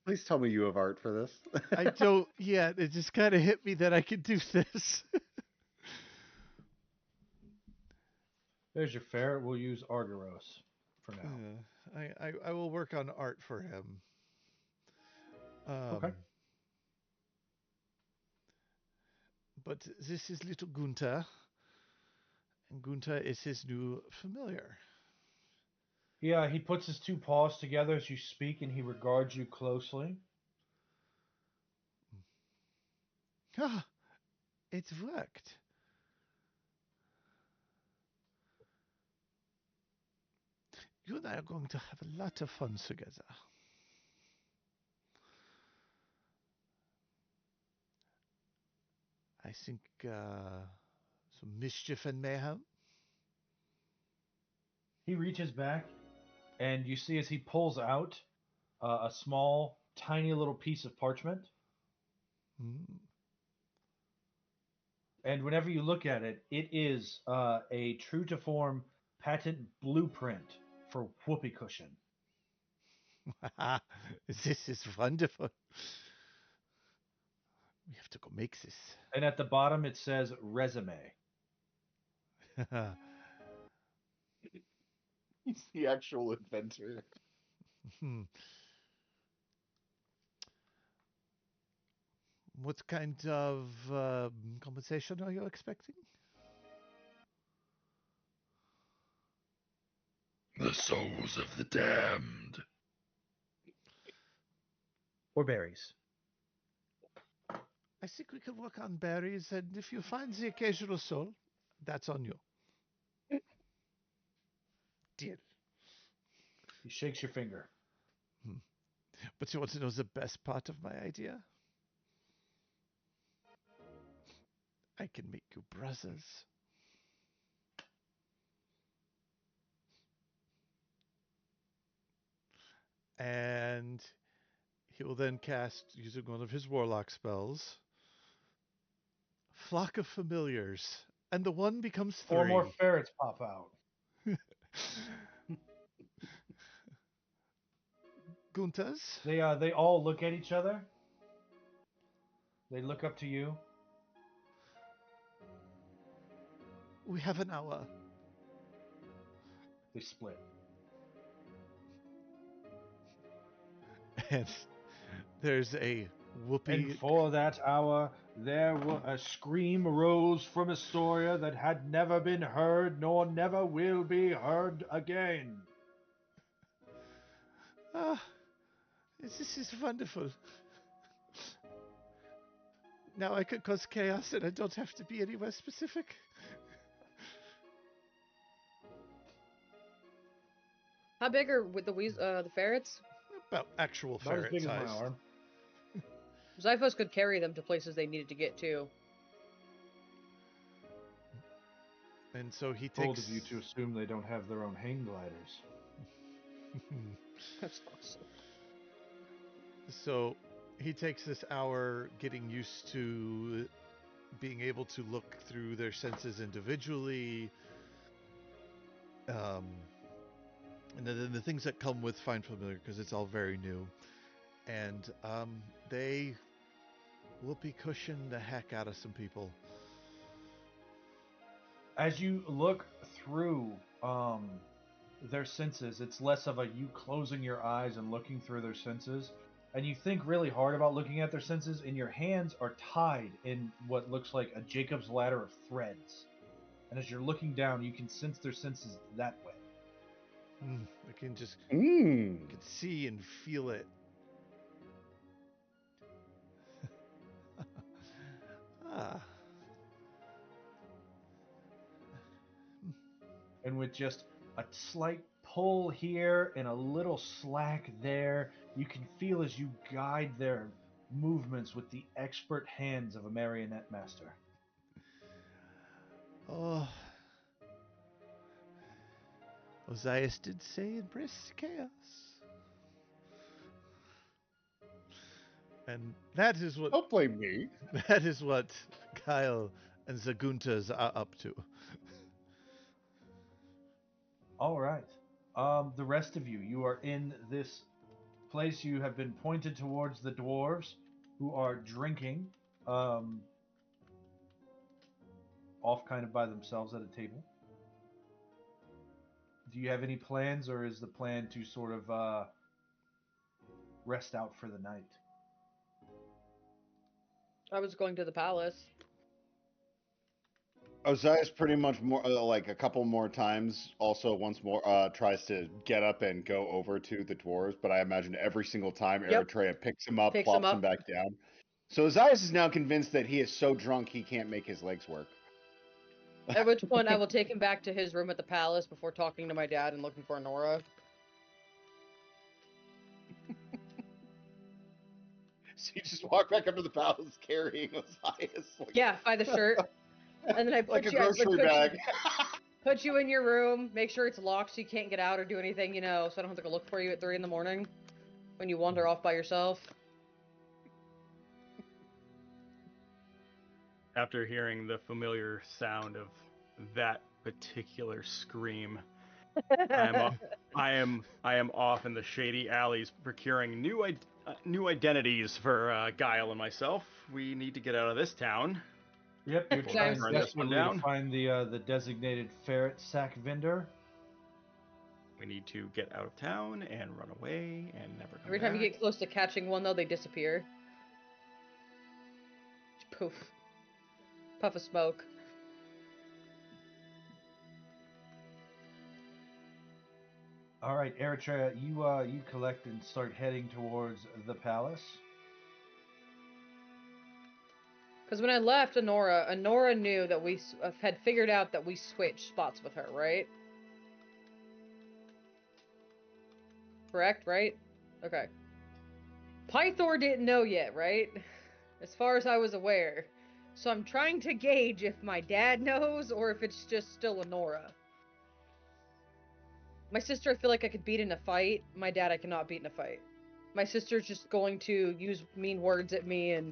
Please tell me you have art for this. I don't yet. It just kind of hit me that I could do this. There's your ferret. We'll use Argyros for now. I will work on art for him. Okay. But this is little Gunta, and Gunta is his new familiar. Yeah, he puts his two paws together as you speak, and he regards you closely. Ah, it worked. You and I are going to have a lot of fun together. I think some mischief and mayhem. He reaches back, and you see as he pulls out a small, tiny little piece of parchment. Mm. And whenever you look at it, it is a true to form patent blueprint for whoopee cushion. This is wonderful. We have to go make this. And at the bottom it says resume. He's the actual inventor. What kind of compensation are you expecting? The souls of the damned. Or berries. I think we could work on berries, and if you find the occasional soul, that's on you. Deal. He shakes your finger. But you want to know the best part of my idea? I can make you brothers. And he will then cast, using one of his warlock spells, Flock of Familiars. And the one becomes 3. 4 more ferrets pop out. Guntas? They all look at each other. They look up to you. We have an hour. They split. And there's a whoopee. And for that hour, a scream arose from Astoria that had never been heard, nor never will be heard again. Ah, this is wonderful. Now I can cause chaos and I don't have to be anywhere specific. How big are with the ferrets? About actual About as ferret big as size. my arm. Zyphos could carry them to places they needed to get to. And so he Bold takes... of you to assume they don't have their own hang gliders. That's awesome. So he takes this hour getting used to being able to look through their senses individually. And then the things that come with Find Familiar, because it's all very new. And they whoopee cushion the heck out of some people. As you look through their senses, it's less of a you closing your eyes and looking through their senses. And you think really hard about looking at their senses, and your hands are tied in what looks like a Jacob's ladder of threads. And as you're looking down, you can sense their senses that way. I can just Mmm. can see and feel it. Ah. And with just a slight pull here and a little slack there, you can feel as you guide their movements with the expert hands of a marionette master. Oh. Ozias did say embrace chaos. And that is what Don't blame me. that is what Kyle and Zaguntas are up to. All right. The rest of you, you are in this place. You have been pointed towards the dwarves who are drinking off kind of by themselves at a table. Do you have any plans, or is the plan to sort of rest out for the night? I was going to the palace. Ozias pretty much more like a couple more times. Also, once more tries to get up and go over to the dwarves, but I imagine every single time Yep. Eritrea picks him up, Picks plops him him up. back down. So Ozias is now convinced that he is so drunk he can't make his legs work. At which point I will take him back to his room at the palace before talking to my dad and looking for Nora. So you just walk back up to the palace carrying Ozias. Like, Yeah, by the shirt. And then I like put a grocery bag. put you in your room, make sure it's locked so you can't get out or do anything, so I don't have to go look for you at 3 in the morning when you wander off by yourself. After hearing the familiar sound of that particular scream, I am off in the shady alleys procuring new identities for Guile and myself. We need to get out of this town. Yep, you're trying Burn this one desperately down. to find the designated ferret sack vendor. We need to get out of town and run away and never come Every time you back. get close to catching one, though, they disappear. Poof. Puff of smoke. All right, Eritrea, you collect and start heading towards the palace. Because when I left Honora knew that we had figured out that we switched spots with her, right? Correct, right? Okay. Pythor didn't know yet, right? As far as I was aware. So I'm trying to gauge if my dad knows or if it's just still Honora. My sister, I feel like I could beat in a fight. My dad, I cannot beat in a fight. My sister's just going to use mean words at me and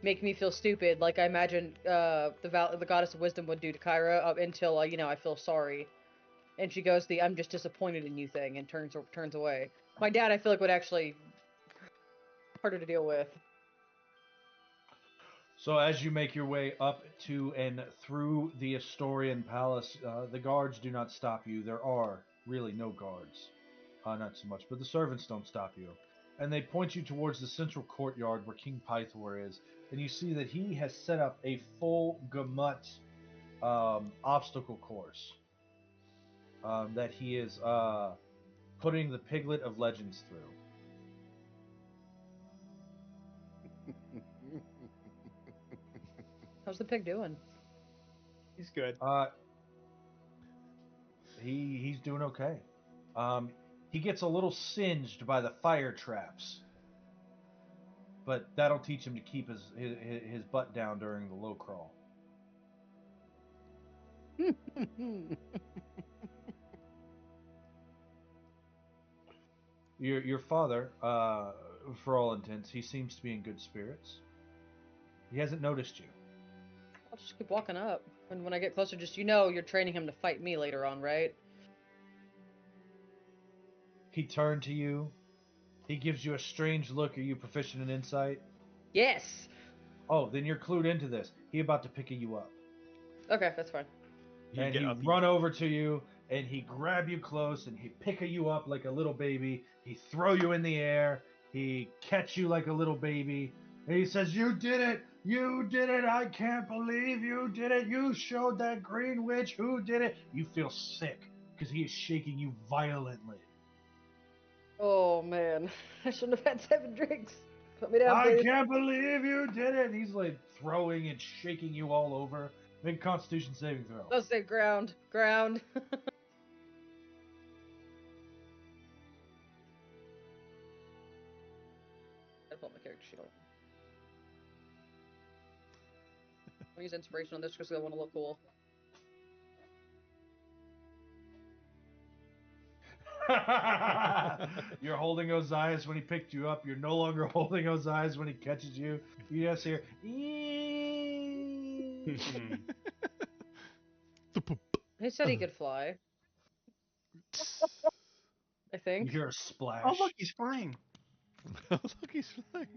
make me feel stupid, like I imagine the goddess of wisdom would do to Kyra, until I feel sorry, and she goes the "I'm just disappointed in you" thing and turns away. My dad, I feel like would actually harder to deal with. So as you make your way up to and through the Astorian Palace, the guards do not stop you. There are really no guards, not so much, but the servants don't stop you. And they point you towards the central courtyard where King Pythor is, and you see that he has set up a full gamut obstacle course that he is putting the Piglet of Legends through. How's the pig doing? He's good. He's doing okay. He gets a little singed by the fire traps, but that'll teach him to keep his butt down during the low crawl. Your father, for all intents, he seems to be in good spirits. He hasn't noticed you. I'll just keep walking up, and when I get closer, just you're training him to fight me later on, right? He turned to you. He gives you a strange look. Are you proficient in insight? Yes. Oh, then you're clued into this. He about to pick you up. Okay, that's fine. And he run over to you, and he grab you close, and he pick you up like a little baby. He throw you in the air. He catch you like a little baby. And he says, "You did it! You did it! I can't believe you did it! You showed that green witch who did it!" You feel sick because he is shaking you violently. Oh man, I shouldn't have had 7 drinks. Put me down, I please. can't believe you did it! He's like throwing and shaking you all over. Make a Constitution saving throw. Let's say ground. I pulled my character sheet up. I'll use inspiration on this because I want to look cool. You're holding Ozias when he picked you up. You're no longer holding Ozias when he catches you. You just hear. He said he could fly. I think. You hear a splash. Oh look, he's flying. Look, he's flying.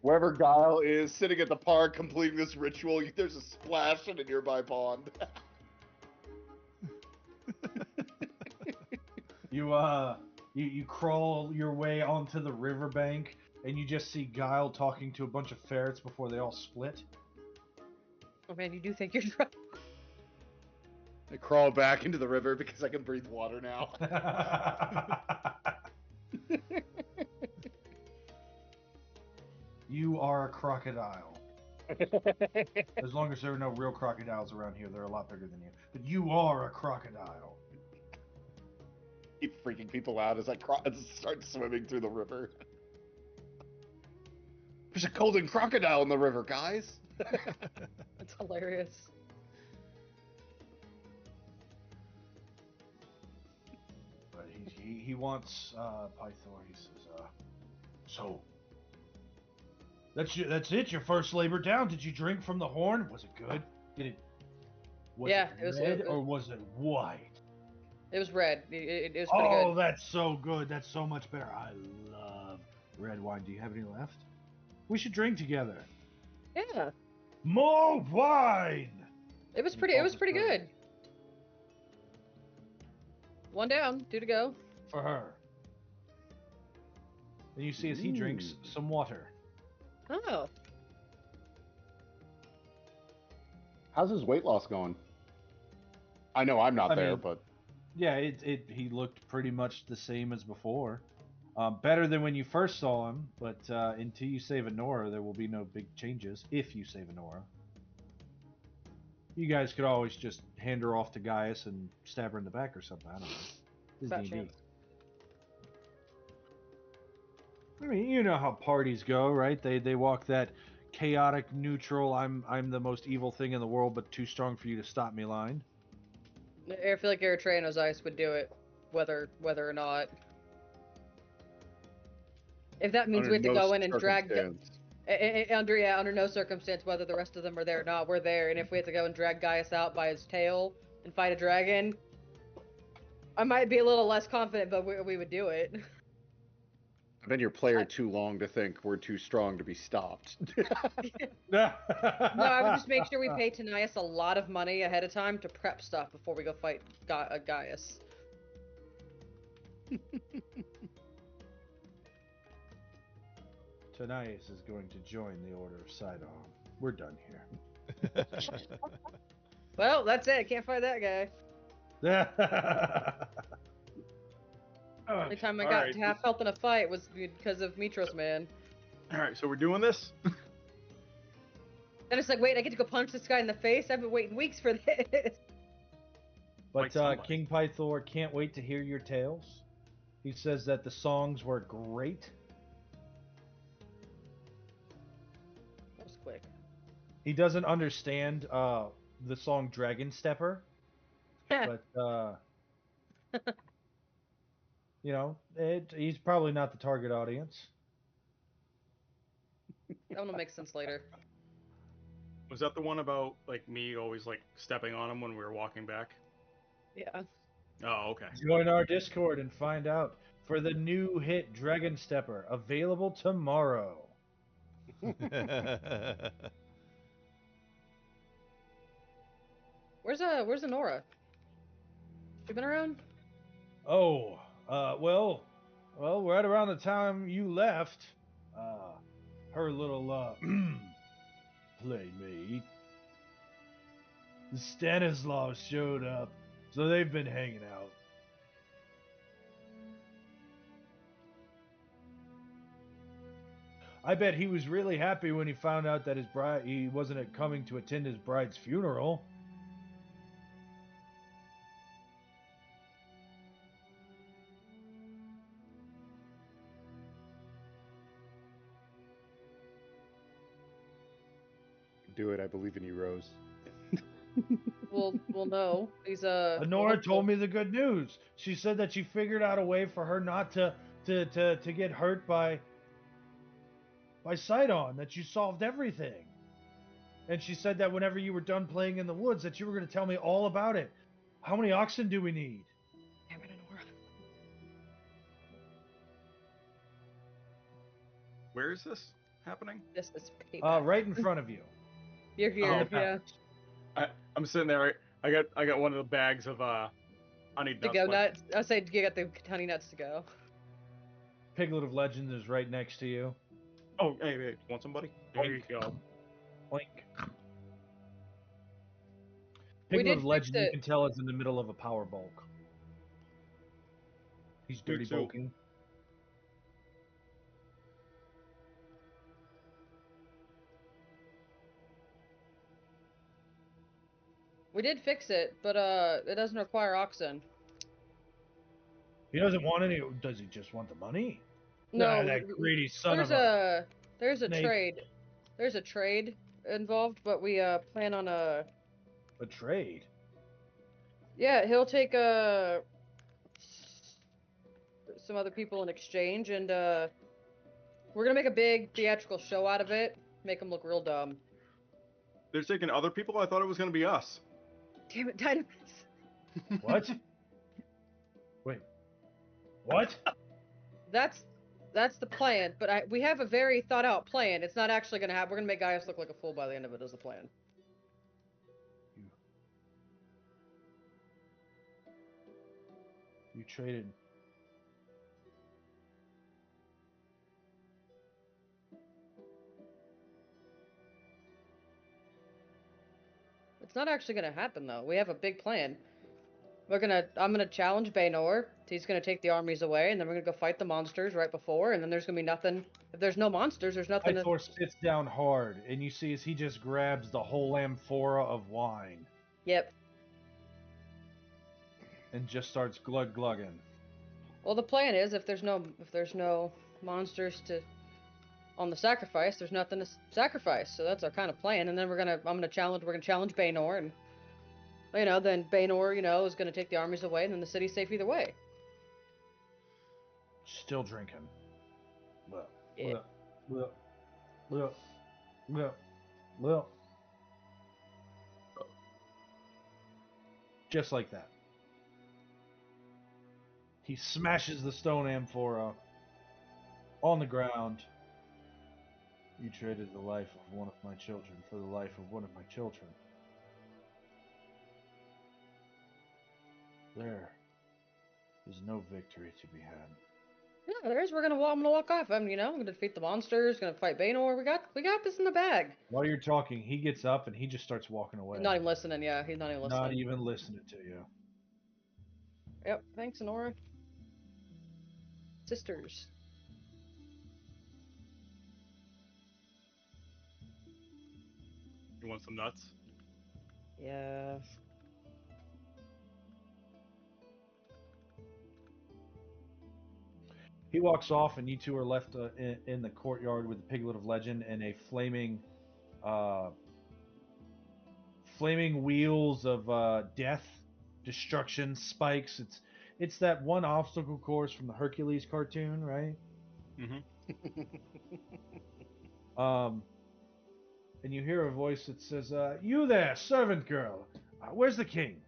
Wherever Guile is sitting at the park completing this ritual, there's a splash in a nearby pond. You crawl your way onto the riverbank, and you just see Guile talking to a bunch of ferrets before they all split. Oh man, you do think you're drunk? I crawl back into the river because I can breathe water now. You are a crocodile. As long as there are no real crocodiles around here, they're a lot bigger than you. But you are a crocodile. Keep freaking people out as I start swimming through the river. There's a golden crocodile in the river, guys. That's hilarious. But he wants Pythor. He says, so that's it. Your first labor down. Did you drink from the horn? Was it good? Was it red or was it white? It was red. It was pretty good. Oh, that's so good. That's so much better. I love red wine. Do you have any left? We should drink together. Yeah. More wine. It was pretty good. 1 down, 2 to go. For her. And you see as he drinks some water. Oh. How's his weight loss going? I know I'm not there, but yeah, he looked pretty much the same as before. Better than when you first saw him, but until you save Honora, there will be no big changes. If you save Honora, you guys could always just hand her off to Gaius and stab her in the back or something. I don't know. This is D&D. I mean, you know how parties go, right? They walk that chaotic, neutral. I'm the most evil thing in the world, but too strong for you to stop me line. I feel like Eritreanos Ice would do it, whether or not. If that means Under we have to no go in and drag circumstance. under no circumstance, whether the rest of them are there or not, we're there. And if we have to go and drag Gaius out by his tail and fight a dragon, I might be a little less confident, but we would do it. I've been your player too long to think we're too strong to be stopped. No, I would just make sure we pay Tanias a lot of money ahead of time to prep stuff before we go fight Gaius. Tanias is going to join the Order of Sidon. We're done here. Well, that's it. Can't fight that guy. Every time I got to half health in a fight was because of Mitros, man. Alright, so we're doing this? Then it's like, wait, I get to go punch this guy in the face? I've been waiting weeks for this. But King Pythor can't wait to hear your tales. He says that the songs were great. That was quick. He doesn't understand the song Dragon Stepper, but you know, he's probably not the target audience. That one will make sense later. Was that the one about like me always like stepping on him when we were walking back? Yeah. Oh, okay. Join our Discord and find out for the new hit Dragon Stepper, available tomorrow. Where's Honora? She been around? Oh, well, right around the time you left, her little playmate, Stanislav, showed up, so they've been hanging out. I bet he was really happy when he found out that he wasn't coming to attend his bride's funeral. Do it. I believe in you, Rose. Well, no. He's Honora told me the good news. She said that she figured out a way for her not to get hurt by Sidon, that you solved everything. And she said that whenever you were done playing in the woods, that you were going to tell me all about it. How many oxen do we need? Damn it, Honora. Where is this happening? This is payback. Right in front of you. You're here, yeah. I'm sitting there. I got one of the bags of honey To nuts. go nuts. I said you got the honey nuts to go. Piglet of Legends is right next to you. Oh, hey, want somebody? There you go. Blink. We Piglet did of Legend, fix you it. can tell, is in the middle of a power bulk. He's dirty too. bulking. We did fix it, but it doesn't require oxen. He doesn't want any. Does he just want the money? No, Ah, that greedy son of a. there's a snake. trade. There's a trade involved, but we plan on A trade. yeah, he'll take some other people in exchange, and we're gonna make a big theatrical show out of it, make them look real dumb. They're taking other people? I thought it was going to be us. Damn it, Dynamis. What? Wait. What? That's the plan, but we have a very thought out plan. It's not actually gonna happen. We're gonna make Gaius look like a fool by the end of it as the plan. You traded. It's not actually gonna happen though. We have a big plan. I'm gonna challenge Baynor. He's gonna take the armies away, and then we're gonna go fight the monsters right before, and then there's gonna be nothing. If there's no monsters, there's nothing. Pythor sits down hard, and you see as he just grabs the whole amphora of wine. Yep. And just starts glugging. Well, the plan is if there's no monsters on the sacrifice, there's nothing to sacrifice. So that's our kind of plan. And then we're gonna challenge Baynor, and then Baynor, is going to take the armies away, and then the city's safe either way. Still drinking. Look, Yeah. look. Just like that. He smashes the stone amphora on the ground. You traded the life of one of my children for the life of one of my children. There is no victory to be had. Yeah, there is. I'm gonna walk off. I'm gonna defeat the monsters. Gonna fight Baynor. We got this in the bag. While you're talking, he gets up and he just starts walking away. He's not even listening. Yeah, he's not even listening. Not even listening to you. Yep. Thanks, Nora. Sisters. You want some nuts? Yeah. He walks off, and you two are left in the courtyard with the Piglet of Legend and a flaming wheels of death, destruction, spikes. It's that one obstacle course from the Hercules cartoon, right? Mm-hmm. And you hear a voice that says, "You there, servant girl? Where's the king?"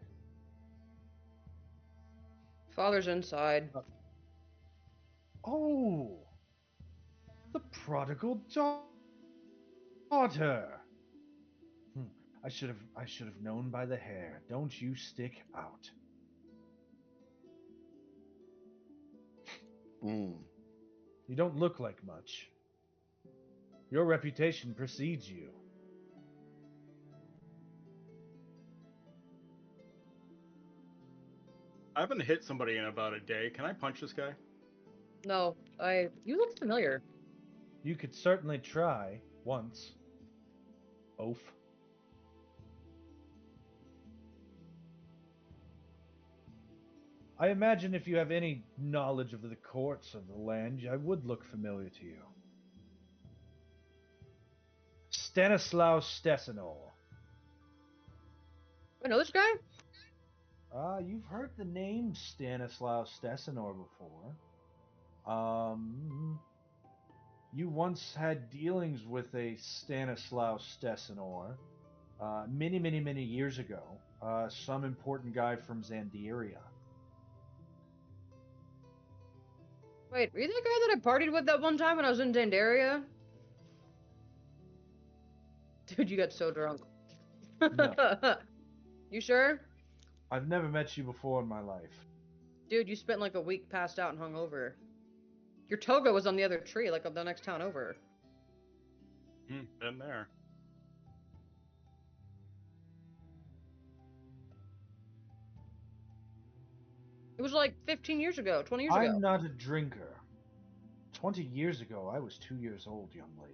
Father's inside. Oh, the prodigal daughter. I should have known by the hair. Don't you stick out. Mm. You don't look like much. Your reputation precedes you. I haven't hit somebody in about a day. Can I punch this guy? No, you look familiar. You could certainly try once. Oaf. I imagine if you have any knowledge of the courts of the land, I would look familiar to you. Stanislaus Stesanor. I know this guy. You've heard the name Stanislaus Stesanor before. You once had dealings with a Stanislaus Stesanor many, many, many years ago. Some important guy from Zandiria. Wait, are you the guy that I partied with that one time when I was in Dandaria? Dude, you got so drunk. No. You sure? I've never met you before in my life. Dude, you spent like a week passed out and hungover. Your toga was on the other tree, like the next town over. Been there. It was like 15 years ago, 20 years I'm ago. not a drinker. 20 years ago, I was 2 years old, young lady.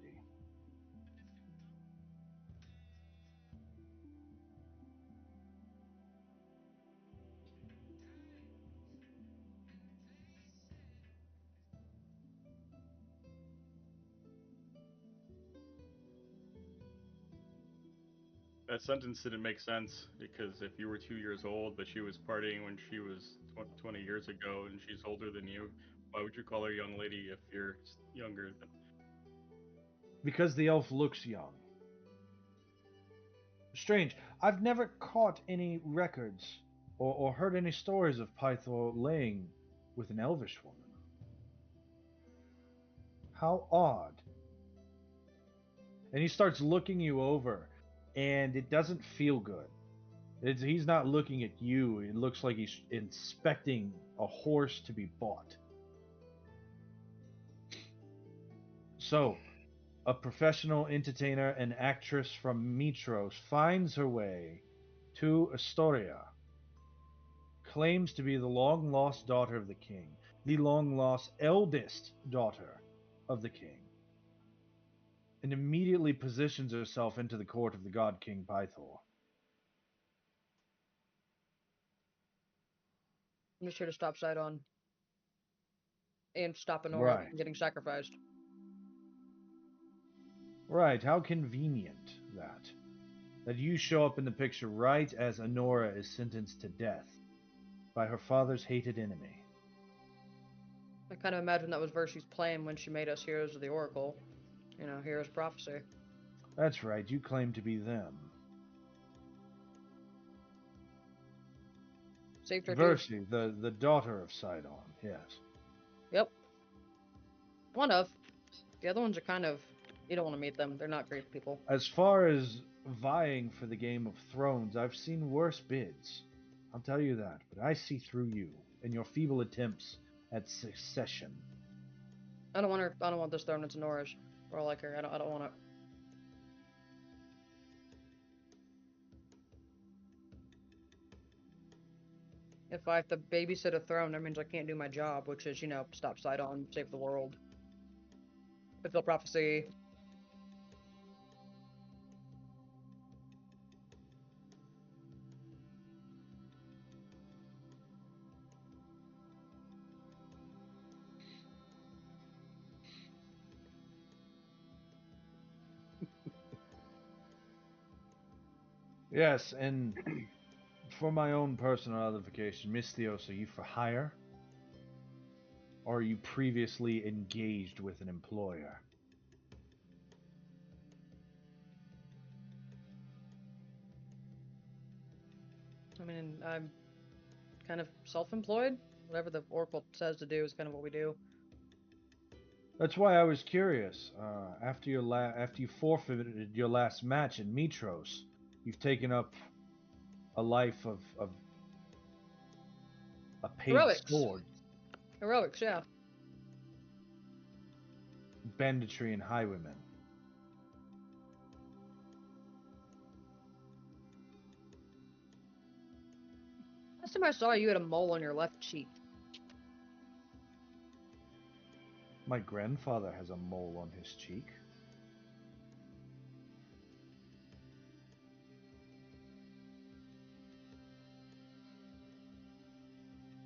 That sentence didn't make sense because if you were 2 years old, but she was partying when she was 20 years ago and she's older than you, why would you call her young lady if you're younger than? Because the elf looks young. Strange. I've never caught any records or heard any stories of Pythor laying with an elvish woman. How odd. And he starts looking you over, and it doesn't feel good. He's not looking at you. It looks like he's inspecting a horse to be bought. So, a professional entertainer and actress from Mitros finds her way to Astoria, claims to be the long lost daughter of the king, the long lost eldest daughter of the king, and immediately positions herself into the court of the god King Pythor. I'm just here to stop Sidon. And stop Honora Right. from getting sacrificed. Right, how convenient that. that you show up in the picture right as Honora is sentenced to death by her father's hated enemy. I kind of imagine that was Versy's plan when she made us heroes of the Oracle. You know, heroes of prophecy. That's right, you claim to be them. Saved her too. Versy, the daughter of Sidon, yes. Yep. One of. The other ones are kind of... You don't want to meet them. They're not great people. As far as vying for the Game of Thrones, I've seen worse bids. I'll tell you that, but I see through you and your feeble attempts at succession. I don't want her. I don't want this thrown into Nora's. Or like her. I don't want it. If I have to babysit a throne, that means I can't do my job, which is, you know, stop Sidon, save the world. Fulfill prophecy. Yes, and for my own personal edification, Miss Theos, are you for hire? Or are you previously engaged with an employer? I mean, I'm kind of self-employed. Whatever the Oracle says to do is kind of what we do. That's why I was curious. After you forfeited your last match in Mitros, you've taken up a life of a paid Heroics. sword, Heroics, yeah. banditry, and highwaymen. Last time I saw you, had a mole on your left cheek. My grandfather has a mole on his cheek.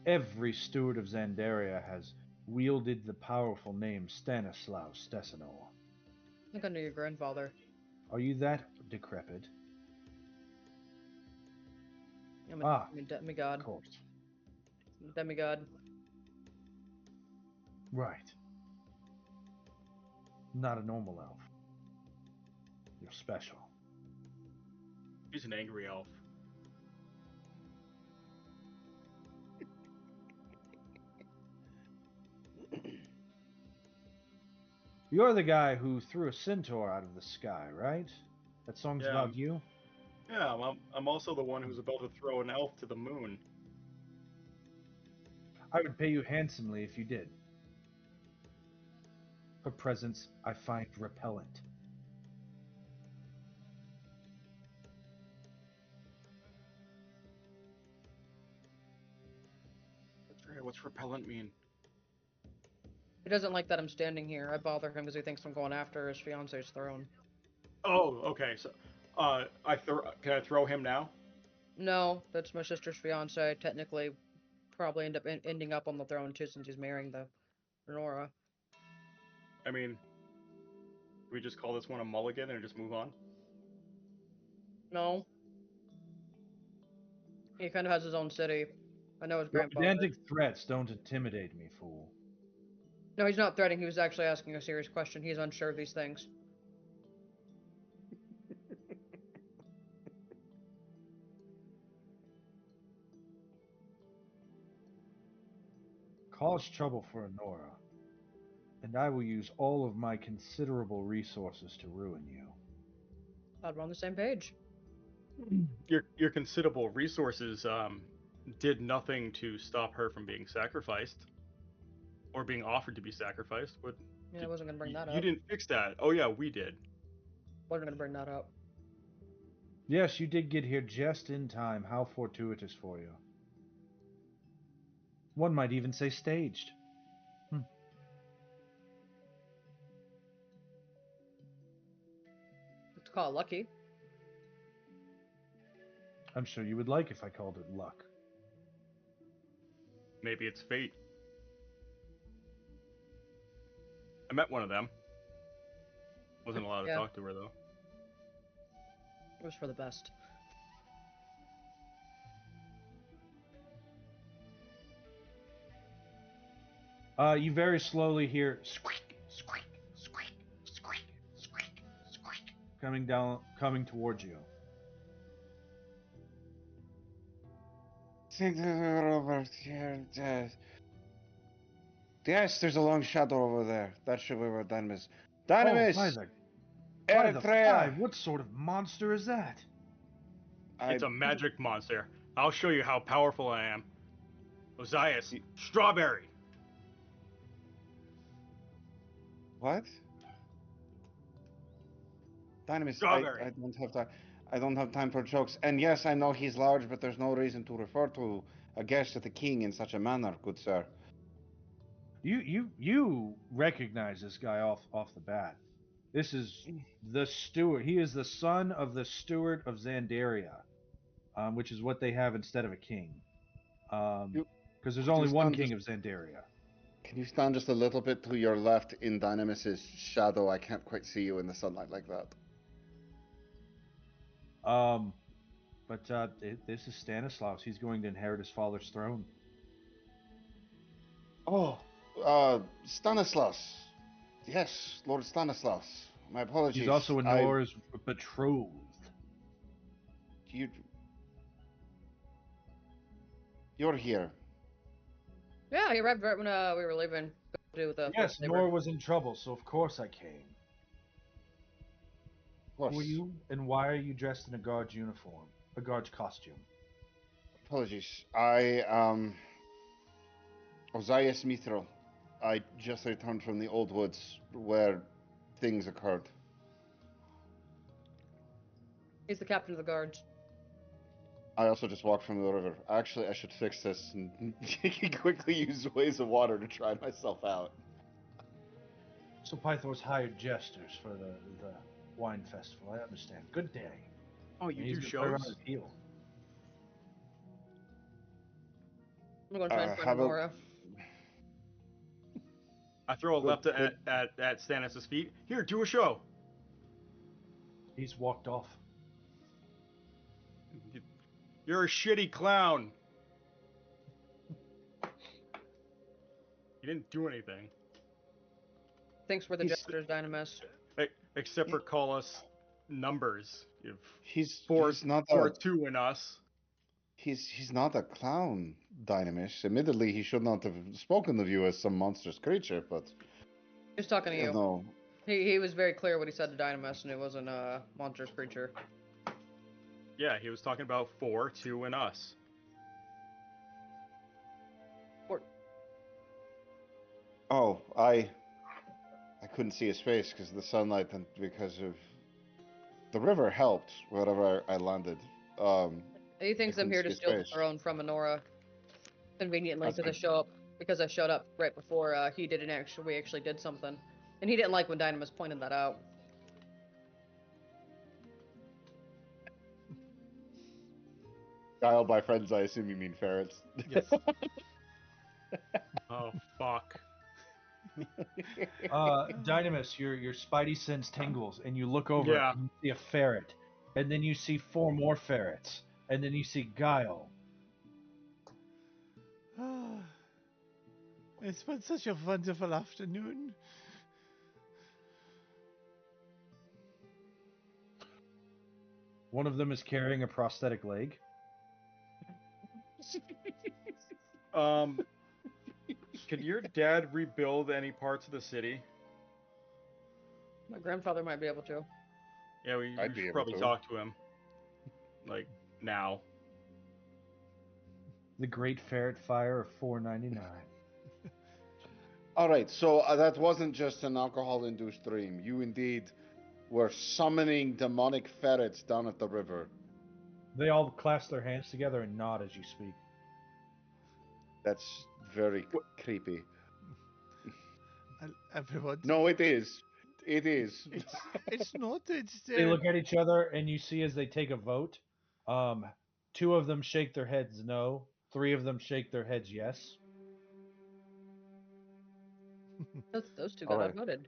Every steward of Zandaria has wielded the powerful name Stanislaus Stesanor. I think I knew your grandfather. Are you that decrepit? I'm Ah, a demigod. of course. Demigod. Right. Not a normal elf. You're special. He's an angry elf. You're the guy who threw a centaur out of the sky, right? That song's Yeah, about you? Yeah, I'm also the one who's about to throw an elf to the moon. I would pay you handsomely if you did. Her presence I find repellent. What's repellent mean? He doesn't like that I'm standing here. I bother him because he thinks I'm going after his fiance's throne. Oh, okay. So, can I throw him now? No, that's my sister's fiance. Technically, probably end up ending up on the throne too, since he's marrying the Nora. I mean, we just call this one a mulligan and just move on? No. He kind of has his own city. I know his Your grandfather. pedantic threats don't intimidate me, fool. No, he's not threatening. He was actually asking a serious question. He's unsure of these things. Cause trouble for Honora, and I will use all of my considerable resources to ruin you. Glad we're on the same page. Your considerable resources did nothing to stop her from being sacrificed or being offered to be sacrificed. What? Yeah, I wasn't gonna bring that up. You didn't fix that. Oh yeah, we did. Wasn't gonna bring that up. Yes, you did get here just in time. How fortuitous for you. One might even say staged. Let's call it lucky. I'm sure you would like if I called it luck. Maybe it's fate. I met one of them. Wasn't allowed to Yeah. talk to her though. It was for the best. You very slowly hear squeak, squeak, squeak, squeak, squeak, squeak, coming towards you. Think they're over here. Yes, there's a long shadow over there. That should be where Dynamis. Oh, Dynamis! by the Eritrea! five, what sort of monster is that? It's a magic monster. I'll show you how powerful I am. Ozias, strawberry. What? Dynamis, Strawberry. I don't have time. I don't have time for jokes. And yes, I know he's large, but there's no reason to refer to a guest of the king in such a manner, good sir. You recognize this guy off the bat. This is the steward. He is the son of the steward of Zandaria, which is what they have instead of a king. Because there's only one king of Zandaria. Can you stand just a little bit to your left in Dynamis's shadow? I can't quite see you in the sunlight like that. But this is Stanislaus. He's going to inherit his father's throne. Oh, Stanislaus. Yes, Lord Stanislaus. My apologies. He's also Honora's betrothed. You're here. Yeah, he arrived right when we were leaving. Yes, Nora was in trouble, so of course I came. Of course. Who are you, and why are you dressed in a guard's uniform? A guard's costume? Apologies. Ozias Mithril. I just returned from the Old Woods where things occurred. He's the captain of the guards. I also just walked from the river. Actually, I should fix this and quickly use ways of water to try myself out. So Pythor's hired jesters for the wine festival. I understand. Good day. Oh, you do shows? I'm going to try and find Nora. I throw a left at Stannis' feet. Here, do a show. He's walked off. You're a shitty clown. You didn't do anything. Thanks for the gestures, Dynamis. Except for call us numbers. He's 4-2 in us. He's not a clown, Dynamis. Admittedly, he should not have spoken of you as some monstrous creature, but... He's talking to you. No. He was very clear what he said to Dynamis, and it wasn't a monstrous creature. Yeah, he was talking about 4-2 in us. Oh, I couldn't see his face because of the sunlight and because of... The river helped wherever I landed. He thinks I'm here to steal the throne from Honora. Conveniently, because I showed up right before we actually did something. And he didn't like when Dynamis pointed that out. Guile by friends, I assume you mean ferrets. Yes. Oh, fuck. Dynamis, your spidey sense tingles, and you look over and you see a ferret, and then you see 4 more ferrets, and then you see Guile. It's been such a wonderful afternoon. One of them is carrying a prosthetic leg. Could your dad rebuild any parts of the city? My grandfather might be able to. Yeah, we should probably talk to him. Like, now. The Great Ferret Fire of 499. All right, so that wasn't just an alcohol-induced dream. You indeed were summoning demonic ferrets down at the river. They all clasp their hands together and nod as you speak. That's very creepy. Everyone. No, it is. It is. It's not. It's. They look at each other, and you see as they take a vote, 2 of them shake their heads no, 3 of them shake their heads yes. Those 2 got outvoted.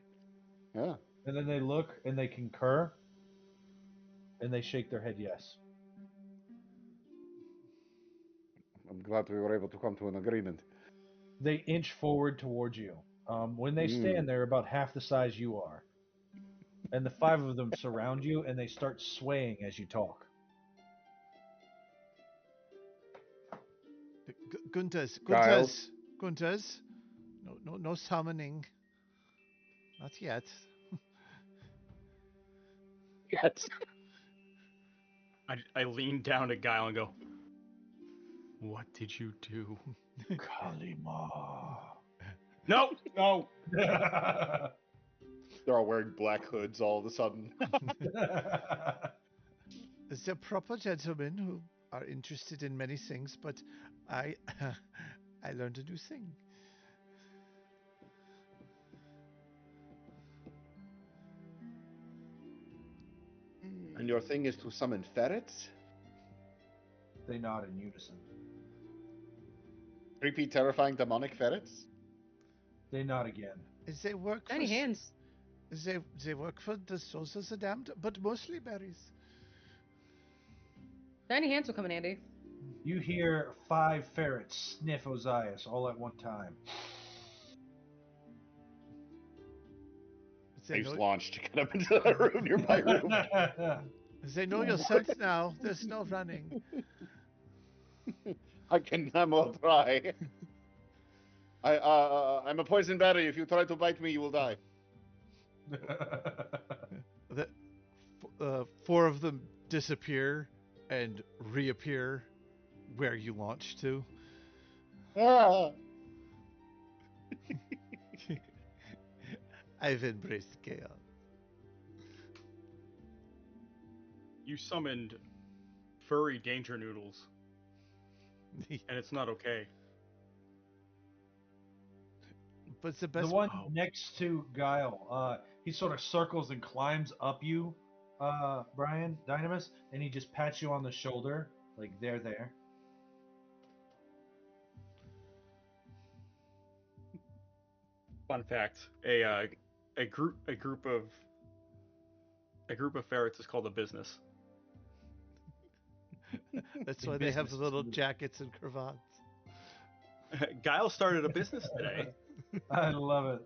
Yeah. And then they look and they concur. And they shake their head yes. I'm glad we were able to come to an agreement. They inch forward towards you. When they stand, they're about half the size you are. And the five of them surround you, and they start swaying as you talk. Gunters, Giles. Gunters. No summoning. Not yet. Yes. I lean down to Guile and go, "What did you do?" Kalima. No, no. They're all wearing black hoods all of a sudden. They're proper gentlemen who are interested in many things, but I learned a new thing. And your thing is to summon ferrets? They nod in unison. Creepy, terrifying, demonic ferrets? They nod again. Is they work Tiny for hands. they work for the souls of the damned, but mostly berries. Tiny hands will come in handy. You hear 5 ferrets sniff Ozias all at one time. I just launched to get up into the room, nearby room. They know your scent now. There's no running. I will try. I'm a poison berry. If you try to bite me, you will die. The, 4 of them disappear and reappear where you launched to. Ah. I've embraced chaos. You summoned furry danger noodles, and it's not okay. But the best The one next to Guile, he sort of circles and climbs up you, Brian, Dynamis, and he just pats you on the shoulder, like they're there. Fun fact: a group of ferrets is called a business. That's why they have the little jackets and cravats. Guile started a business today. I love it.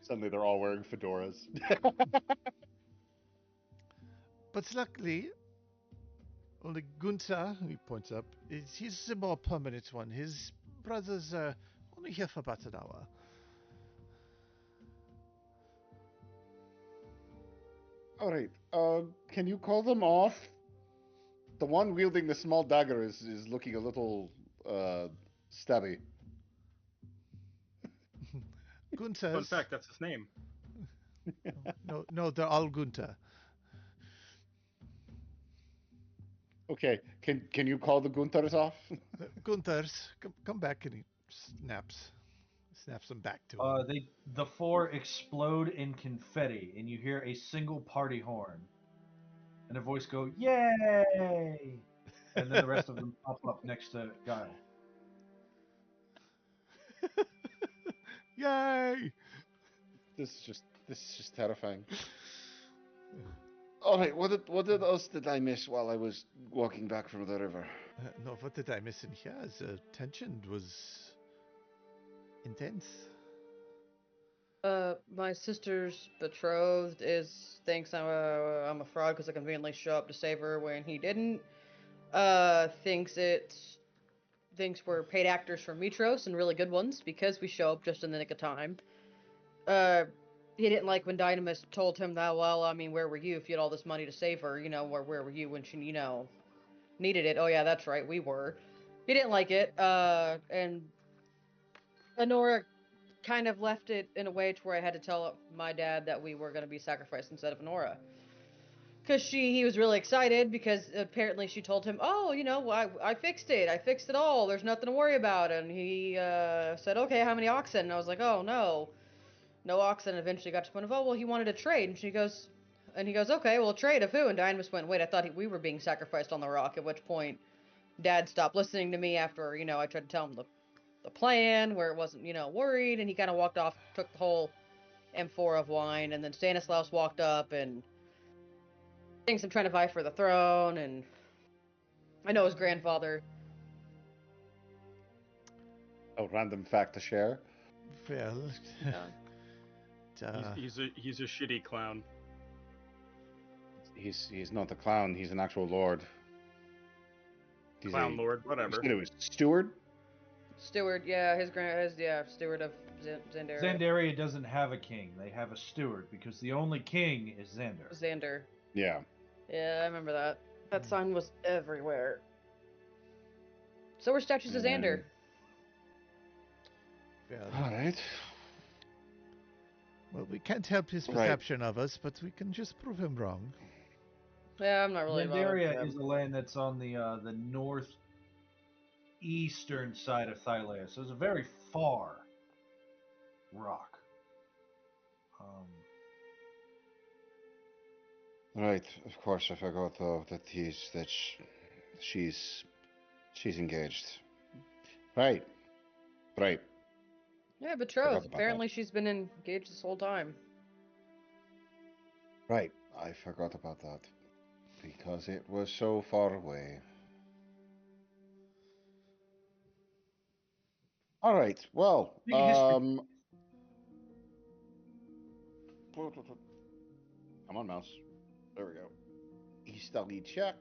Suddenly they're all wearing fedoras. But luckily, only Gunther, he points up, he's the more permanent one. His brothers are only here for about an hour. All right. Can you call them off? The one wielding the small dagger is looking a little stabby. Gunther's. Fun fact: that's his name. No, they're all Gunther. Okay. Can you call the Gunthers off? Gunther's, come back, and he snaps them back to him. The 4 explode in confetti, and you hear a single party horn, and a voice go, "Yay!" And then the rest of them pop up next to Guile. Yay! This is just terrifying. All right. What else did I miss while I was walking back from the river? No, what did I miss in here? The tension was intense. My sister's betrothed thinks I'm a fraud because I conveniently show up to save her when he didn't. Thinks we're paid actors for Mitros and really good ones because we show up just in the nick of time. He didn't like when Dynamis told him that, well, I mean, where were you if you had all this money to save her? Where were you when she, needed it? Oh, yeah, that's right, we were. He didn't like it, and Honora kind of left it in a way to where I had to tell my dad that we were going to be sacrificed instead of Honora. Because he was really excited because apparently she told him, oh, I fixed it. I fixed it all. There's nothing to worry about. And he said, okay, how many oxen? And I was like, oh, no. No oxen. And eventually got to the point of, oh, well, he wanted to trade. And he goes, okay, well, trade of who? And Dynamis went, wait, I thought we were being sacrificed on the rock. At which point, Dad stopped listening to me after, I tried to tell him the plan, where it wasn't, worried. And he kind of walked off, took the whole M4 of wine. And then Stanislaus walked up and thinks I'm trying to vie for the throne, and I know his grandfather. A random fact to share. Well, He's a shitty clown. He's not a clown. He's an actual lord. He's Clown lord, whatever. It was steward. Steward, yeah, steward of Xandaria. Xandaria doesn't have a king. They have a steward because the only king is Xander. Xander. Yeah. Yeah, I remember that. That sign was everywhere. So were statues of Xander. well, All right. well, we can't help his perception of us, but we can just prove him wrong. Yeah, I'm not really bothered with Xandaria him. is a land that's on the northeastern side of Thylea, so it's a very far rock. Right. Of course, I forgot though that she's engaged. Right. Right. Yeah, Forgot betrothed. about Apparently she's been engaged this whole time. Right. I forgot about that because it was so far away. All right. Well, Big history. Come on, mouse. There we go. History check.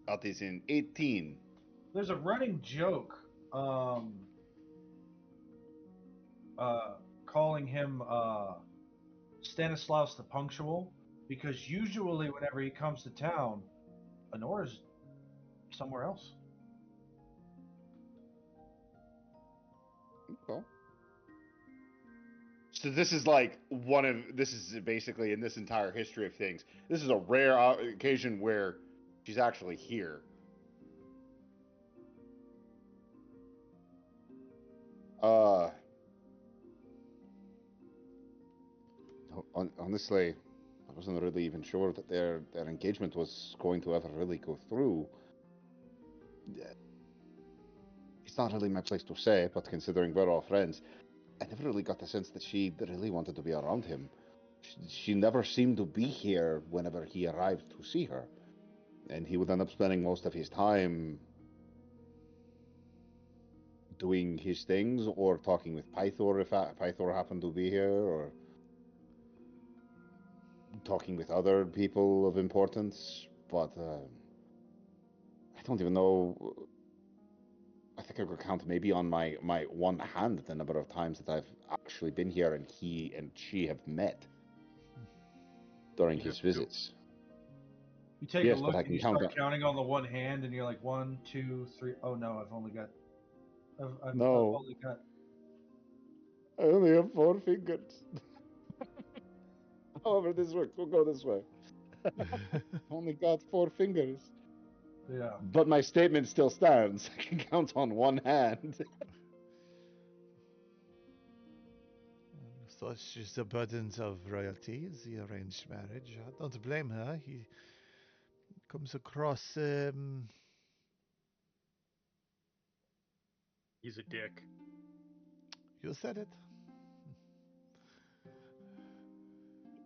That is in 18. There's a running joke calling him Stanislaus the Punctual, because usually whenever he comes to town, Honora's somewhere else. Okay. So this is like this is basically in this entire history of things. This is a rare occasion where she's actually here. Honestly, I wasn't really even sure that their engagement was going to ever really go through. It's not really my place to say, but considering we're all friends, I never really got the sense that she really wanted to be around him. She never seemed to be here whenever he arrived to see her. And he would end up spending most of his time doing his things or talking with Pythor if Pythor happened to be here, or talking with other people of importance. But I don't even know. I think I could count maybe on my one hand the number of times that I've actually been here and he and she have met during his visits. You take Yes, a but look I and can you count start on. counting on the one hand, and you're like 1, 2, 3. Oh no, I've only got. I've No. only got. I only have 4 fingers. However, this works. We'll go this way. Only got 4 fingers. Yeah. But my statement still stands. I can count on one hand. So she's the burdens of royalty is the arranged marriage. I don't blame her. He comes across. He's a dick. You said it.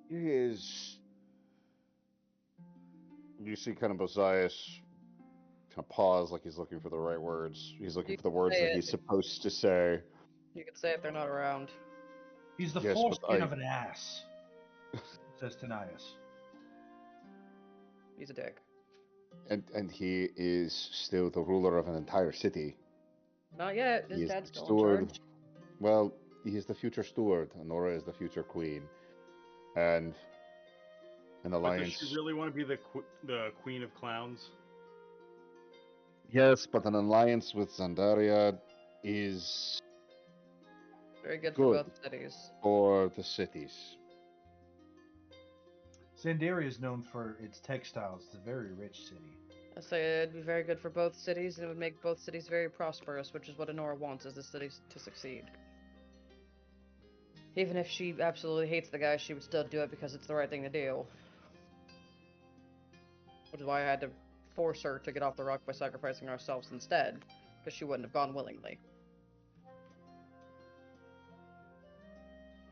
He is. You see, kind of Bosias kind of pause, like he's looking for the right words. He's looking for the words that he's supposed to say. You can say if they're not around. He's the Yes, foreskin of an ass, says Tanias. He's a dick. And he is still the ruler of an entire city. Not yet. He His is dad's the still in steward. charge. Well, he is the future steward. Honora is the future queen. And an But does alliance. she really want to be the queen of clowns? Yes, but an alliance with Xandaria is Very good good for both cities. for the cities. Xandaria is known for its textiles. It's a very rich city. I say it'd be very good for both cities, and it would make both cities very prosperous, which is what Honora wants, is the cities to succeed. Even if she absolutely hates the guy, she would still do it because it's the right thing to do. Which is why I had to force her to get off the rock by sacrificing ourselves instead, because she wouldn't have gone willingly.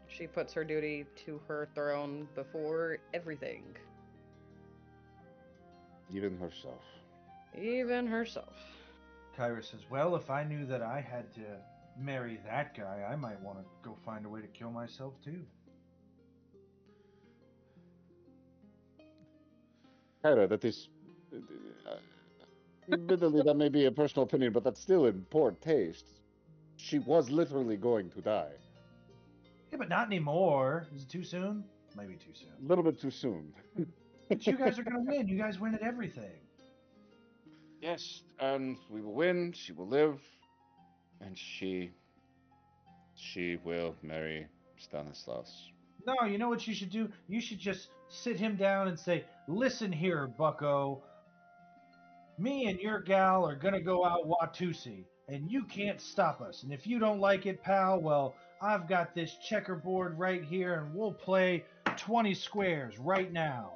She puts her duty to her throne before everything. Even herself. Even herself. Kyra says, well, if I knew that I had to marry that guy, I might want to go find a way to kill myself too. Kyra, that is... admittedly, that may be a personal opinion, but that's still in poor taste. She was literally going to die. Yeah, but not anymore. Is it too soon? Maybe too soon. A little bit too soon. But you guys are going to win. You guys win at everything. Yes, and we will win, she will live, and she will marry Stanislaus. No, you know what you should do? You should just sit him down and say, listen here, bucko. Me and your gal are going to go out Watusi, and you can't stop us. And if you don't like it, pal, well, I've got this checkerboard right here, and we'll play 20 squares right now.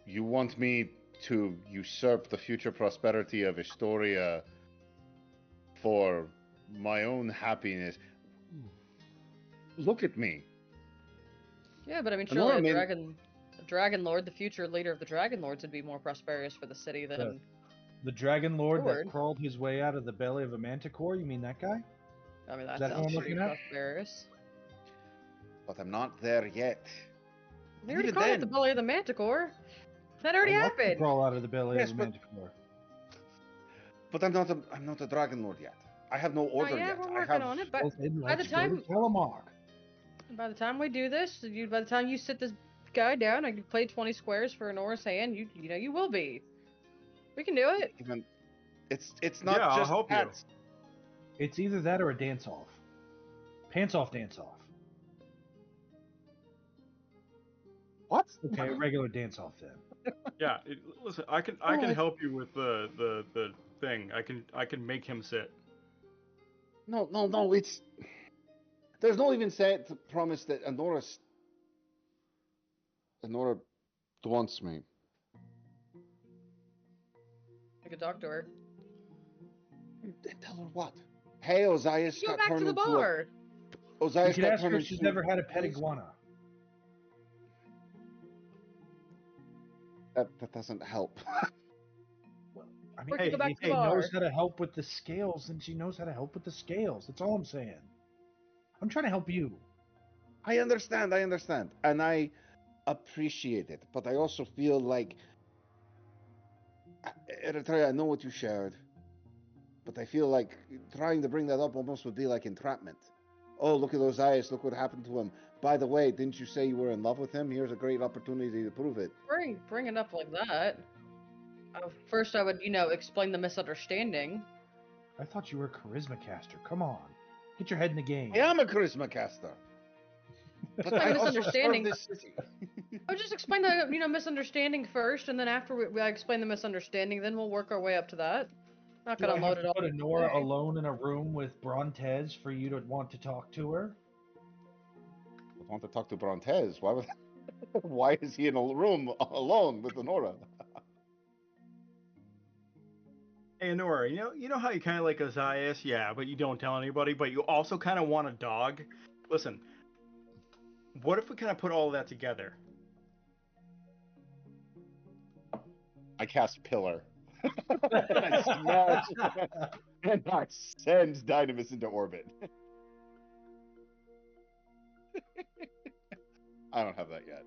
You want me to usurp the future prosperity of Historia for my own happiness? Look at me. Yeah, but I mean, I know, surely I mean- a Dragonlord, the future leader of the Dragonlords, would be more prosperous for the city than. The Dragon Lord Sword. that crawled his way out of the belly of a manticore? You mean that guy? I mean, that that who sounds I'm pretty looking at? prosperous. But I'm not there yet. They already Even crawled out then- the belly of the Manticore. That already I'd love to happened. crawl out of the belly Yes, of a but- manticore. But I'm not a Dragon Lord yet. I have no order yeah, yet. we're I working have on it, but Well, then by the let's go time- to Telemark. by the time we do this, by the time you sit this guy down, I can play 20 squares for an Nora's hand. You know you will be. We can do it. even. It's not Yeah, I'll just help you. that. It's either that or a dance off. Pants off, dance off. What? Okay, a regular dance off then. Yeah, listen, I can help you with the thing. I can make him sit. No. It's there's no even said to promise that Honora wants me. I could talk to her. Tell her what? Hey, Ozias Go got back turned to the into bar. You Ozias could got ask her turned if she's into- ever had a pet iguana. That doesn't help. I We mean, can go back if to the she knows bar. how to help with the scales, then she knows how to help with the scales. That's all I'm saying. I'm trying to help you. I understand, and I appreciate it, but I also feel like Eritrea, I know what you shared, but I feel like trying to bring that up almost would be like entrapment. Oh, look at Ozias, look what happened to him. By the way, didn't you say you were in love with him? Here's a great opportunity to prove it. Bring it up like that. First, I would, explain the misunderstanding. I thought you were a charisma caster. Come on. Get your head in the game. I am a charisma caster. But Like I also serve misunderstanding. this city. I would just explain the, misunderstanding first, and then after I explain the misunderstanding, then we'll work our way up to that. Not Do gonna I load have it to all. put Nora today. alone in a room with Brontes for you to want to talk to her? I want to talk to Brontes. Why would... Why is he in a room alone with Honora? Hey, Nora, you know how you kind of like Ozias, yeah, but you don't tell anybody, but you also kind of want a dog? Listen, what if we kind of put all of that together? I cast Pillar. And I smash and I send Dynamis into orbit. I don't have that yet.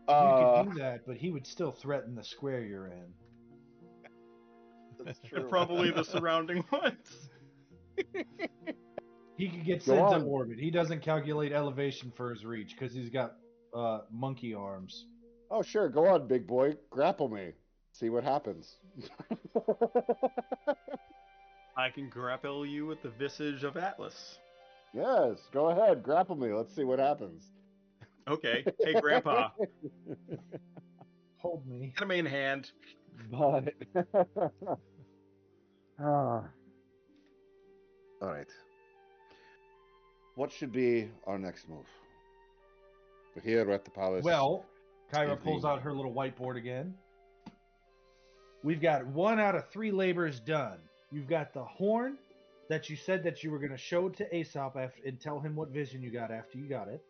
You could do that, but he would still threaten the square you're in. That's And probably the surrounding ones. He could get Go sent to on. orbit. He doesn't calculate elevation for his reach because he's got monkey arms. Oh, sure. Go on, big boy. Grapple me. See what happens. I can grapple you with the visage of Atlas. Yes, go ahead. Grapple me. Let's see what happens. Okay. Hey, Grandpa, Hold me. get me in hand. But all right. What should be our next move? We're here at the palace. Well, Kyra Evening. pulls out her little whiteboard again. We've got 1 out of 3 labors done. You've got the horn that you said that you were going to show to Aesop and tell him what vision you got after you got it.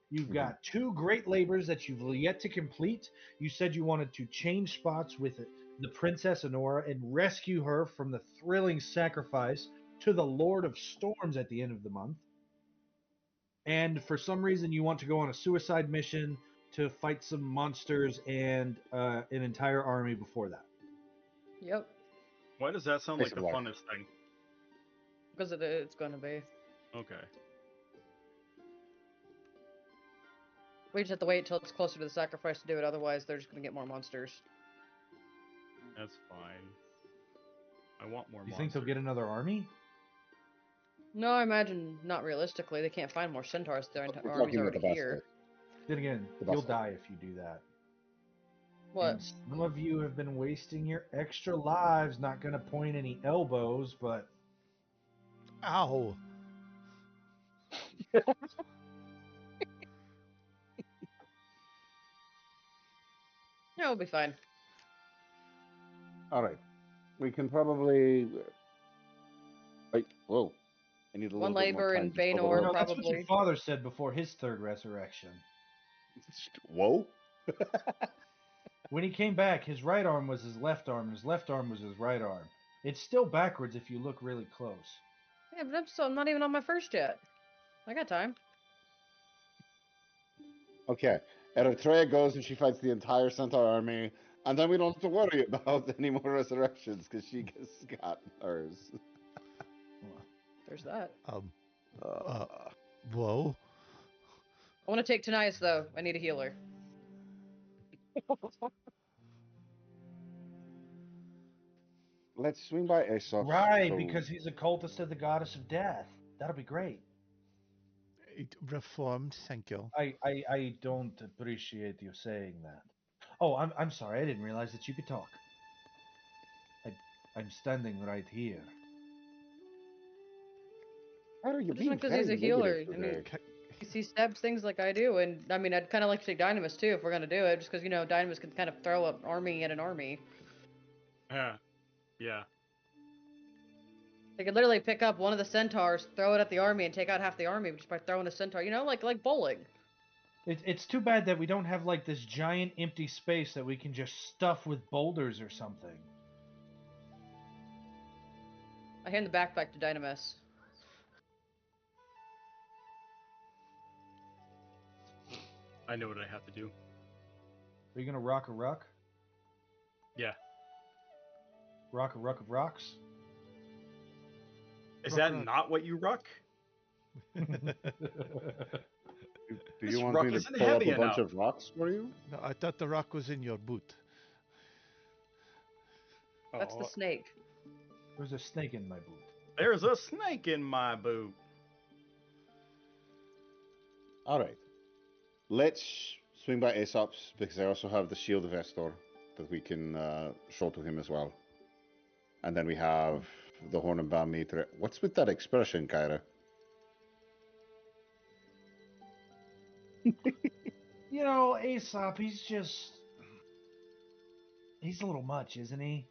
You've got 2 great labors that you've yet to complete. You said you wanted to change spots with the Princess Honora and rescue her from the thrilling sacrifice to the Lord of Storms at the end of the month. And for some reason, you want to go on a suicide mission to fight some monsters and an entire army before that. Yep. Why does that sound like the funnest thing? Because it's going to be. Okay. We just have to wait till it's closer to the sacrifice to do it. Otherwise, they're just going to get more monsters. That's fine. I want more You monsters. think they'll get another army? No, I imagine not realistically. They can't find more centaurs. Their army's already here. Then again, you'll die if you do that. What? And some of you have been wasting your extra lives, not going to point any elbows, but... Ow! No, it'll be fine. All right. We can probably... Wait, whoa. I need a One little bit more labor time in to cover Baynor, up. No, that's what your probably. father said before his 3rd resurrection. Whoa. When he came back, his right arm was his left arm, and his left arm was his right arm. It's still backwards if you look really close. Yeah, but I'm not even on my first yet. I got time. Okay. Eritrea goes and she fights the entire Centaur army, and then we don't have to worry about any more resurrections because she got hers. There's that. Whoa. I want to take Tanias, though. I need a healer. Let's swing by Aesop. Right, because he's a cultist of the goddess of death. That'll be great. Reformed, thank you. I don't appreciate you saying that. Oh, I'm sorry. I didn't realize that you could talk. I'm standing right here. You're Just being because very he's a healer. negative I mean, today. he stabs things like I do, and I mean, I'd kind of like to take Dynamis too if we're gonna do it, just because you know Dynamis can kind of throw an army at an army. Yeah. They could literally pick up one of the centaurs, throw it at the army, and take out half the army just by throwing a centaur. You know, like bowling. It's too bad that we don't have like this giant empty space that we can just stuff with boulders or something. I hand the backpack to Dynamis. I know what I have to do. Are you gonna rock a ruck? Yeah. Rock a ruck of rocks? Is that not what you ruck? Do This you want rock me to isn't pull up heavy a bunch enough. of rocks for you? No, I thought the rock was in your boot. That's the snake. There's a snake in my boot. There's a snake in my boot. All right. Let's swing by Aesop's because I also have the Shield of Estor that we can show to him as well. And then we have the Horn of Demetria. What's with that expression, Kyra? You know, Aesop, he's a little much, isn't he?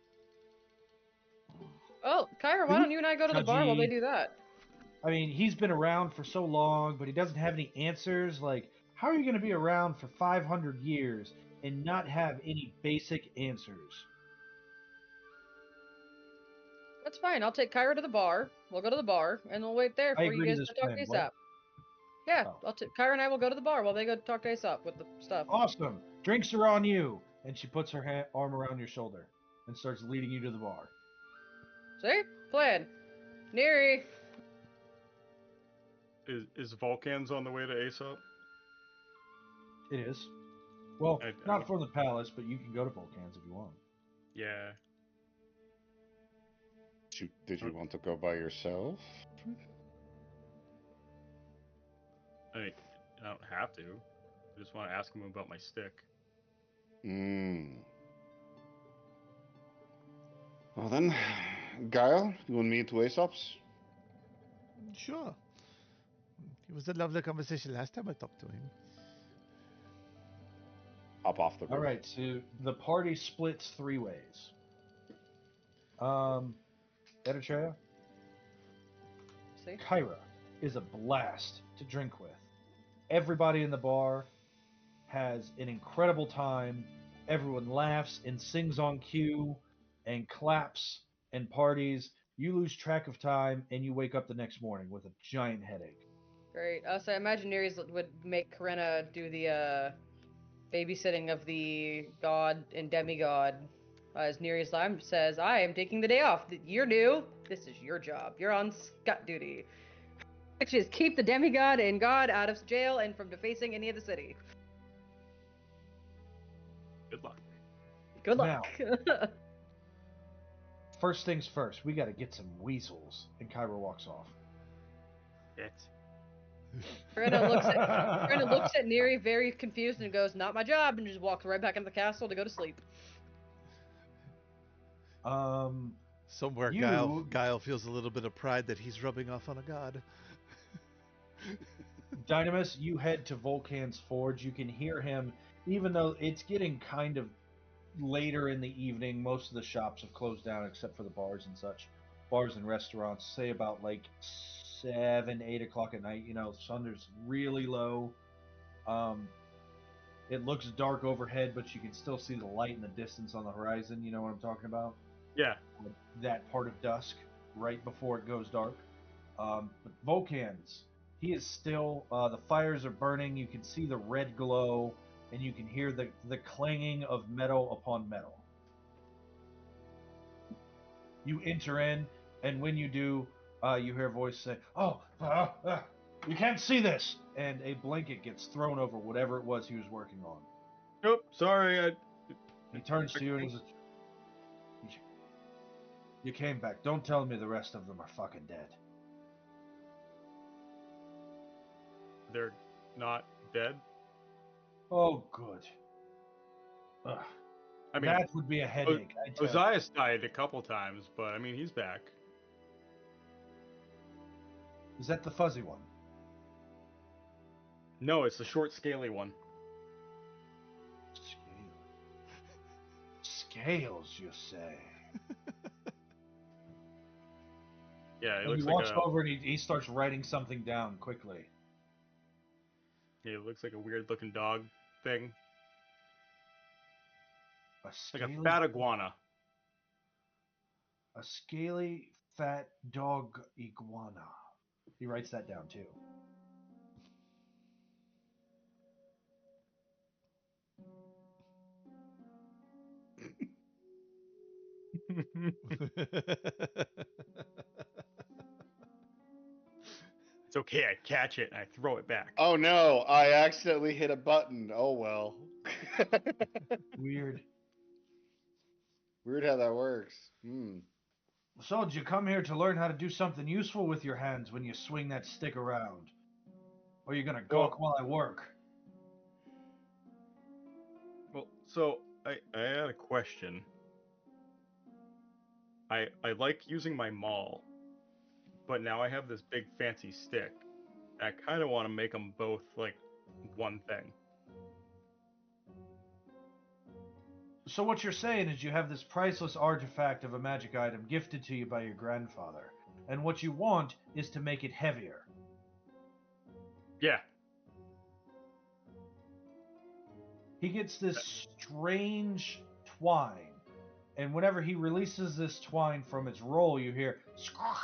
Oh, Kyra, why don't you and I go to the bar while they do that? I mean, he's been around for so long, but he doesn't have any answers. Like, how are you going to be around for 500 years and not have any basic answers? That's fine. I'll take Kyra to the bar. We'll go to the bar, and we'll wait there I for you agree to guys this to talk to plan. What? Aesop. Yeah, Oh. Kyra and I will go to the bar while they go talk to Aesop with the stuff. Awesome. Drinks are on you. And she puts her arm around your shoulder and starts leading you to the bar. See? Plan. Neri. Is Vulcan's on the way to Aesop? It is. Well, I not would- from the palace, but you can go to Vulcan's if you want. Yeah. Did you want to go by yourself? I mean, I don't have to. I just want to ask him about my stick. Well then, Guile, you want me to Aesop's? Sure. It was a lovely conversation last time I talked to him. Hop off the roof. All right, so the party splits 3 ways. Demetria, See? Kyra is a blast to drink with. Everybody in the bar has an incredible time. Everyone laughs and sings on cue and claps and parties. You lose track of time and you wake up the next morning with a giant headache. Great. So I imagine Nereus would make Corinna do the babysitting of the god and demigod. As Nereus says, I am taking the day off. You're new. This is your job. You're on scut duty. Which is keep the demigod and god out of jail and from defacing any of the city. Good luck. Good luck. First things first, we got to get some weasels. And Kyra walks off. It's Corinna looks at Neri very confused and goes, "Not my job," and just walks right back into the castle to go to sleep. Somewhere You- Guile feels a little bit of pride that he's rubbing off on a god. Dynamis, you head to Volcan's Forge. You can hear him, even though it's getting kind of later in the evening. Most of the shops have closed down except for the bars and such. Bars and restaurants, say about like 7, 8 o'clock at night. You know, sun is really low. It looks dark overhead, but you can still see the light in the distance on the horizon. You know what I'm talking about? yeah. That part of dusk, right before it goes dark. But Volcan's, he is still, the fires are burning. You can see the red glow, and you can hear the clanging of metal upon metal. You enter in, and when you do, you hear a voice say, "Oh, you can't see this!" And a blanket gets thrown over whatever it was he was working on. Nope. Sorry. He turns to you and he says, "You came back. Don't tell me the rest of them are fucking dead." They're not dead. Oh, good. Ugh. I mean, That would be a headache. I tell you. Ozias died a couple times, but I mean, he's back. Is that the fuzzy one? No, it's the short, scaly one. Scales, you say? Yeah, it And looks he like walks a. over and he starts writing something down quickly. Yeah, it looks like a weird-looking dog thing, A like scaly, a fat iguana. a scaly fat dog iguana. He writes that down too. It's okay. I catch it and I throw it back. Oh no, I accidentally hit a button. Oh well. Weird. Weird how that works. Hmm. So, did you come here to learn how to do something useful with your hands when you swing that stick around? Or are you gonna gawk while I work? Well, so I had a question. I like using my maul, but now I have this big fancy stick. I kind of want to make them both like one thing. So what you're saying is you have this priceless artifact of a magic item gifted to you by your grandfather, and what you want is to make it heavier. Yeah. He gets this strange twine, and whenever he releases this twine from its roll, you hear squawk.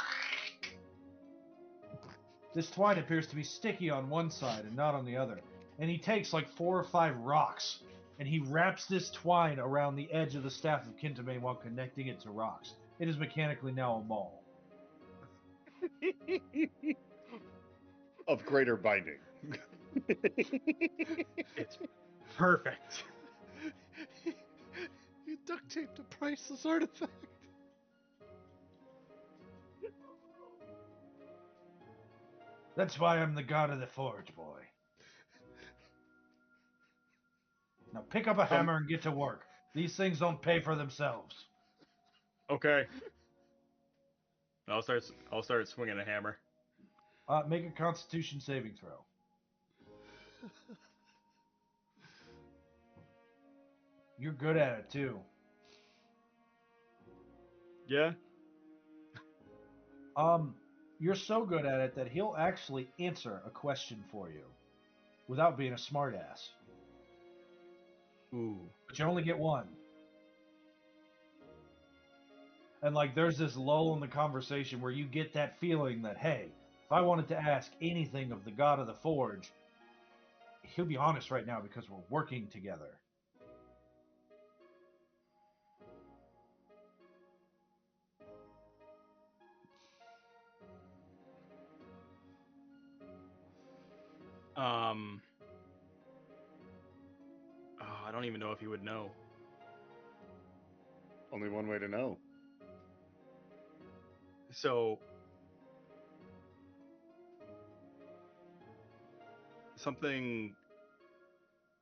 This twine appears to be sticky on one side and not on the other, and he takes like 4 or 5 rocks, and he wraps this twine around the edge of the staff of Kintamane while connecting it to rocks. It is mechanically now a maul. Of greater binding. It's perfect. You duct taped a priceless artifact. That's why I'm the god of the forge, boy. Now pick up a hammer and get to work. These things don't pay for themselves. Okay. I'll start swinging a hammer. Make a Constitution saving throw. You're good at it too. Yeah. You're so good at it that he'll actually answer a question for you. without being a smartass. Ooh. But you only get one. And like there's this lull in the conversation where you get that feeling that, hey, if I wanted to ask anything of the god of the forge, he'll be honest right now because we're working together. Oh, I don't even know if he would know. Only one way to know. So something,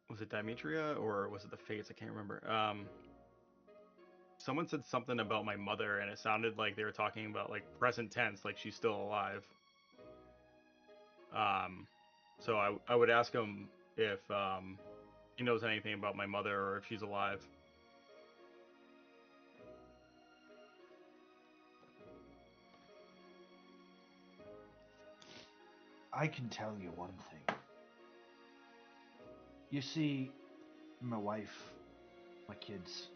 was it Demetria or was it the Fates? I can't remember. Someone said something about my mother, and it sounded like they were talking about like present tense, like she's still alive. So I would ask him if he knows anything about my mother or if she's alive. I can tell you one thing. You see, my wife, my kids,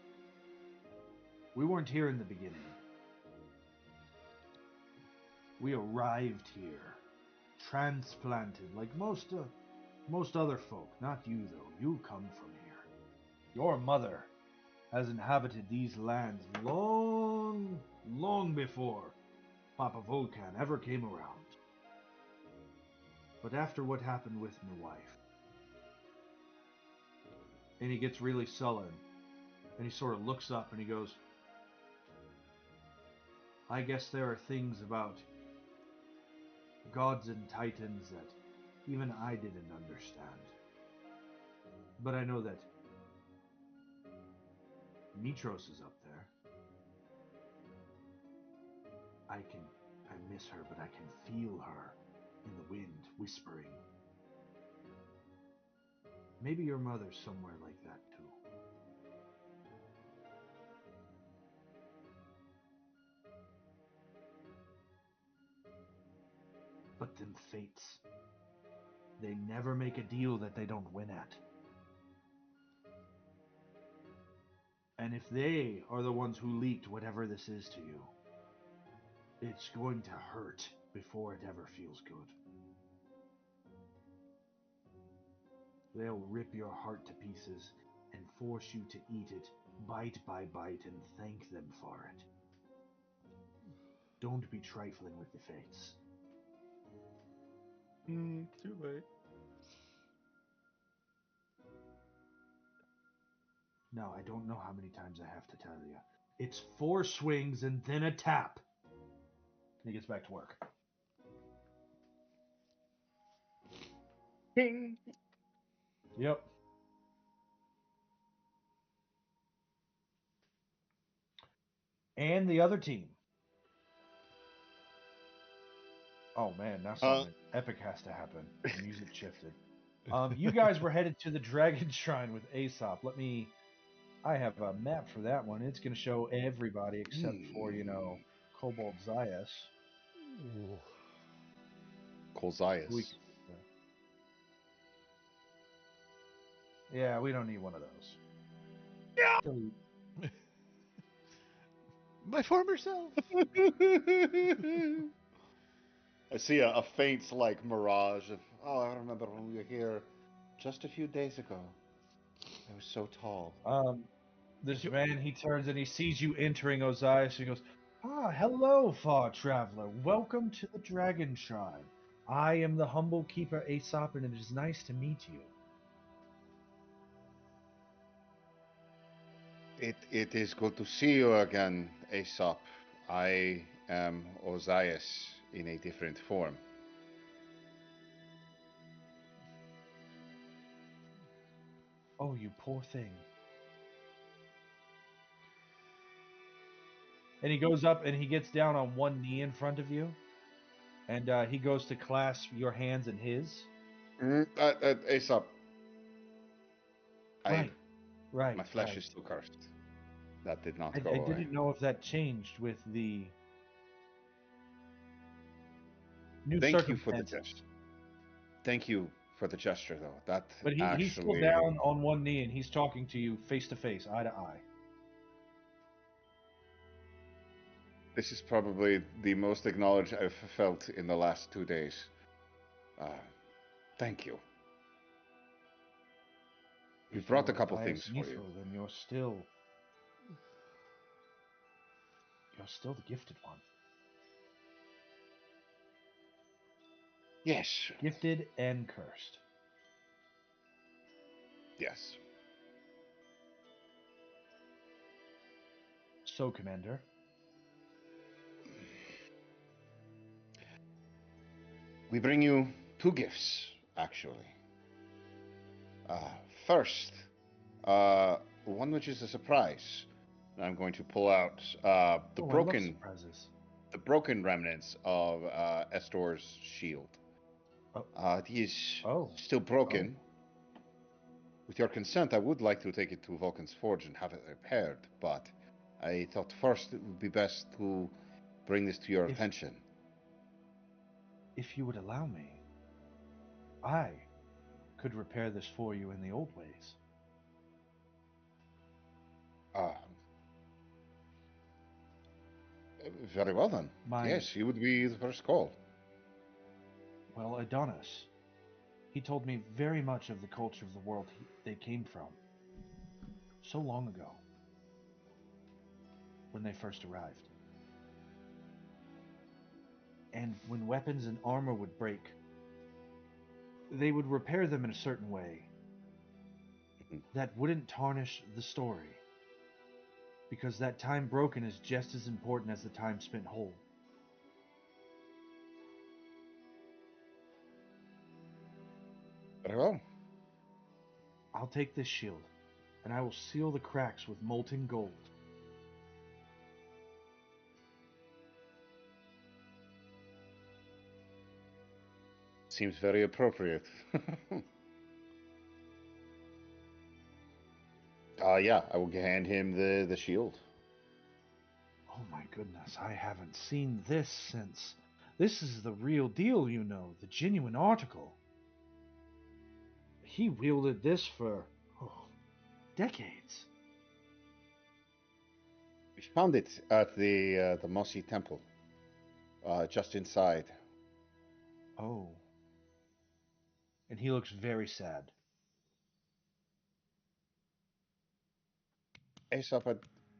we weren't here in the beginning. We arrived here, transplanted like most other folk. Not you, though. You come from here. Your mother has inhabited these lands long, long before Papa Volcan ever came around. But after what happened with my wife, and he gets really sullen, and he sort of looks up and he goes, I guess there are things about gods and titans that even I didn't understand. But I know that Mitros is up there. I miss her, but I can feel her in the wind whispering. Maybe your mother's somewhere like that too. But them fates, they never make a deal that they don't win at. And if they are the ones who leaked whatever this is to you, it's going to hurt before it ever feels good. They'll rip your heart to pieces and force you to eat it bite by bite and thank them for it. Don't be trifling with the fates. Too late. Now, I don't know how many times I have to tell you. It's 4 swings and then a tap. And he gets back to work. Ding. Yep. And the other team. Oh man, now something epic has to happen. The music shifted. You guys were headed to the Dragon Shrine with Aesop. I have a map for that one. It's going to show everybody except for, Cobalt Zayas. Colzias. Yeah, we don't need one of those. Yeah. My former self. I see a faint mirage of, I remember when we were here just a few days ago. I was so tall. This man, he turns and he sees you entering Ozias. He goes, hello, far traveler. Welcome to the Dragon Shrine. I am the humble keeper Aesop, and it is nice to meet you. It is good to see you again, Aesop. I am Ozias in a different form. Oh, you poor thing. And he goes up and he gets down on one knee in front of you. And he goes to clasp your hands in his. Aesop. Right. My flesh is still cursed. That did not go I away. didn't know if that changed with the new Thank you for the circumstances. test. Thank you for the gesture, though. That But he's still actually. down on one knee and he's talking to you face to face, eye to eye. This is probably the most acknowledged I've felt in the last 2 days. Thank you. We If brought a you're couple Pius things for you. Nephro, then you're still the gifted one. Yes. Gifted and cursed. Yes. So, Commander, We bring you 2 gifts, actually. First, one which is a surprise. I'm going to pull out I love surprises. the broken remnants of Estor's shield. He is Oh. still broken. With your consent, I would like to take it to Vulcan's Forge and have it repaired, but I thought first it would be best to bring this to your attention. If you would allow me, I could repair this for you in the old ways. Very well then. Yes, he would be the first call. Well, Adonis, he told me very much of the culture of the world they came from. So long ago, when they first arrived. And when weapons and armor would break, they would repair them in a certain way that wouldn't tarnish the story. Because that time broken is just as important as the time spent whole. Very well. I'll take this shield, and I will seal the cracks with molten gold. Seems very appropriate. Yeah, I will hand him the shield. Oh my goodness, I haven't seen this since... This is the real deal, you know, the genuine article. He wielded this for decades. We found it at the Mossy Temple, just inside. Oh. And he looks very sad. Aesop,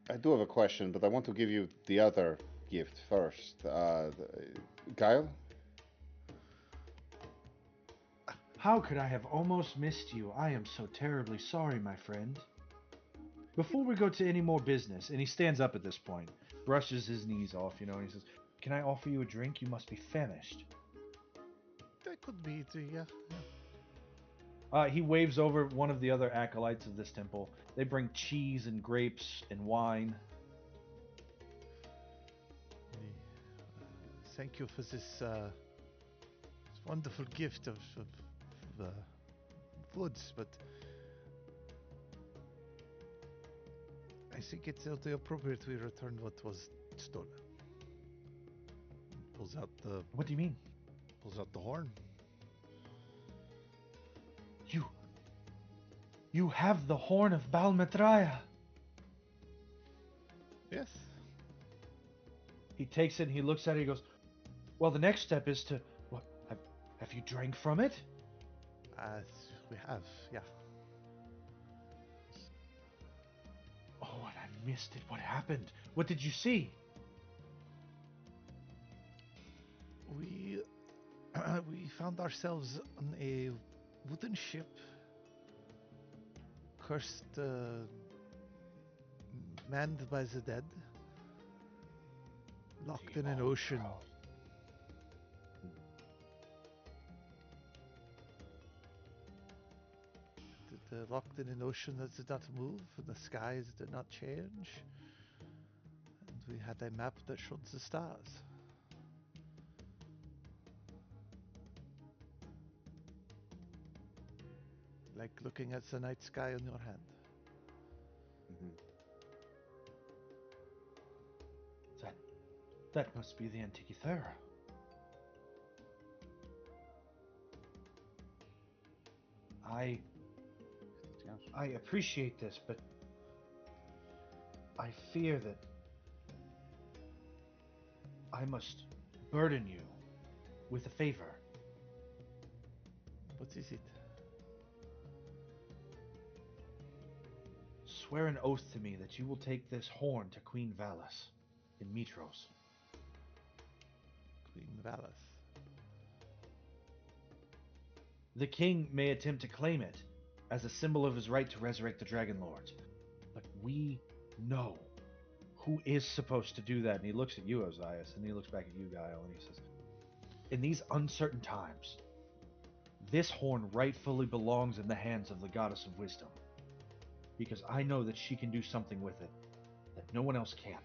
I do have a question, but I want to give you the other gift first. Guile? How could I have almost missed you? I am so terribly sorry, my friend. Before we go to any more business, and he stands up at this point, brushes his knees off, you know, and he says, "Can I offer you a drink? You must be famished." That could be, yeah. He waves over one of the other acolytes of this temple. They bring cheese and grapes and wine. Thank you for this wonderful gift of woods, but I think it's only appropriate we return what was stolen. Pulls out the... What do you mean? Pulls out the horn. You have the horn of Balmetraia. Yes. He takes it and he looks at it. He goes, "Well, the next step is to... What? Have you drank from it?" We have, yeah. Oh, and I missed it. What happened? What did you see? We found ourselves on a wooden ship, cursed, manned by the dead, locked in an ocean. Locked in an ocean that did not move, and the skies did not change, and we had a map that showed the stars. Like looking at the night sky on your hand. That must be the Antikythera. I appreciate this, but I fear that I must burden you with a favor. What is it? Swear an oath to me that you will take this horn to Queen Valis in Mitros. Queen Valis. The king may attempt to claim it as a symbol of his right to resurrect the Dragonlords, but we know who is supposed to do that. And he looks at you, Ozias, and he looks back at you, Guile, and he says, in these uncertain times, this horn rightfully belongs in the hands of the Goddess of Wisdom, because I know that she can do something with it that no one else can.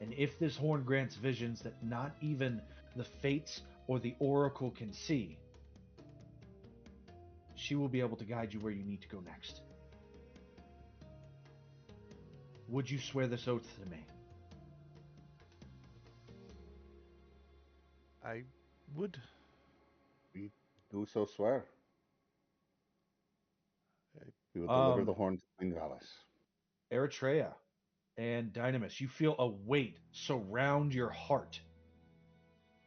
And if this horn grants visions that not even the Fates or the Oracle can see, she will be able to guide you where you need to go next. Would you swear this oath to me? I would. We do so swear. I- We will deliver the horn to Queen Valis. Eritrea and Dynamis, you feel a weight surround your heart,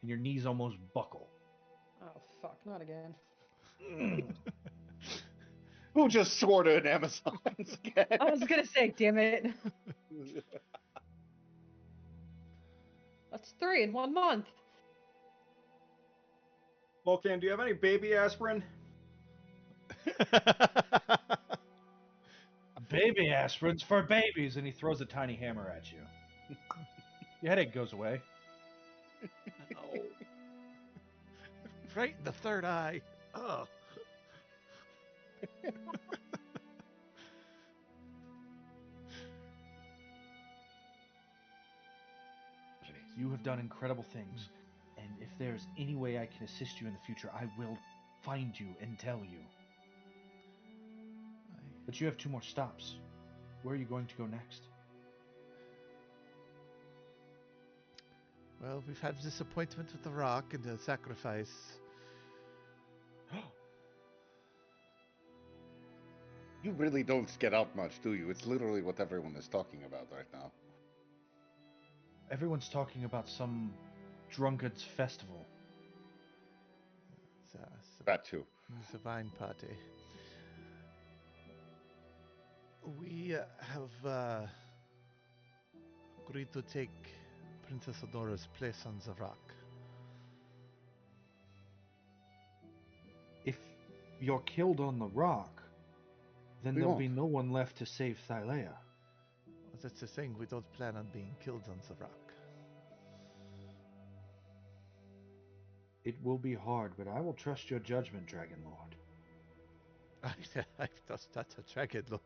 and your knees almost buckle. Oh fuck! Not again. Who just swore to an Amazon? I was gonna say, damn it. That's 3 in 1 month. Volcan, do you have any baby aspirin? Baby aspirins for babies, and he throws a tiny hammer at you. Your headache goes away. Oh. Right in the third eye. Oh. You have done incredible things, and if there's any way I can assist you in the future, I will find you and tell you. But you have 2 more stops. Where are you going to go next? Well, we've had disappointment with the rock and the sacrifice. You really don't get out much, do you? It's literally what everyone is talking about right now. Everyone's talking about some drunkard's festival. That too. It's a wine party. We have agreed to take Princess Adora's place on the rock. If you're killed on the rock, then We there'll won't. be no one left to save Thylea. Well, that's the thing, we don't plan on being killed on the rock. It will be hard, but I will trust your judgment, Dragonlord. That's a Dragonlord.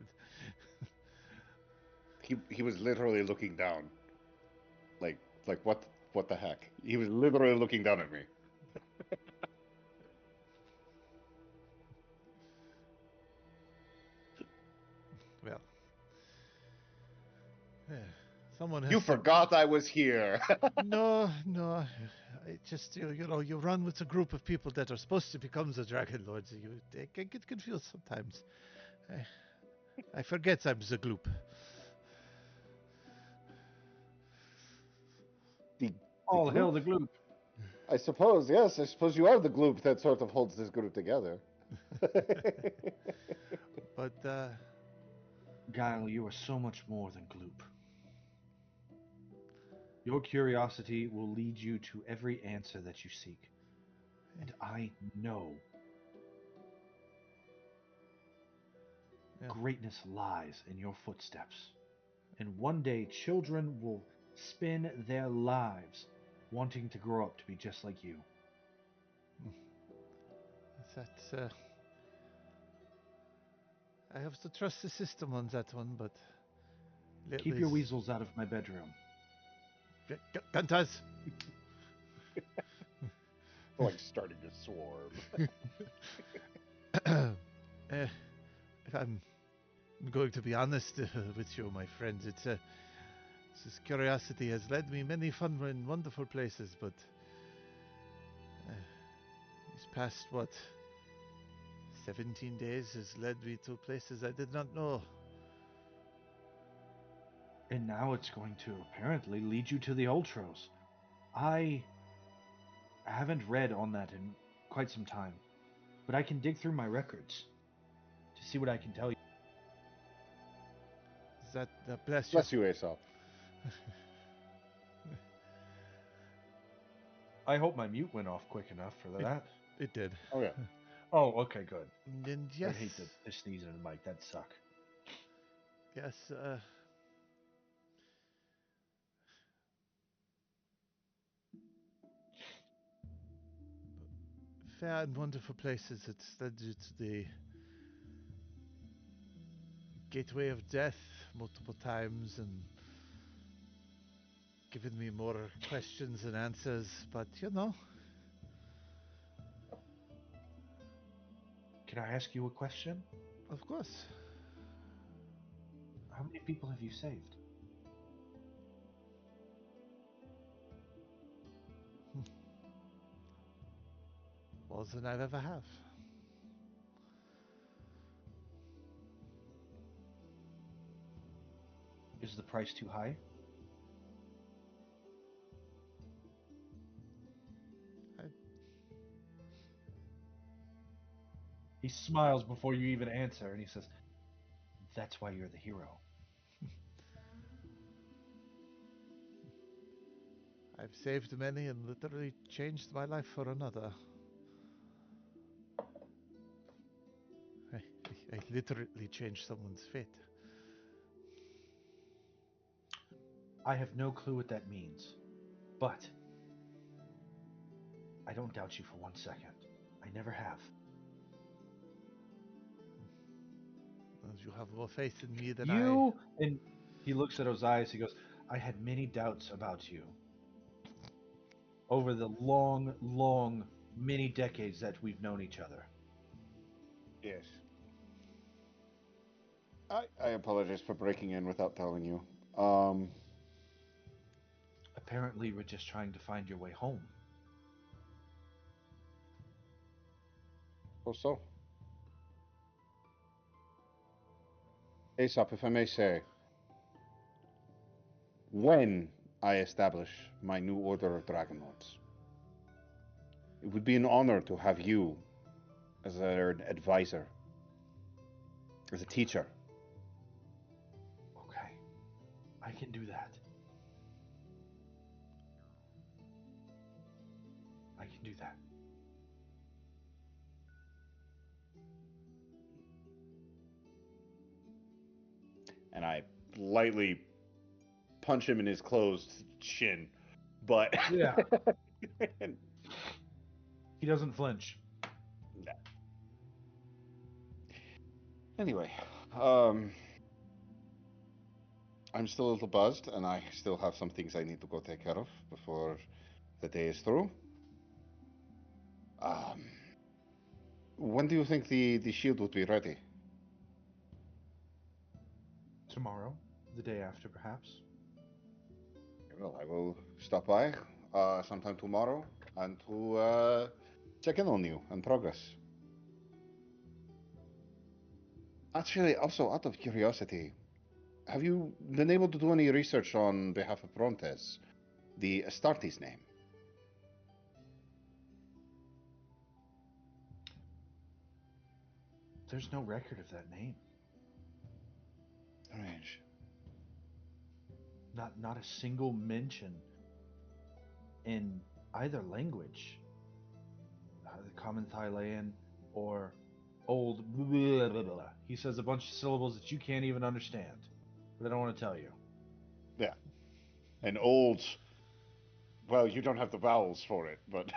He was literally looking down. Like what the heck? He was literally looking down at me. Well, someone has You to- forgot I was here. No. It just you run with a group of people that are supposed to become the Dragonlords. They can get confused sometimes. I forget I'm the gloop. All gloop? hail the gloop. I suppose, yes. I suppose you are the gloop that sort of holds this group together. But Guile, you are so much more than gloop. Your curiosity will lead you to every answer that you seek. And I know greatness lies in your footsteps. And one day children will spend their lives wanting to grow up to be just like you. That's I have to trust the system on that one, but Keep your weasels out of my bedroom. Gantas. Like starting to swarm. If I'm going to be honest with you, my friends, this curiosity has led me many fun and wonderful places, but past, what, 17 days has led me to places I did not know. And now it's going to apparently lead you to the Ultros. I haven't read on that in quite some time, but I can dig through my records to see what I can tell you. Is that bless you? Bless you, Aesop. I hope my mute went off quick enough for that. It did. Oh yeah. Oh, okay, good. And I yes, hate the sneezing in the mic. That'd suck. yes, fair and wonderful places. It's led you to the gateway of death multiple times and given me more questions and answers, but you know. Can I ask you a question? Of course. How many people have you saved? More than I've ever have. Is the price too high? He smiles before you even answer, and he says, "That's why you're the hero." I've saved many and literally changed my life for another. I literally changed someone's fate. I have no clue what that means, but I don't doubt you for 1 second. I never have. As you have more faith in me than And he looks at Ozias, he goes, "I had many doubts about you over the long, many decades that we've known each other." Yes. I apologize for breaking in without telling you. Apparently, we're just trying to find your way home. So. Aesop, if I may say, when I establish my new order of Dragonlords, it would be an honor to have you as an advisor, as a teacher. Okay, I can do that. I can do that. And I lightly punch him in his closed shin. But Yeah. He doesn't flinch. Anyway, I'm still a little buzzed, and I still have some things I need to go take care of before the day is through. When do you think the shield would be ready? Tomorrow, the day after, perhaps. Well, I will stop by sometime tomorrow and to check in on you and progress. Actually, also out of curiosity, have you been able to do any research on behalf of Brontes, the Astartes name? There's no record of that name. Strange. Not a single mention in either language. The common Thailand or old blah, blah, blah. He says a bunch of syllables that you can't even understand, but I don't want to tell you. Yeah. An old. Well, you don't have the vowels for it, but.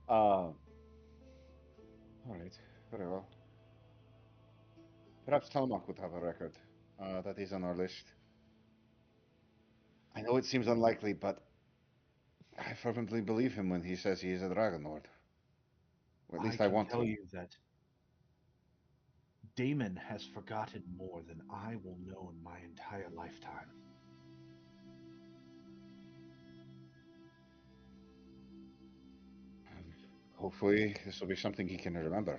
All right. Very well. Perhaps Talmak would have a record. That is on our list. I know it seems unlikely, but I fervently believe him when he says he is a Dragonlord. Or at least I can want tell to. you that Damon has forgotten more than I will know in my entire lifetime. Hopefully, this will be something he can remember.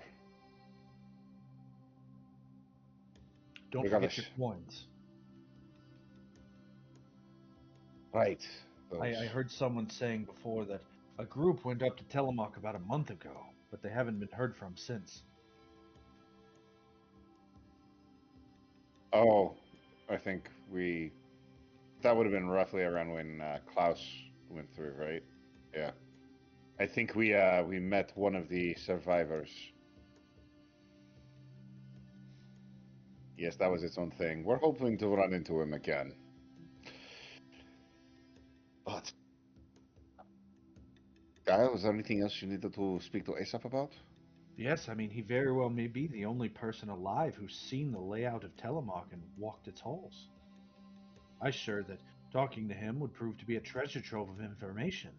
Don't Regardless. forget your coins. Right. I Those. heard someone saying before that a group went up to Telemark about a month ago, but they haven't been heard from since. Oh, I think that would have been roughly around when Klaus went through, right? Yeah. I think we met one of the survivors. Yes, that was its own thing. We're hoping to run into him again. But Kyle, was there anything else you needed to speak to ASAP about? Yes, I mean, he very well may be the only person alive who's seen the layout of Telemark and walked its halls. I'm sure that talking to him would prove to be a treasure trove of information.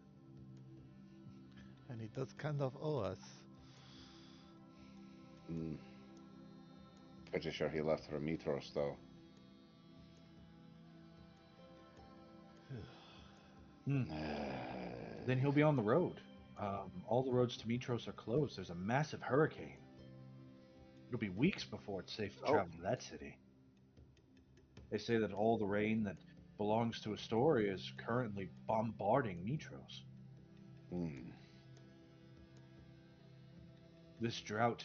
And he does kind of owe us. Pretty sure he left for Mitros, though. Then he'll be on the road. All the roads to Mitros are closed. There's a massive hurricane. It'll be weeks before it's safe to travel to that city. They say that all the rain that belongs to Astoria is currently bombarding Mitros. This drought,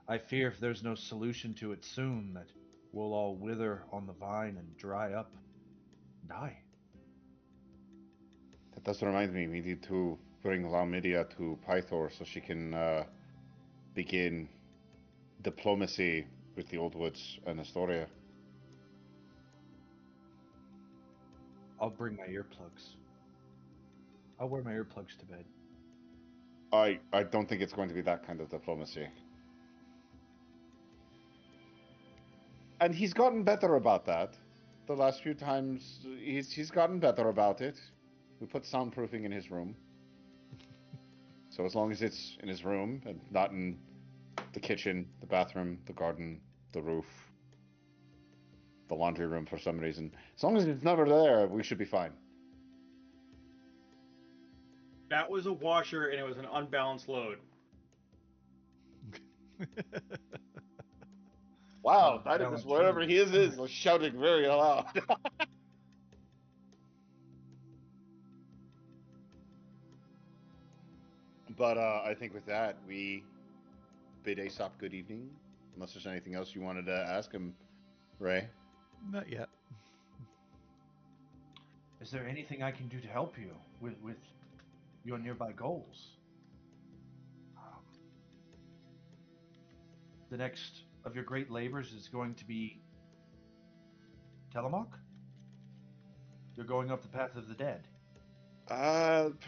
I fear if there's no solution to it soon, that we'll all wither on the vine and dry up, die. That does remind me, we need to bring Laumidia to Pythor so she can begin diplomacy with the Old Woods and Astoria. I'll bring my earplugs. I'll wear my earplugs to bed. I don't think it's going to be that kind of diplomacy. And he's gotten better about that. The last few times, he's gotten better about it. We put soundproofing in his room. So as long as it's in his room and not in the kitchen, the bathroom, the garden, the roof, the laundry room for some reason, as long as it's never there, we should be fine. That was a washer and it was an unbalanced load. Wow, Dynamis, wherever he is shouting very loud. But I think with that, we bid Aesop good evening. Unless there's anything else you wanted to ask him, Ray. Not yet. Is there anything I can do to help you with your nearby goals? The next of your great labors is going to be Telemark? You're going up the path of the dead.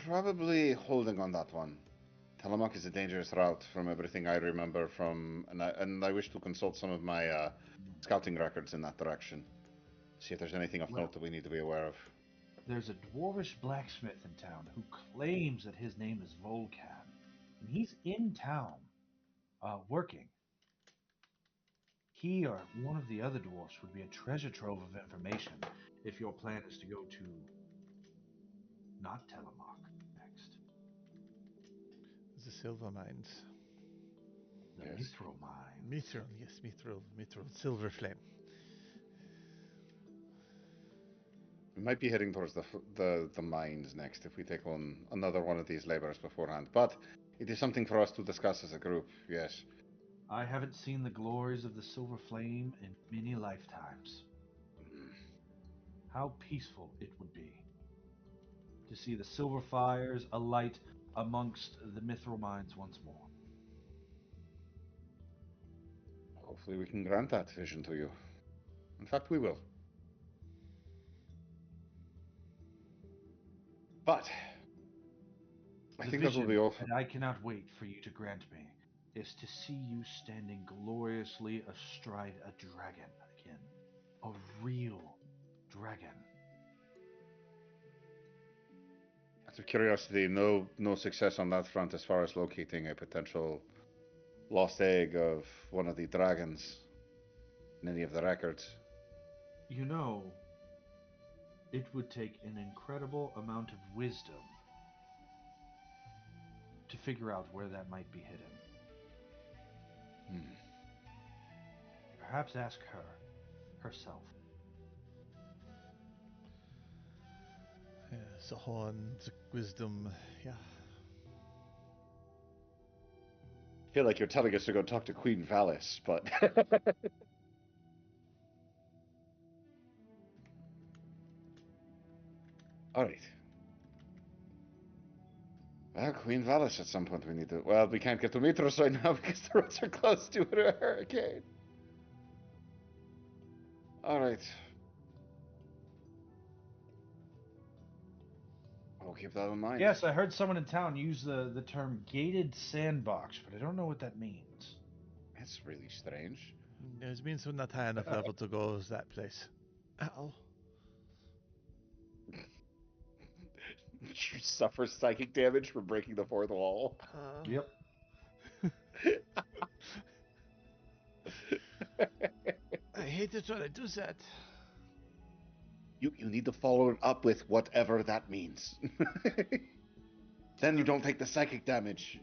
Probably holding on that one. Telemark is a dangerous route from everything I remember from, and I wish to consult some of my scouting records in that direction. See if there's anything of note that we need to be aware of. There's a dwarvish blacksmith in town who claims that his name is Volcan, and he's in town, working. He or one of the other dwarfs would be a treasure trove of information if your plan is to go to not Telemark next. The silver mines. The Yes. Mithril mine. Mithril, yes, Mithril, silver flame. We might be heading towards the mines next if we take on another one of these laborers beforehand. But it is something for us to discuss as a group. Yes. I haven't seen the glories of the silver flame in many lifetimes. How peaceful it would be to see the silver fires alight amongst the mithril mines once more. Hopefully we can grant that vision to you. In fact, we will. But I think that will be all. And I cannot wait for you to grant me is to see you standing gloriously astride a dragon again. A real dragon. Out of curiosity, no success on that front as far as locating a potential lost egg of one of the dragons in any of the records. You know, it would take an incredible amount of wisdom to figure out where that might be hidden. Perhaps ask her herself. Yeah, the horn, the wisdom, yeah. I feel like you're telling us to go talk to Queen Valis, but all right. Well, Queen Valis at some point we need to. Well, we can't get to Mitros right now because the roads are closed due to a hurricane. All right. I'll keep that in mind. Yes, I heard someone in town use the term gated sandbox, but I don't know what that means. That's really strange. It means we're not high enough level to go to that place. Ow. You suffer psychic damage from breaking the fourth wall. Yep. I hate it when I do that. You need to follow it up with whatever that means. Then you don't take the psychic damage.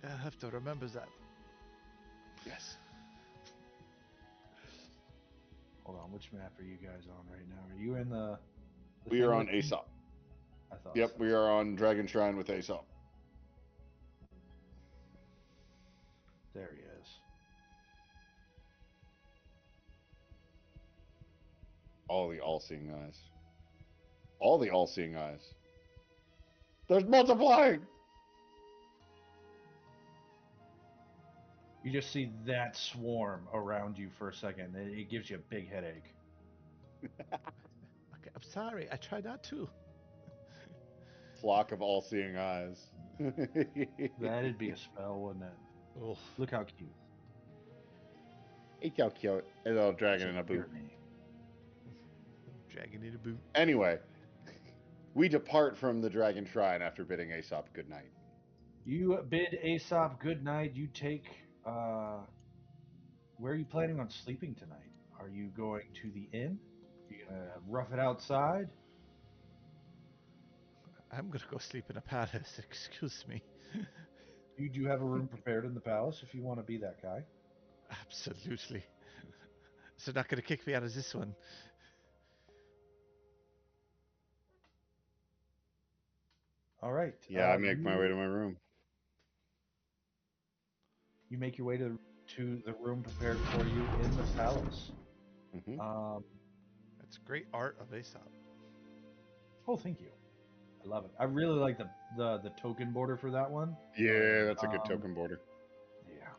I have to remember that. Yes. Hold on, which map are you guys on right now? Are you in the We thing are on with me? Aesop. I thought Yep, so. we are on Dragon Shrine with Aesop. There he is. All the all-seeing eyes. All the all-seeing eyes. There's multiplying! You just see that swarm around you for a second. It gives you a big headache. Okay, I'm sorry. I try not to. Flock of all-seeing eyes. That'd be a spell, wouldn't it? Oh, Look how cute. It's so cute. A little dragon in a boot. Tyranny. dragon in a boot. Anyway, we depart from the Dragon Shrine after bidding Aesop good night. You bid Aesop good night. You take. Where are you planning on sleeping tonight? Are you going to the inn? Are you gonna rough it outside? I'm gonna go sleep in a palace. Excuse me. You do have a room prepared in the palace if you want to be that guy. Absolutely. So not gonna kick me out of this one. All right. Yeah, I make my way to my room. You make your way to the room prepared for you in the palace. Mm-hmm. That's great art of Aesop. Oh, thank you. I love it. I really like the token border for that one. Yeah, that's a good token border. Yeah.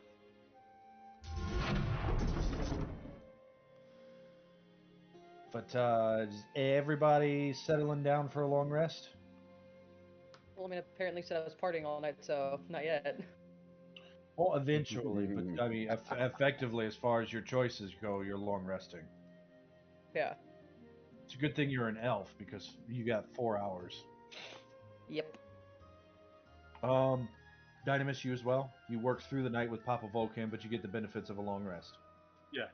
But is everybody settling down for a long rest? Well, I mean, apparently said I was partying all night, so not yet. Well, eventually, but I mean, effectively, as far as your choices go, you're long resting. Yeah. It's a good thing you're an elf because you got 4 hours. Yep. Dynamis, you as well. You work through the night with Papa Vulcan, but you get the benefits of a long rest. Yeah.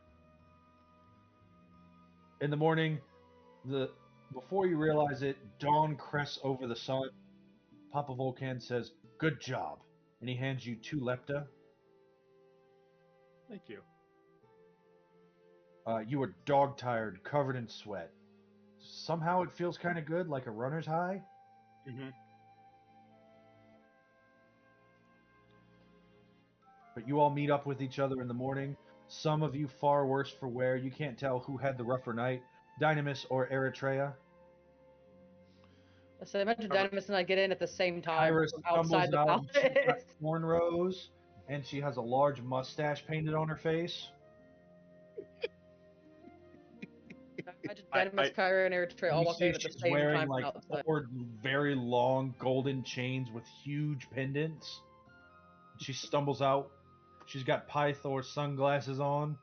In the morning, before you realize it, dawn crests over the sun. Papa Vulcan says, "Good job," and he hands you 2 lepta. Thank you. You are dog tired, covered in sweat. Somehow it feels kind of good, like a runner's high. Mm-hmm. But you all meet up with each other in the morning. Some of you far worse for wear. You can't tell who had the rougher night, Dynamis or Eritrea. So I imagine Dynamis and I get in at the same time Iris from stumbles outside the out. And she's got palace. cornrows, and she has a large mustache painted on her face. I imagine Dynamis, Kyra, and Eritrea all You walk see in at the she's same wearing time like from outside. 4 very long golden chains with huge pendants. She stumbles out. She's got Pythor sunglasses on.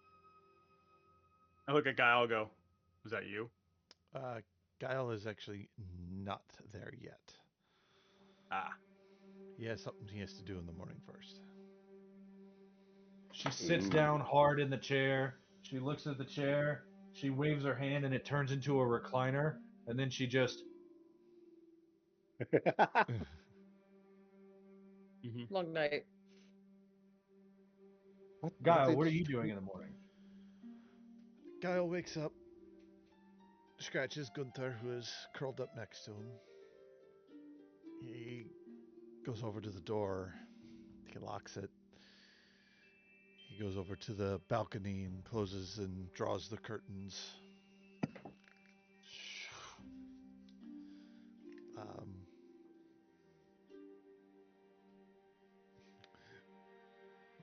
I look at Guy, I'll go, was that you? Guile is actually not there yet. Ah. He has something he has to do in the morning first. She sits down hard in the chair. She looks at the chair. She waves her hand and it turns into a recliner. And then she just Long night. Guile, what are you doing in the morning? Guile wakes up, scratches Gunther, who is curled up next to him. He goes over to the door. He locks it. He goes over to the balcony and closes and draws the curtains.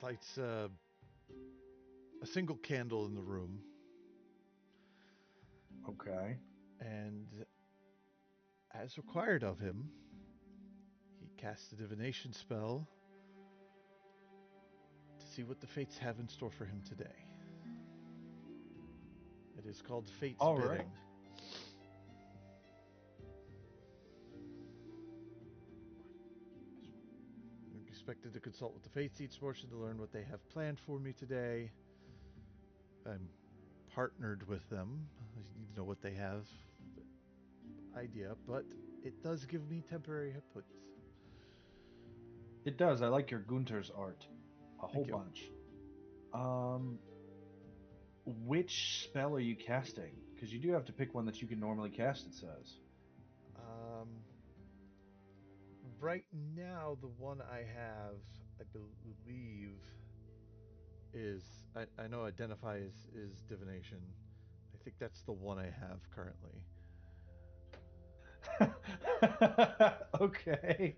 Lights a single candle in the room. Okay. And as required of him, he casts a divination spell to see what the fates have in store for him today. It is called Fate's All Bidding. right. I'm expected to consult with the fates each portion to learn what they have planned for me today. I'm partnered with them. I need to know what they have idea, but it does give me temporary hit points. It does. I like your Gunter's art. A whole you. bunch. Which spell are you casting? Because you do have to pick one that you can normally cast, it says. Right now, the one I have, I believe, is... I know Identify is Divination. I think that's the one I have currently. Okay.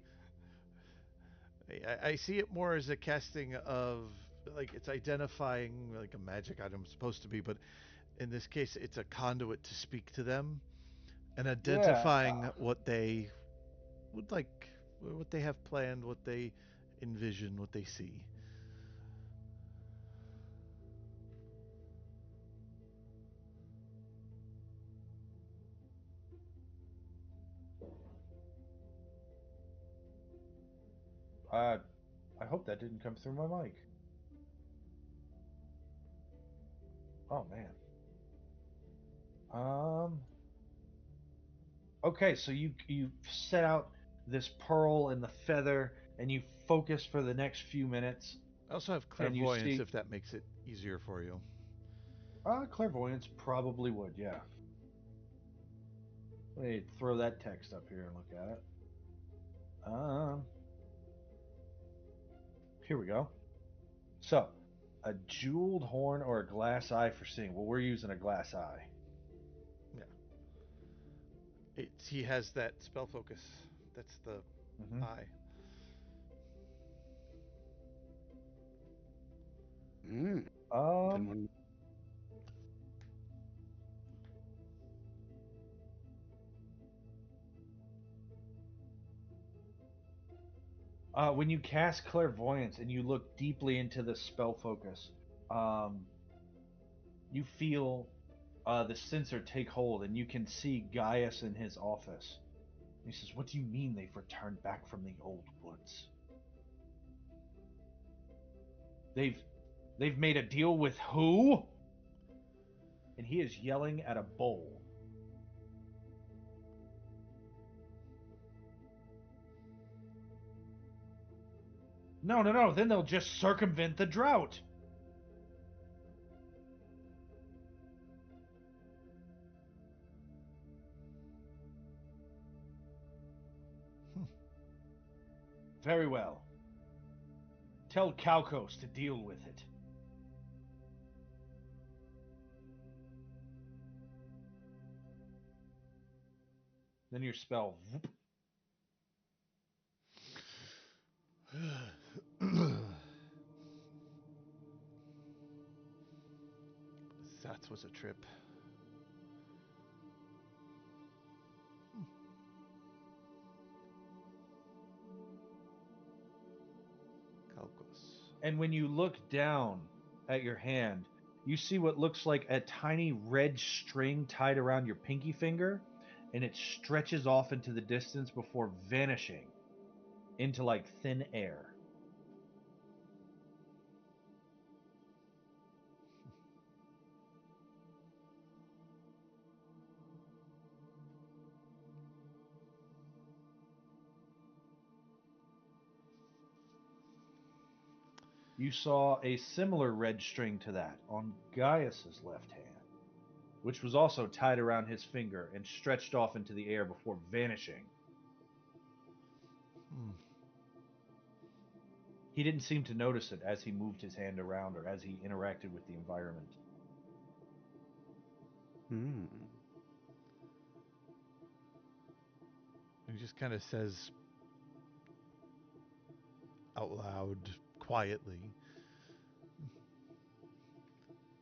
I see it more as a casting of, like, it's identifying like a magic item is supposed to be, but in this case, it's a conduit to speak to them and identifying what they would like, what they have planned, what they envision, what they see. I hope that didn't come through my mic. Oh man. Okay, so you set out this pearl and the feather, and you focus for the next few minutes. I also have And you clairvoyance see- if that makes it easier for you. Clairvoyance probably would, yeah. Let me throw that text up here and look at it. Here we go. So, a jeweled horn or a glass eye for seeing. Well, we're using a glass eye. Yeah. He has that spell focus. That's the eye. When you cast clairvoyance and you look deeply into the spell focus, you feel the sensor take hold, and you can see Gaius in his office. He says, "What do you mean they've returned back from the old woods? They've made a deal with who?" And he is yelling at a bowl. No. Then they'll just circumvent the drought. Very well. Tell Kalkos to deal with it. Then your spell. That was a trip. Kalkos. And when you look down at your hand, you see what looks like a tiny red string tied around your pinky finger, and it stretches off into the distance before vanishing into like thin air. you saw a similar red string to that on Gaius's left hand, which was also tied around his finger and stretched off into the air before vanishing. He didn't seem to notice it as he moved his hand around or as he interacted with the environment. He just kind of says out loud, quietly,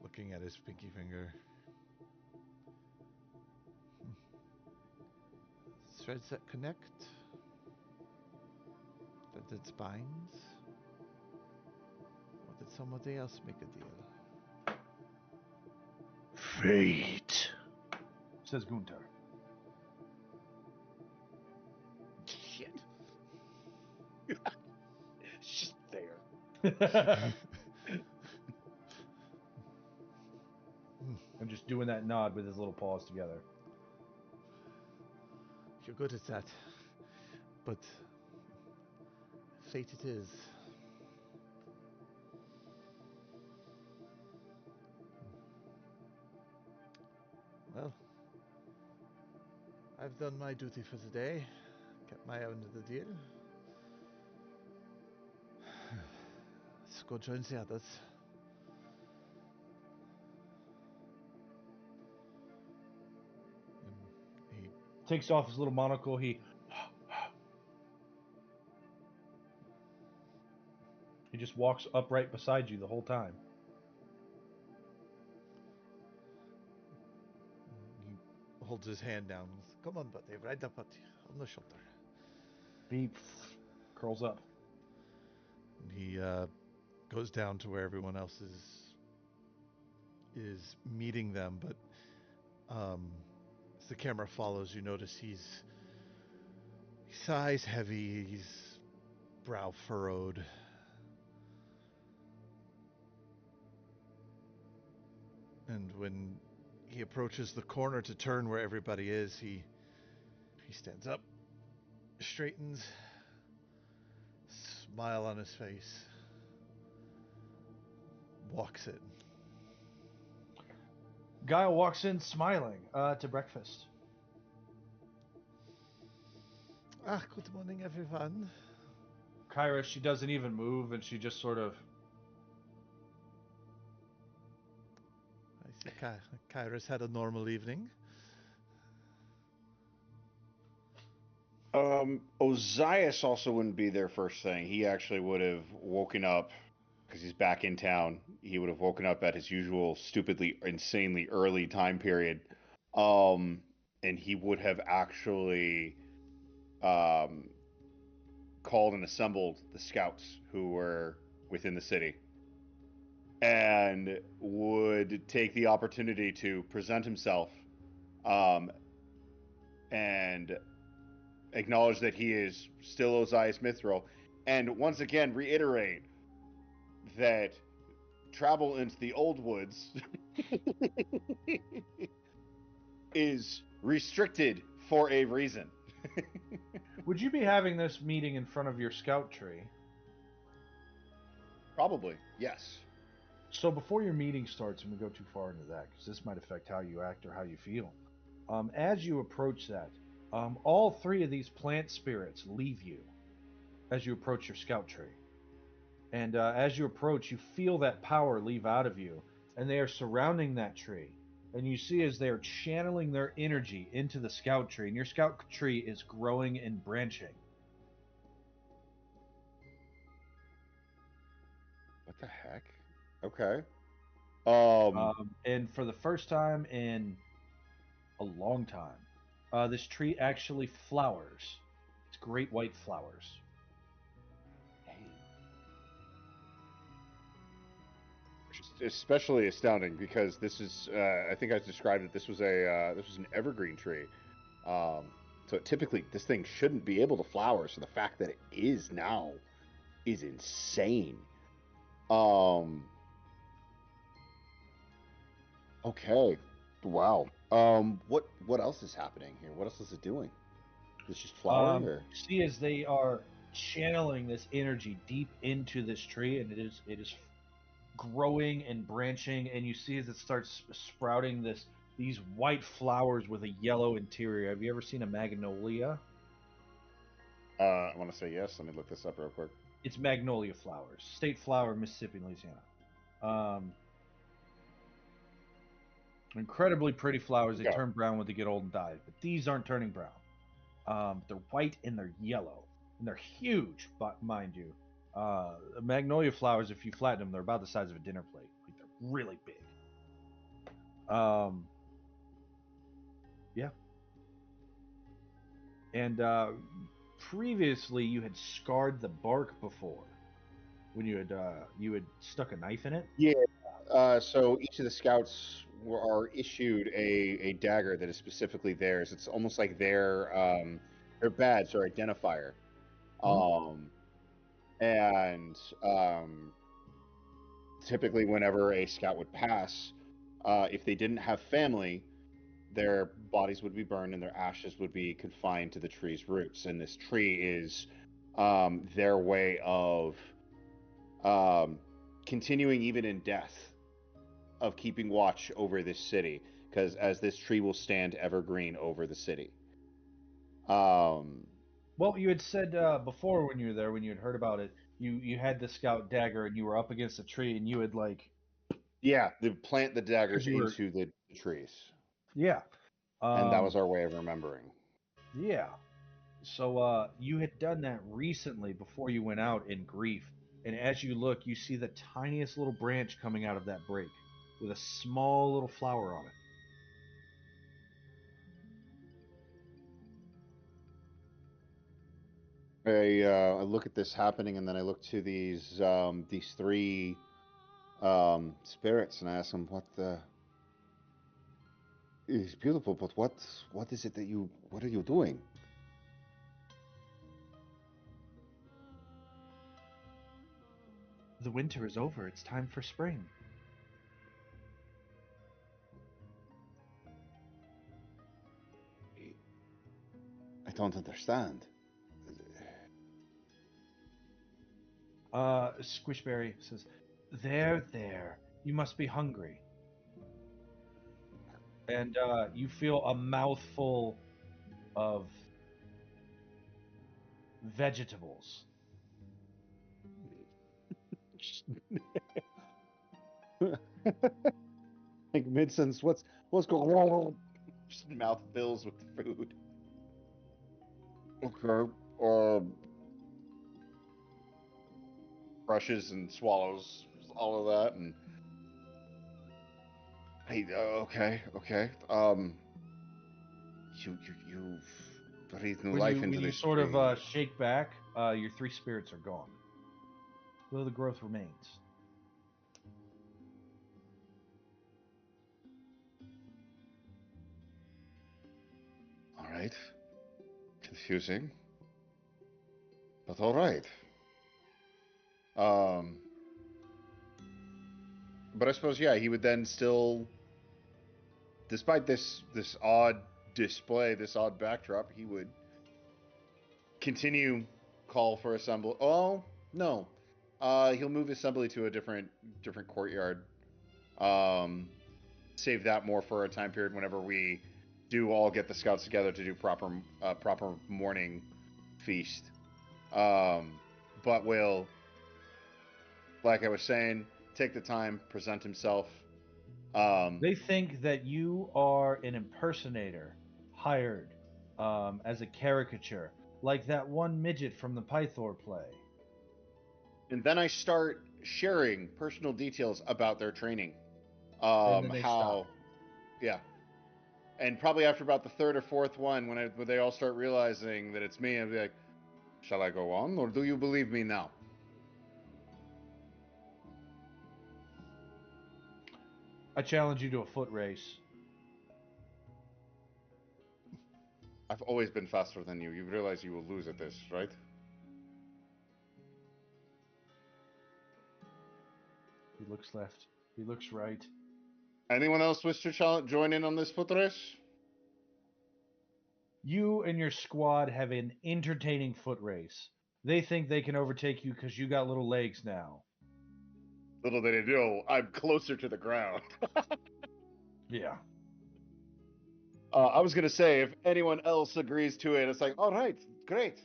looking at his pinky finger. Threads that connect. That spines. Or did somebody else make a deal? Fate, says Gunther. Shit. It's just there. I'm just doing that nod with his little paws together. You're good at that. But fate it is. Well, I've done my duty for the day. Kept my end of the deal. Let's go join the others. He Takes off his little monocle. He just walks upright beside you the whole time. holds his hand down. Come on, buddy, right up at you, on the shoulder. He curls up. He goes down to where everyone else is meeting them, but as the camera follows, you notice his eyes heavy, he's brow furrowed. And when he approaches the corner to turn where everybody is, he stands up, straightens, smile on his face, walks in. Guile walks in smiling to breakfast. Good morning, everyone. Kyra, she doesn't even move, and she just sort of... I see Kyra's had a normal evening. Ozias also wouldn't be there first thing. He actually would have woken up, because he's back in town. He would have woken up at his usual stupidly, insanely early time period. And he would have actually called and assembled the scouts who were within the city, and would take the opportunity to present himself and acknowledge that he is still Ozias Mithril, and once again reiterate that travel into the old woods is restricted for a reason. Would you be having this meeting in front of your scout tree? Probably, yes. So before your meeting starts, and we go too far into that, because this might affect how you act or how you feel, as you approach that, all three of these plant spirits leave you as you approach your scout tree. And as you approach, you feel that power leave out of you, and they are surrounding that tree. And you see as they are channeling their energy into the scout tree, and your scout tree is growing and branching. What the heck? Okay. And for the first time in a long time, this tree actually flowers. It's great white flowers. Especially astounding because this is I think I described it, this was an evergreen tree, so typically this thing shouldn't be able to flower, so the fact that it is now is insane. Okay, wow. What else is happening here? What else is it doing? It's just flowering, or See as they are channeling this energy deep into this tree, and it is growing and branching, and you see as it starts sprouting these white flowers with a yellow interior. Have you ever seen a magnolia? I want to say yes. Let me look this up real quick. It's magnolia flowers, state flower of Mississippi and Louisiana. Incredibly pretty flowers. They Yeah. turn brown when they get old and die, but these aren't turning brown. They're white and they're yellow, and they're huge, but mind you. Magnolia flowers, if you flatten them, they're about the size of a dinner plate. Like, they're really big. Yeah. And previously, you had scarred the bark before when you had stuck a knife in it. Yeah. So each of the scouts are issued a dagger that is specifically theirs. It's almost like their badge or identifier. And typically, whenever a scout would pass, if they didn't have family, their bodies would be burned and their ashes would be confined to the tree's roots. And this tree is their way of continuing, even in death, of keeping watch over this city, because as this tree will stand evergreen over the city. Well, you had said before when you were there, when you had heard about it, you had the scout dagger and you were up against a tree and you had Yeah, they plant the daggers you were into the trees, yeah, and that was our way of remembering. yeah. So you had done that recently before you went out in grief, and as you look, you see the tiniest little branch coming out of that break with a small little flower on it. I look at this happening, and then I look to these three spirits, and I ask them, "What the? It's beautiful, but what is it that what are you doing?" The winter is over. It's time for spring. I don't understand. Squishberry says, "There, there. You must be hungry." And you feel a mouthful of vegetables. Like mid-sentence, what's going on? Just mouth fills with food. Okay. Brushes and swallows all of that, and hey, okay. You've breathed new life into When you this sort tree. of shake back, your three spirits are gone, though the growth remains. All right. Confusing, but all right. Um, but I suppose yeah, he would then still, despite this odd display, this odd backdrop, he would continue call for assembly. Oh no, he'll move assembly to a different courtyard. Um, Save that more for a time period whenever we do all get the scouts together to do proper morning feast. But will, like I was saying, take the time, present himself. They think that you are an impersonator hired as a caricature, like that one midget from the Pythor play. And then I start sharing personal details about their training. And then they How, stop. yeah. And probably after about the third or fourth one, when they all start realizing that it's me, I'll be like, "Shall I go on, or do you believe me now?" I challenge you to a foot race. I've always been faster than you. You realize you will lose at this, right? He looks left. He looks right. Anyone else wish to join in on this foot race? You and your squad have an entertaining foot race They think they can overtake you because you got little legs now. Little did they know, I'm closer to the ground. Yeah. I was gonna say, if anyone else agrees to it, it's like, all right, great.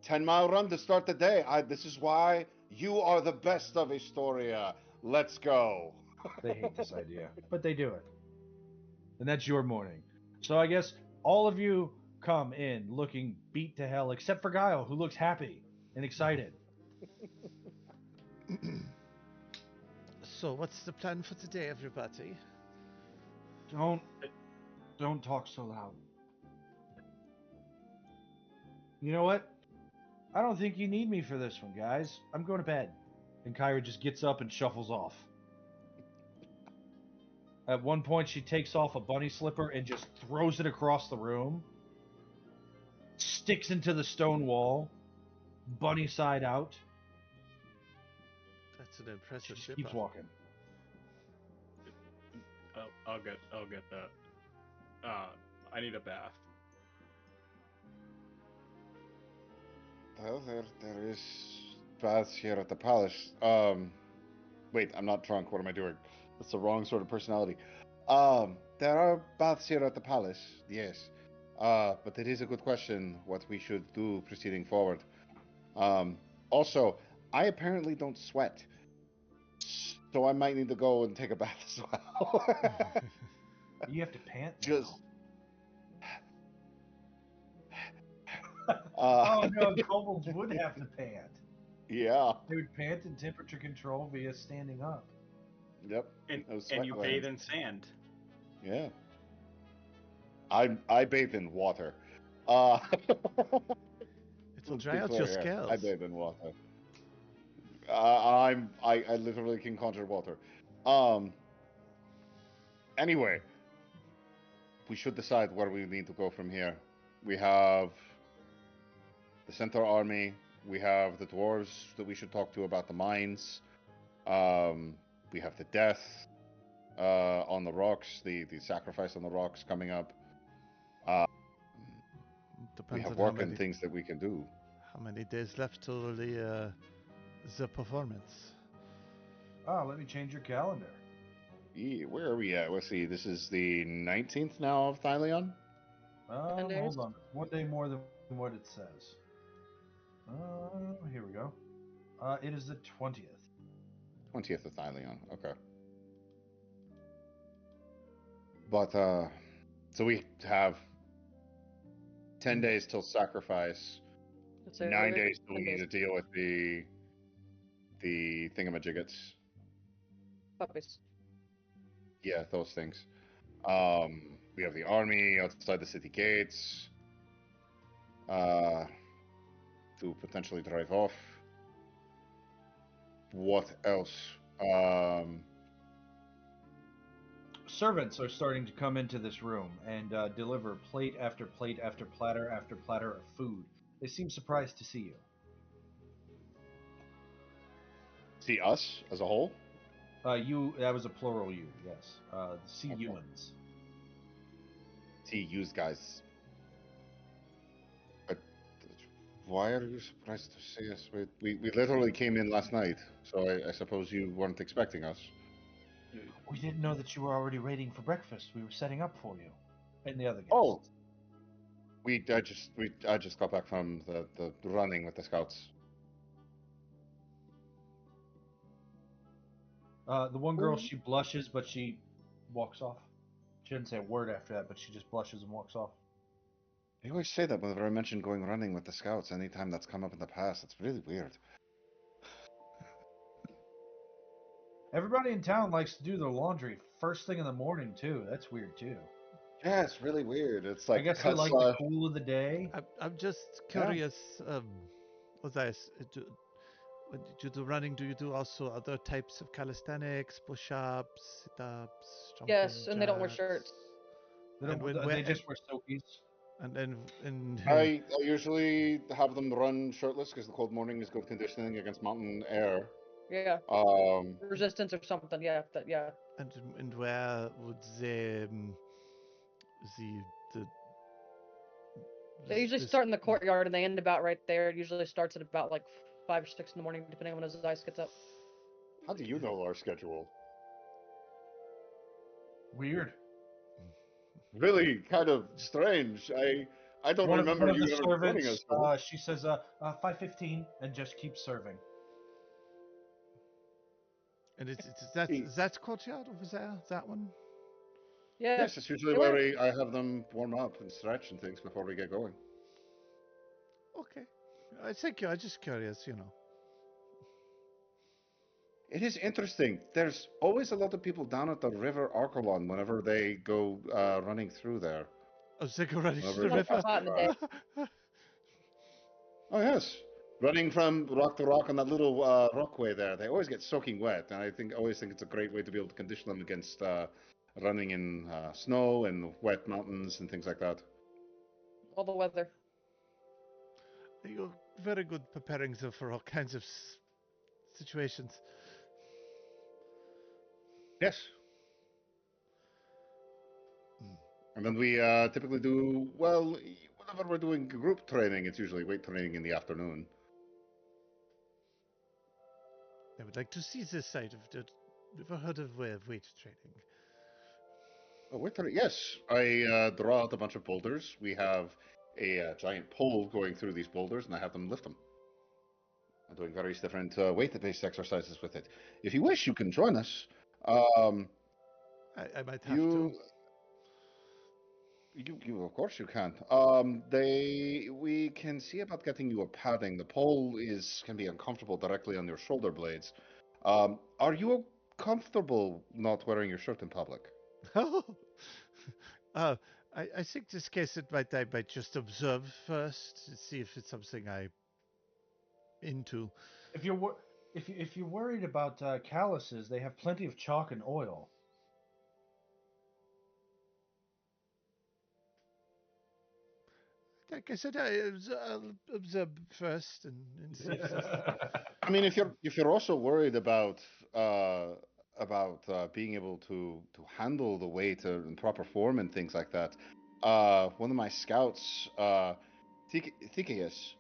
10-mile run to start the day. This is why you are the best of Historia. Let's go. They hate this idea, but they do it. And that's your morning. So I guess all of you come in looking beat to hell, except for Guile, who looks happy and excited. So, what's the plan for today, everybody? Don't talk so loud. You know what? I don't think you need me for this one, guys. I'm going to bed. And Kyra just gets up and shuffles off. At one point, she takes off a bunny slipper and just throws it across the room, sticks into the stone wall, bunny side out. That's an impressive She ship. keeps walking. I'll get that. I need a bath. Well, there is baths here at the palace. Wait, I'm not drunk. What am I doing? That's the wrong sort of personality. There are baths here at the palace, yes. But it is a good question what we should do proceeding forward. Also, I apparently don't sweat, so I might need to go and take a bath as well. You have to pant now. Just. Oh no, kobolds would have to pant. Yeah. They would pant in temperature control via standing up. Yep. And No sweat you glands. bathe in sand. Yeah. I bathe in water. Uh, It'll let's dry be out clear your here. scales. I bathe in water. I literally can conjure water. Anyway, we should decide where we need to go from here. We have the Centaur army. We have the dwarves that we should talk to about the mines. We have the death on the rocks, the sacrifice on the rocks coming up. We Depends have on work and things that we can do. how many days left till the performance. Let me change your calendar. Where are we at? Let's see. This is the 19th now of Thyleon. Hold on. One day more than what it says. Here we go. It is the 20th. 20th of Thyleon. Okay. But so we have 10 days till sacrifice. 9 days till we need to deal with the thingamajiggets. Puppies. Yeah, those things. We have the army outside the city gates. To potentially drive off. What else? Servants are starting to come into this room and deliver plate after plate after platter of food. They seem surprised to see you. See us as a whole? That was a plural you, yes. See Okay. humans. See yous guys. But why are you surprised to see us? We literally came in last night, so I suppose you weren't expecting us. We didn't know that you were already waiting for breakfast. We were setting up for you. And the other guests. Oh! I just got back from the running with the scouts. The one girl, she blushes, but she walks off. She didn't say a word after that, but she just blushes and walks off. They always say that whenever I mention going running with the scouts, anytime that's come up in the past. It's really weird. Everybody in town likes to do their laundry first thing in the morning, too. That's weird, too. Yeah, it's really weird. It's like I guess they like the cool of the day. I'm just curious. What do you do running? Do you do also other types of calisthenics, push-ups, sit-ups, jumping Yes, and they don't wear jacks? shirts. They just wear stokies. And then I usually have them run shirtless because the cold morning is good conditioning against mountain air. Yeah. Um, Resistance or something. Yeah. Yeah. and where would the They usually start in the courtyard and they end about right there. It usually starts at about like 5 or 6 in the morning, depending on when his ice gets up. How do you know our schedule? Weird. Really kind of strange. I don't remember one of you the ever joining servants, us. she says 5:15 and just keeps serving. And is that courtyard over there? That one? Yeah. Yes, it's usually where I have them warm up and stretch and things before we get going. Okay. Thank you. I'm just curious, you know. It is interesting. There's always a lot of people down at the River Archelon whenever they go running through there. Oh, so they go running Whenever to the it's river. hot in the day. Oh yes, running from rock to rock on that little rockway there. They always get soaking wet, and I always think it's a great way to be able to condition them against running in snow and wet mountains and things like that. All the weather. You're very good preparing them for all kinds of situations. Yes. And then we typically do, well, whenever we're doing group training, it's usually weight training in the afternoon. I would like to see this side of the. Never heard of weight training. Oh, weight training, yes. I draw out a bunch of boulders. We have a giant pole going through these boulders, and I have them lift them. I'm doing various different weight-based exercises with it. If you wish, you can join us. I might have to. You of course you can. We can see about getting you a padding. The pole can be uncomfortable directly on your shoulder blades. Are you comfortable not wearing your shirt in public? I think this case I might just observe first to see if it's something I'm into. If you're worried about calluses, they have plenty of chalk and oil. Like I said, I'll observe first and see if I mean, if you're also worried about being able to handle the weight in proper form and things like that, one of my scouts, Thikius,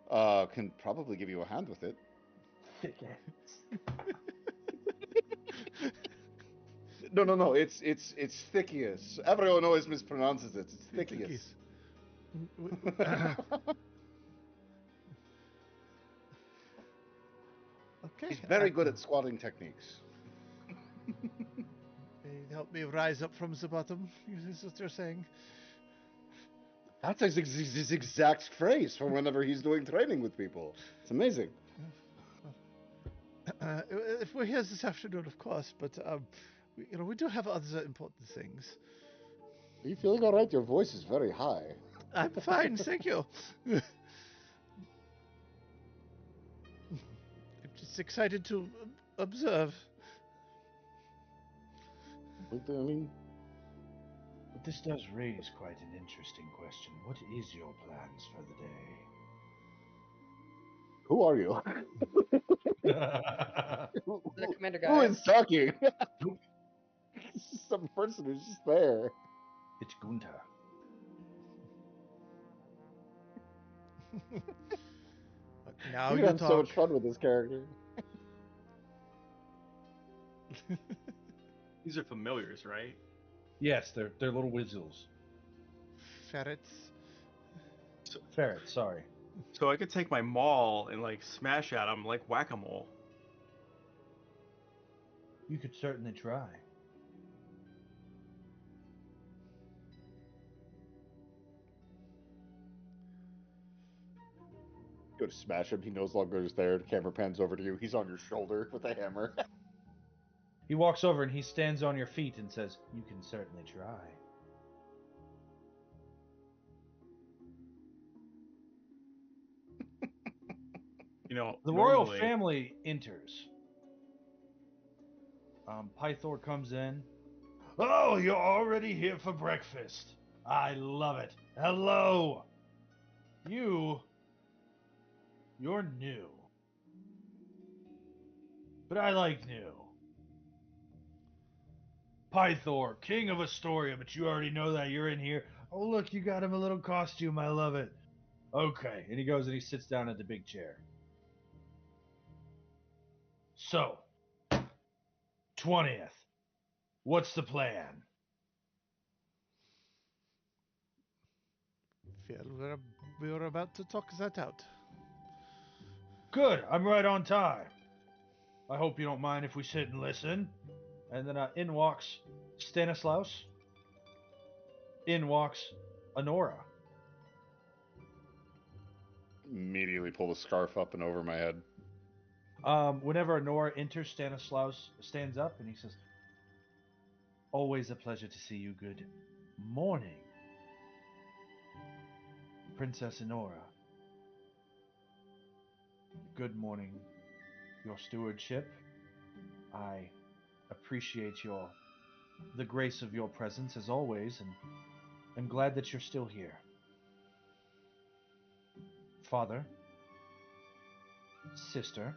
can probably give you a hand with it. No. It's Thikius. Everyone always mispronounces it. It's Thikius. Okay. He's very good at squatting techniques. Help me rise up from the bottom. Is what you're saying? That's his exact phrase for whenever he's doing training with people. It's amazing. If we're here this afternoon, of course, but we do have other important things. Are you feeling all right? Your voice is very high. I'm fine, thank you. I'm just excited to observe. But this does raise quite an interesting question. What is your plans for the day? who are you? The commander guy. Who is talking? Some person who's just there. It's Gunta. Now you you have talk. so much fun with this character. These are familiars, right? Yes, they're little whistles. Ferrets. Ferrets, sorry. So I could take my maul and like smash at them like whack-a-mole. You could certainly try. Go to smash him. He no longer is there. The camera pans over to you. He's on your shoulder with a hammer. He walks over and he stands on your feet and says, "You can certainly try." You know, The royal normally, family enters. Pythor comes in. Oh, you're already here for breakfast. I love it. Hello. You're new. But I like new. Pythor, king of Astoria, but you already know that you're in here Oh, look, you got him a little costume. I love it. Okay. And he goes and he sits down at the big chair. So, 20th. What's the plan? Well, we were about to talk that out. Good. I'm right on time. I hope you don't mind if we sit and listen. And then in walks Stanislaus. In walks Honora. Immediately pull the scarf up and over my head. Whenever Honora enters, Stanislaus stands up and he says, "Always a pleasure to see you. Good morning, Princess Honora. Good morning, your stewardship. I appreciate the grace of your presence as always, and I'm glad that you're still here. Father, sister,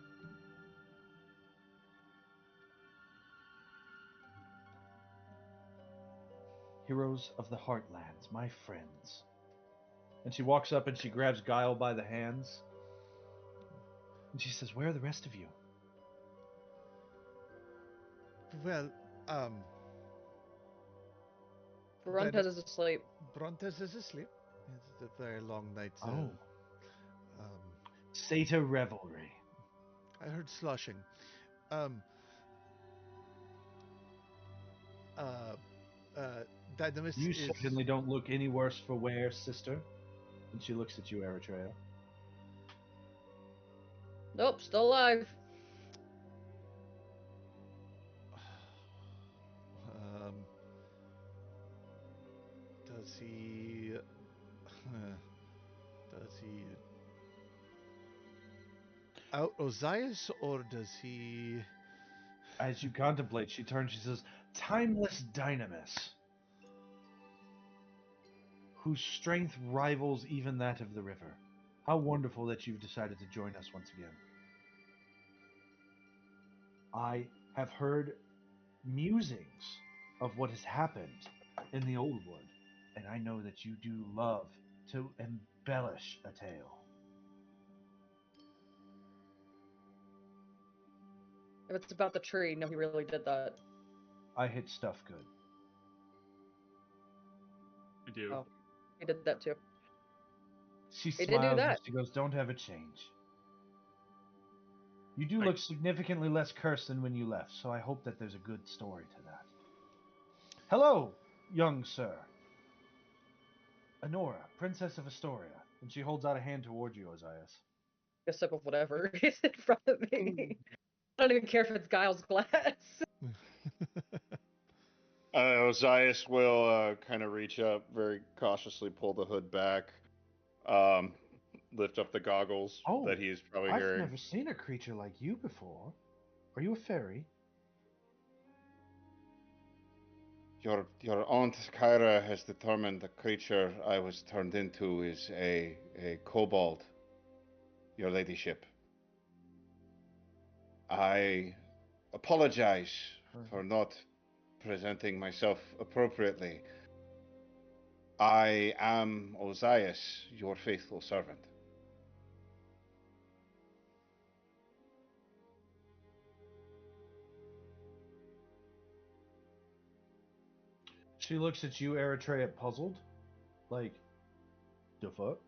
heroes of the Heartlands, my friends." And she walks up and she grabs Guile by the hands. And she says, "Where are the rest of you?" Well, Brontes is asleep. Brontes is asleep. It's a very long night. Oh. Sata revelry. I heard sloshing. Dynamis You is... certainly don't look any worse for wear, sister. And she looks at you, Eritrea. Nope, still alive. Does he... does he... out Ozias, or does he... As you contemplate, she turns, she says, "Timeless Dynamis, whose strength rivals even that of the river. How wonderful that you've decided to join us once again. I have heard musings of what has happened in the Old Wood, and I know that you do love to embellish a tale." If it's about the tree, no, he really did that. I hit stuff good. You do. Oh, he did that too. She He did smiles do and that. she goes, "Don't have a change. You do look significantly less cursed than when you left, so I hope that there's a good story to that. Hello, young sir. Honora, Princess of Astoria." And she holds out a hand toward you, Ozias. A sip of whatever is in front of me. I don't even care if it's Giles' glass. Ozias will kind of reach up, very cautiously pull the hood back, lift up the goggles that he's probably I've hearing. never seen a creature like you before. Are you a fairy? Your aunt Kyra has determined the creature I was turned into is a kobold, your ladyship. I apologize for not presenting myself appropriately. I am Ozias, your faithful servant. She looks at you, Eritrea, puzzled. Like, the fuck?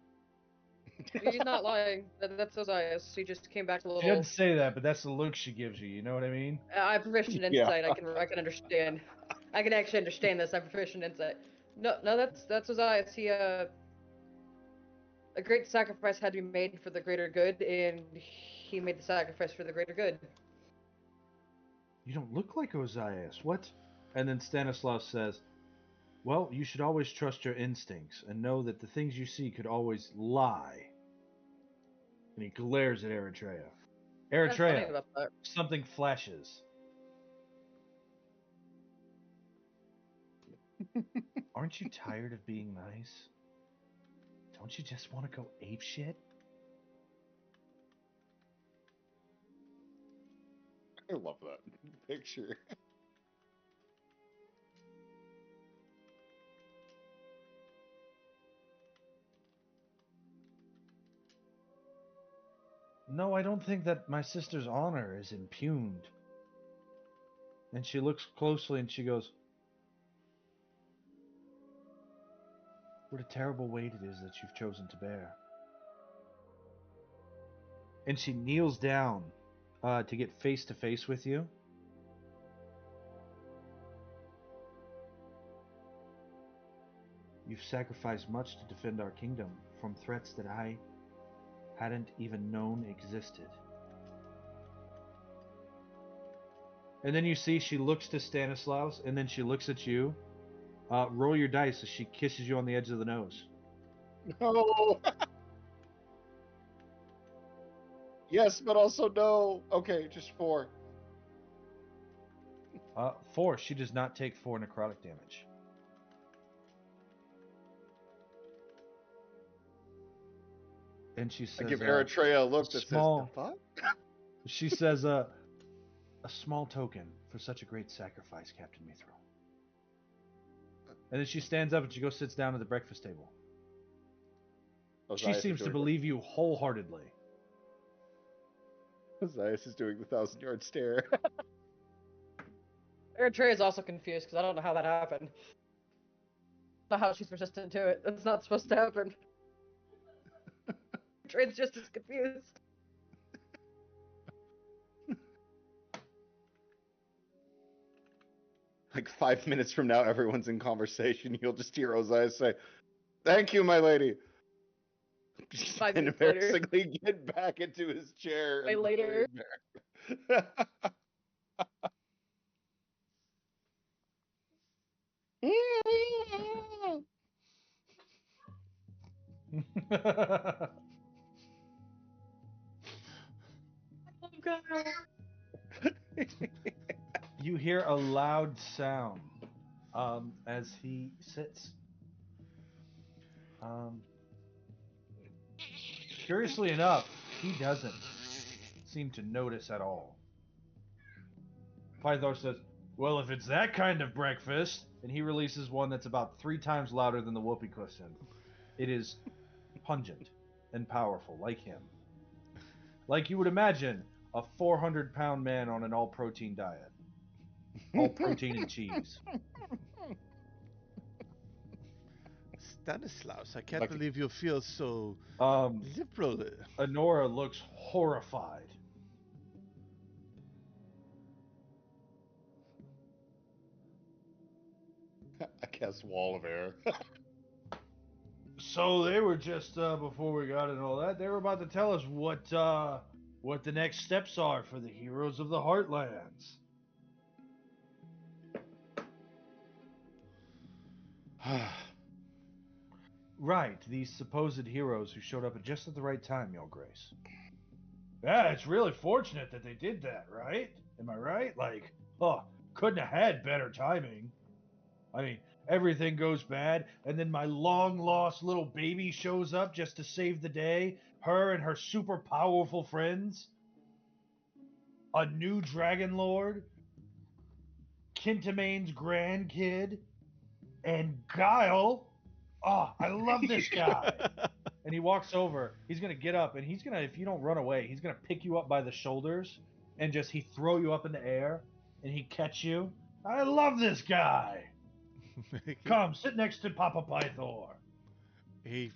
He's not lying. That's Ozias. He just came back a She little. doesn't say that, but that's the look she gives you. You know what I mean? I'm proficient in Yeah. insight. I can understand. I can actually understand this. I'm proficient in insight. No, that's Ozias. He a great sacrifice had to be made for the greater good, and he made the sacrifice for the greater good. You don't look like Ozias. What? And then Stanislaus says, "Well, you should always trust your instincts and know that the things you see could always lie." And he glares at Eritrea. That's funny Eritrea, about that. something flashes. Aren't you tired of being nice? Don't you just want to go apeshit? I love that picture. No, I don't think that my sister's honor is impugned. And she looks closely and she goes, what a terrible weight it is that you've chosen to bear. And she kneels down to get face to face with you. You've sacrificed much to defend our kingdom from threats that I hadn't even known existed. And then you see she looks to Stanislaus, and then she looks at you. Roll your dice as she kisses you on the edge of the nose. No. Yes, but also no. Okay, just 4. 4. She does not take 4 necrotic damage. And she says, I give Eritrea a look that small, says, the fuck? She says, a small token for such a great sacrifice, Captain Mithril. And then she stands up and she goes sits down at the breakfast table. She seems to believe you wholeheartedly. Ozias is doing the 1,000-yard stare. Eritrea is also confused because I don't know how that happened. Not how she's resistant to it. That's not supposed to happen. Eritrea's just as confused. Like 5 minutes from now, everyone's in conversation. You'll just hear Ozias say, "Thank you, my lady." And embarrassingly get back into his chair. Way later. Oh god. You hear a loud sound as he sits. Curiously enough, he doesn't seem to notice at all. Pythor says, well, if it's that kind of breakfast, and he releases one that's about 3 times louder than the whoopee cushion. It is pungent and powerful, like him. Like you would imagine a 400-pound man on an all-protein diet. All protein and cheese. Stanislaus, I can't believe you feel so liberal. Honora looks horrified. I guess wall of air. So they were just before we got and all that, they were about to tell us what the next steps are for the heroes of the Heartlands. Right, these supposed heroes who showed up at just at the right time, Your Grace. Yeah, it's really fortunate that they did that, right? Am I right? Like, couldn't have had better timing. I mean, everything goes bad, and then my long-lost little baby shows up just to save the day. Her and her super powerful friends. A new Dragonlord. Kintamaine's grandkid. And Guile. Oh, I love this guy. And he walks over. He's going to get up, and he's going to, if you don't run away, he's going to pick you up by the shoulders and just, he throw you up in the air, and he catch you. I love this guy. Come, sit next to Papa Pythor. He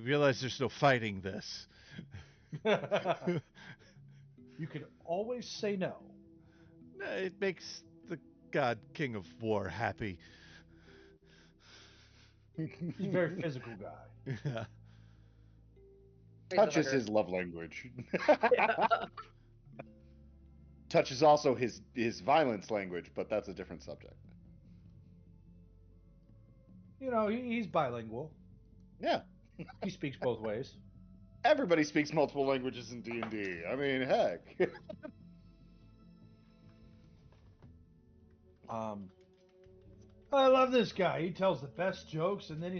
realized there's no fighting this. You can always say no. It makes the god king of war happy. He's a very physical guy. Yeah. Touch is his love language. Touch is also his violence language, but that's a different subject. You know, he's bilingual. Yeah. He speaks both ways. Everybody speaks multiple languages in D&D. I mean, heck. I love this guy. He tells the best jokes, and then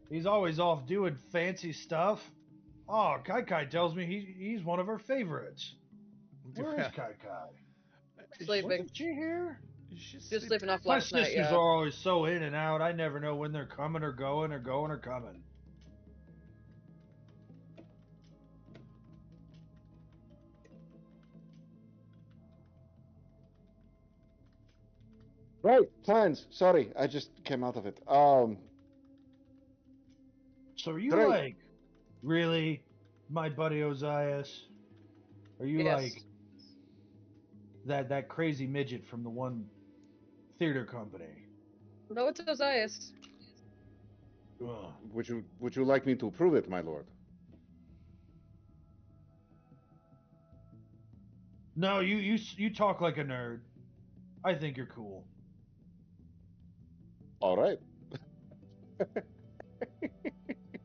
he's always off doing fancy stuff. Oh, Kai Kai tells me he's one of her favorites. Where is Kai Kai? Sleeping. Wasn't she here? She's sleeping off My last night, sisters yeah. are always so in and out. I never know when they're coming or going or going or coming. Right, plans. Sorry, I just came out of it. So are you Great. like really my buddy Ozias? Are you Yes. like that crazy midget from the one theater company? No, it's Ozias. Ugh. Would you like me to prove it, my lord? No, you talk like a nerd. I think you're cool. All right.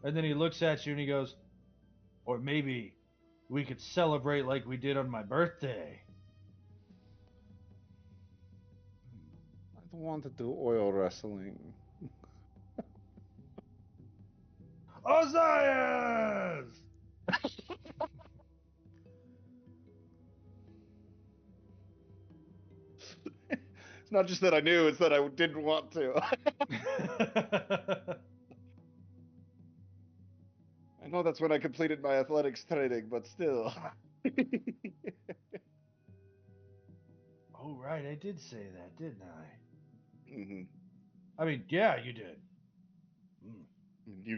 And then he looks at you and he goes, or maybe we could celebrate like we did on my birthday. I don't want to do oil wrestling. Ozias! It's not just that I knew, it's that I didn't want to. I know that's when I completed my athletics training, but still. Oh, right, I did say that, didn't I? Hmm. I mean, yeah, you did. Mm.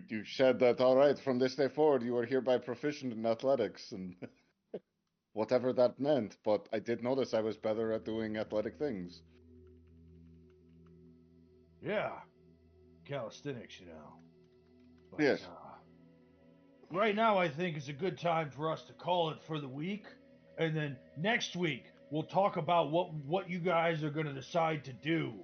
You said that, all right, from this day forward, you are hereby proficient in athletics, and whatever that meant, but I did notice I was better at doing athletic things. Yeah, calisthenics, you know. But Yes. right now, I think is a good time for us to call it for the week, and then next week we'll talk about what you guys are gonna decide to do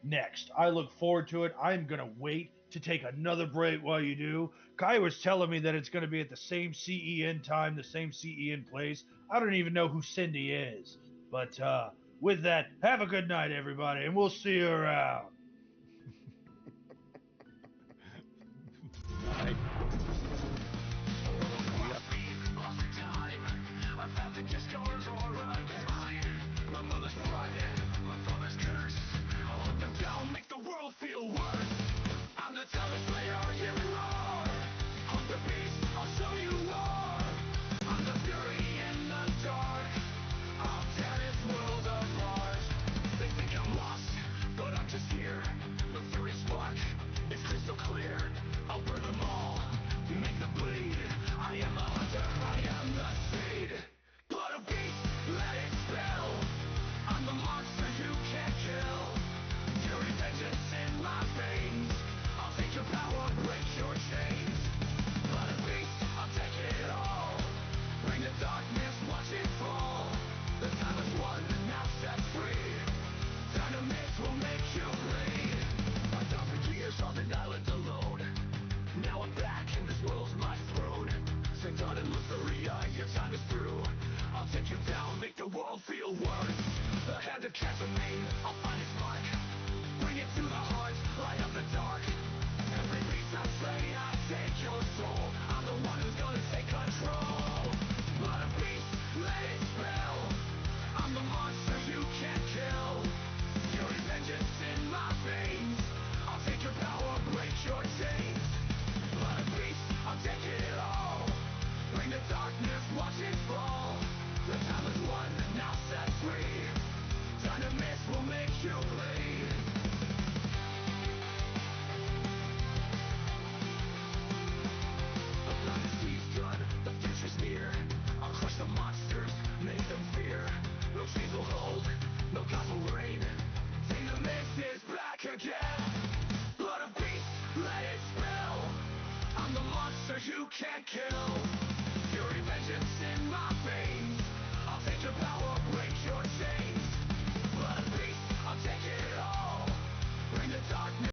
next. I look forward to it. I'm gonna wait to take another break while you do. Kai was telling me that it's gonna be at the same CEN time, the same CEN place. I don't even know who Cindy is, but with that, have a good night, everybody, and we'll see you around. Right. Make the world feel worse. I'm the toughest player you are. I'm the beast, I'll show you war. I'm the fury in the dark. I'll tear this world apart. They think I'm lost, but I'm just here. The fury spark, it's crystal clear. I'll burn them all, make them bleed. I am the hunter, I am the seed. Blood of beast, let it spill. I'm the monster you can't kill. Fury vengeance in my veins. I'll take your power, break your chains. Blood of beast, I'll take it all. Bring the darkness, watch it fall. The time is won, now set free. Dynamite will make you bleed. 1,000 years on an island alone. Now I'm back and this world's my throne. Sing on and Lutheria, your time is through. I'll take you down, make the world feel worse. The hand of Casamine, I'll find its mark. Bring it to the heart, light up the dark. Every beast I slay, I take your soul. I'm the one who's gonna take control. Blood of beast, let it spill. I'm the monster you can't kill. Fury vengeance in my veins. I'll take your power, break your chains. Blood of beast, I'll take it all. Bring the darkness, watch it fall. The time is won, now set free. Dynamite will make you bleed. The dynasty's done, the future's near. I'll crush the monsters, make them fear. No chains will hold, no gods will reign. Dynamite is back again. Blood of beast, let it spill. I'm the monster you can't kill.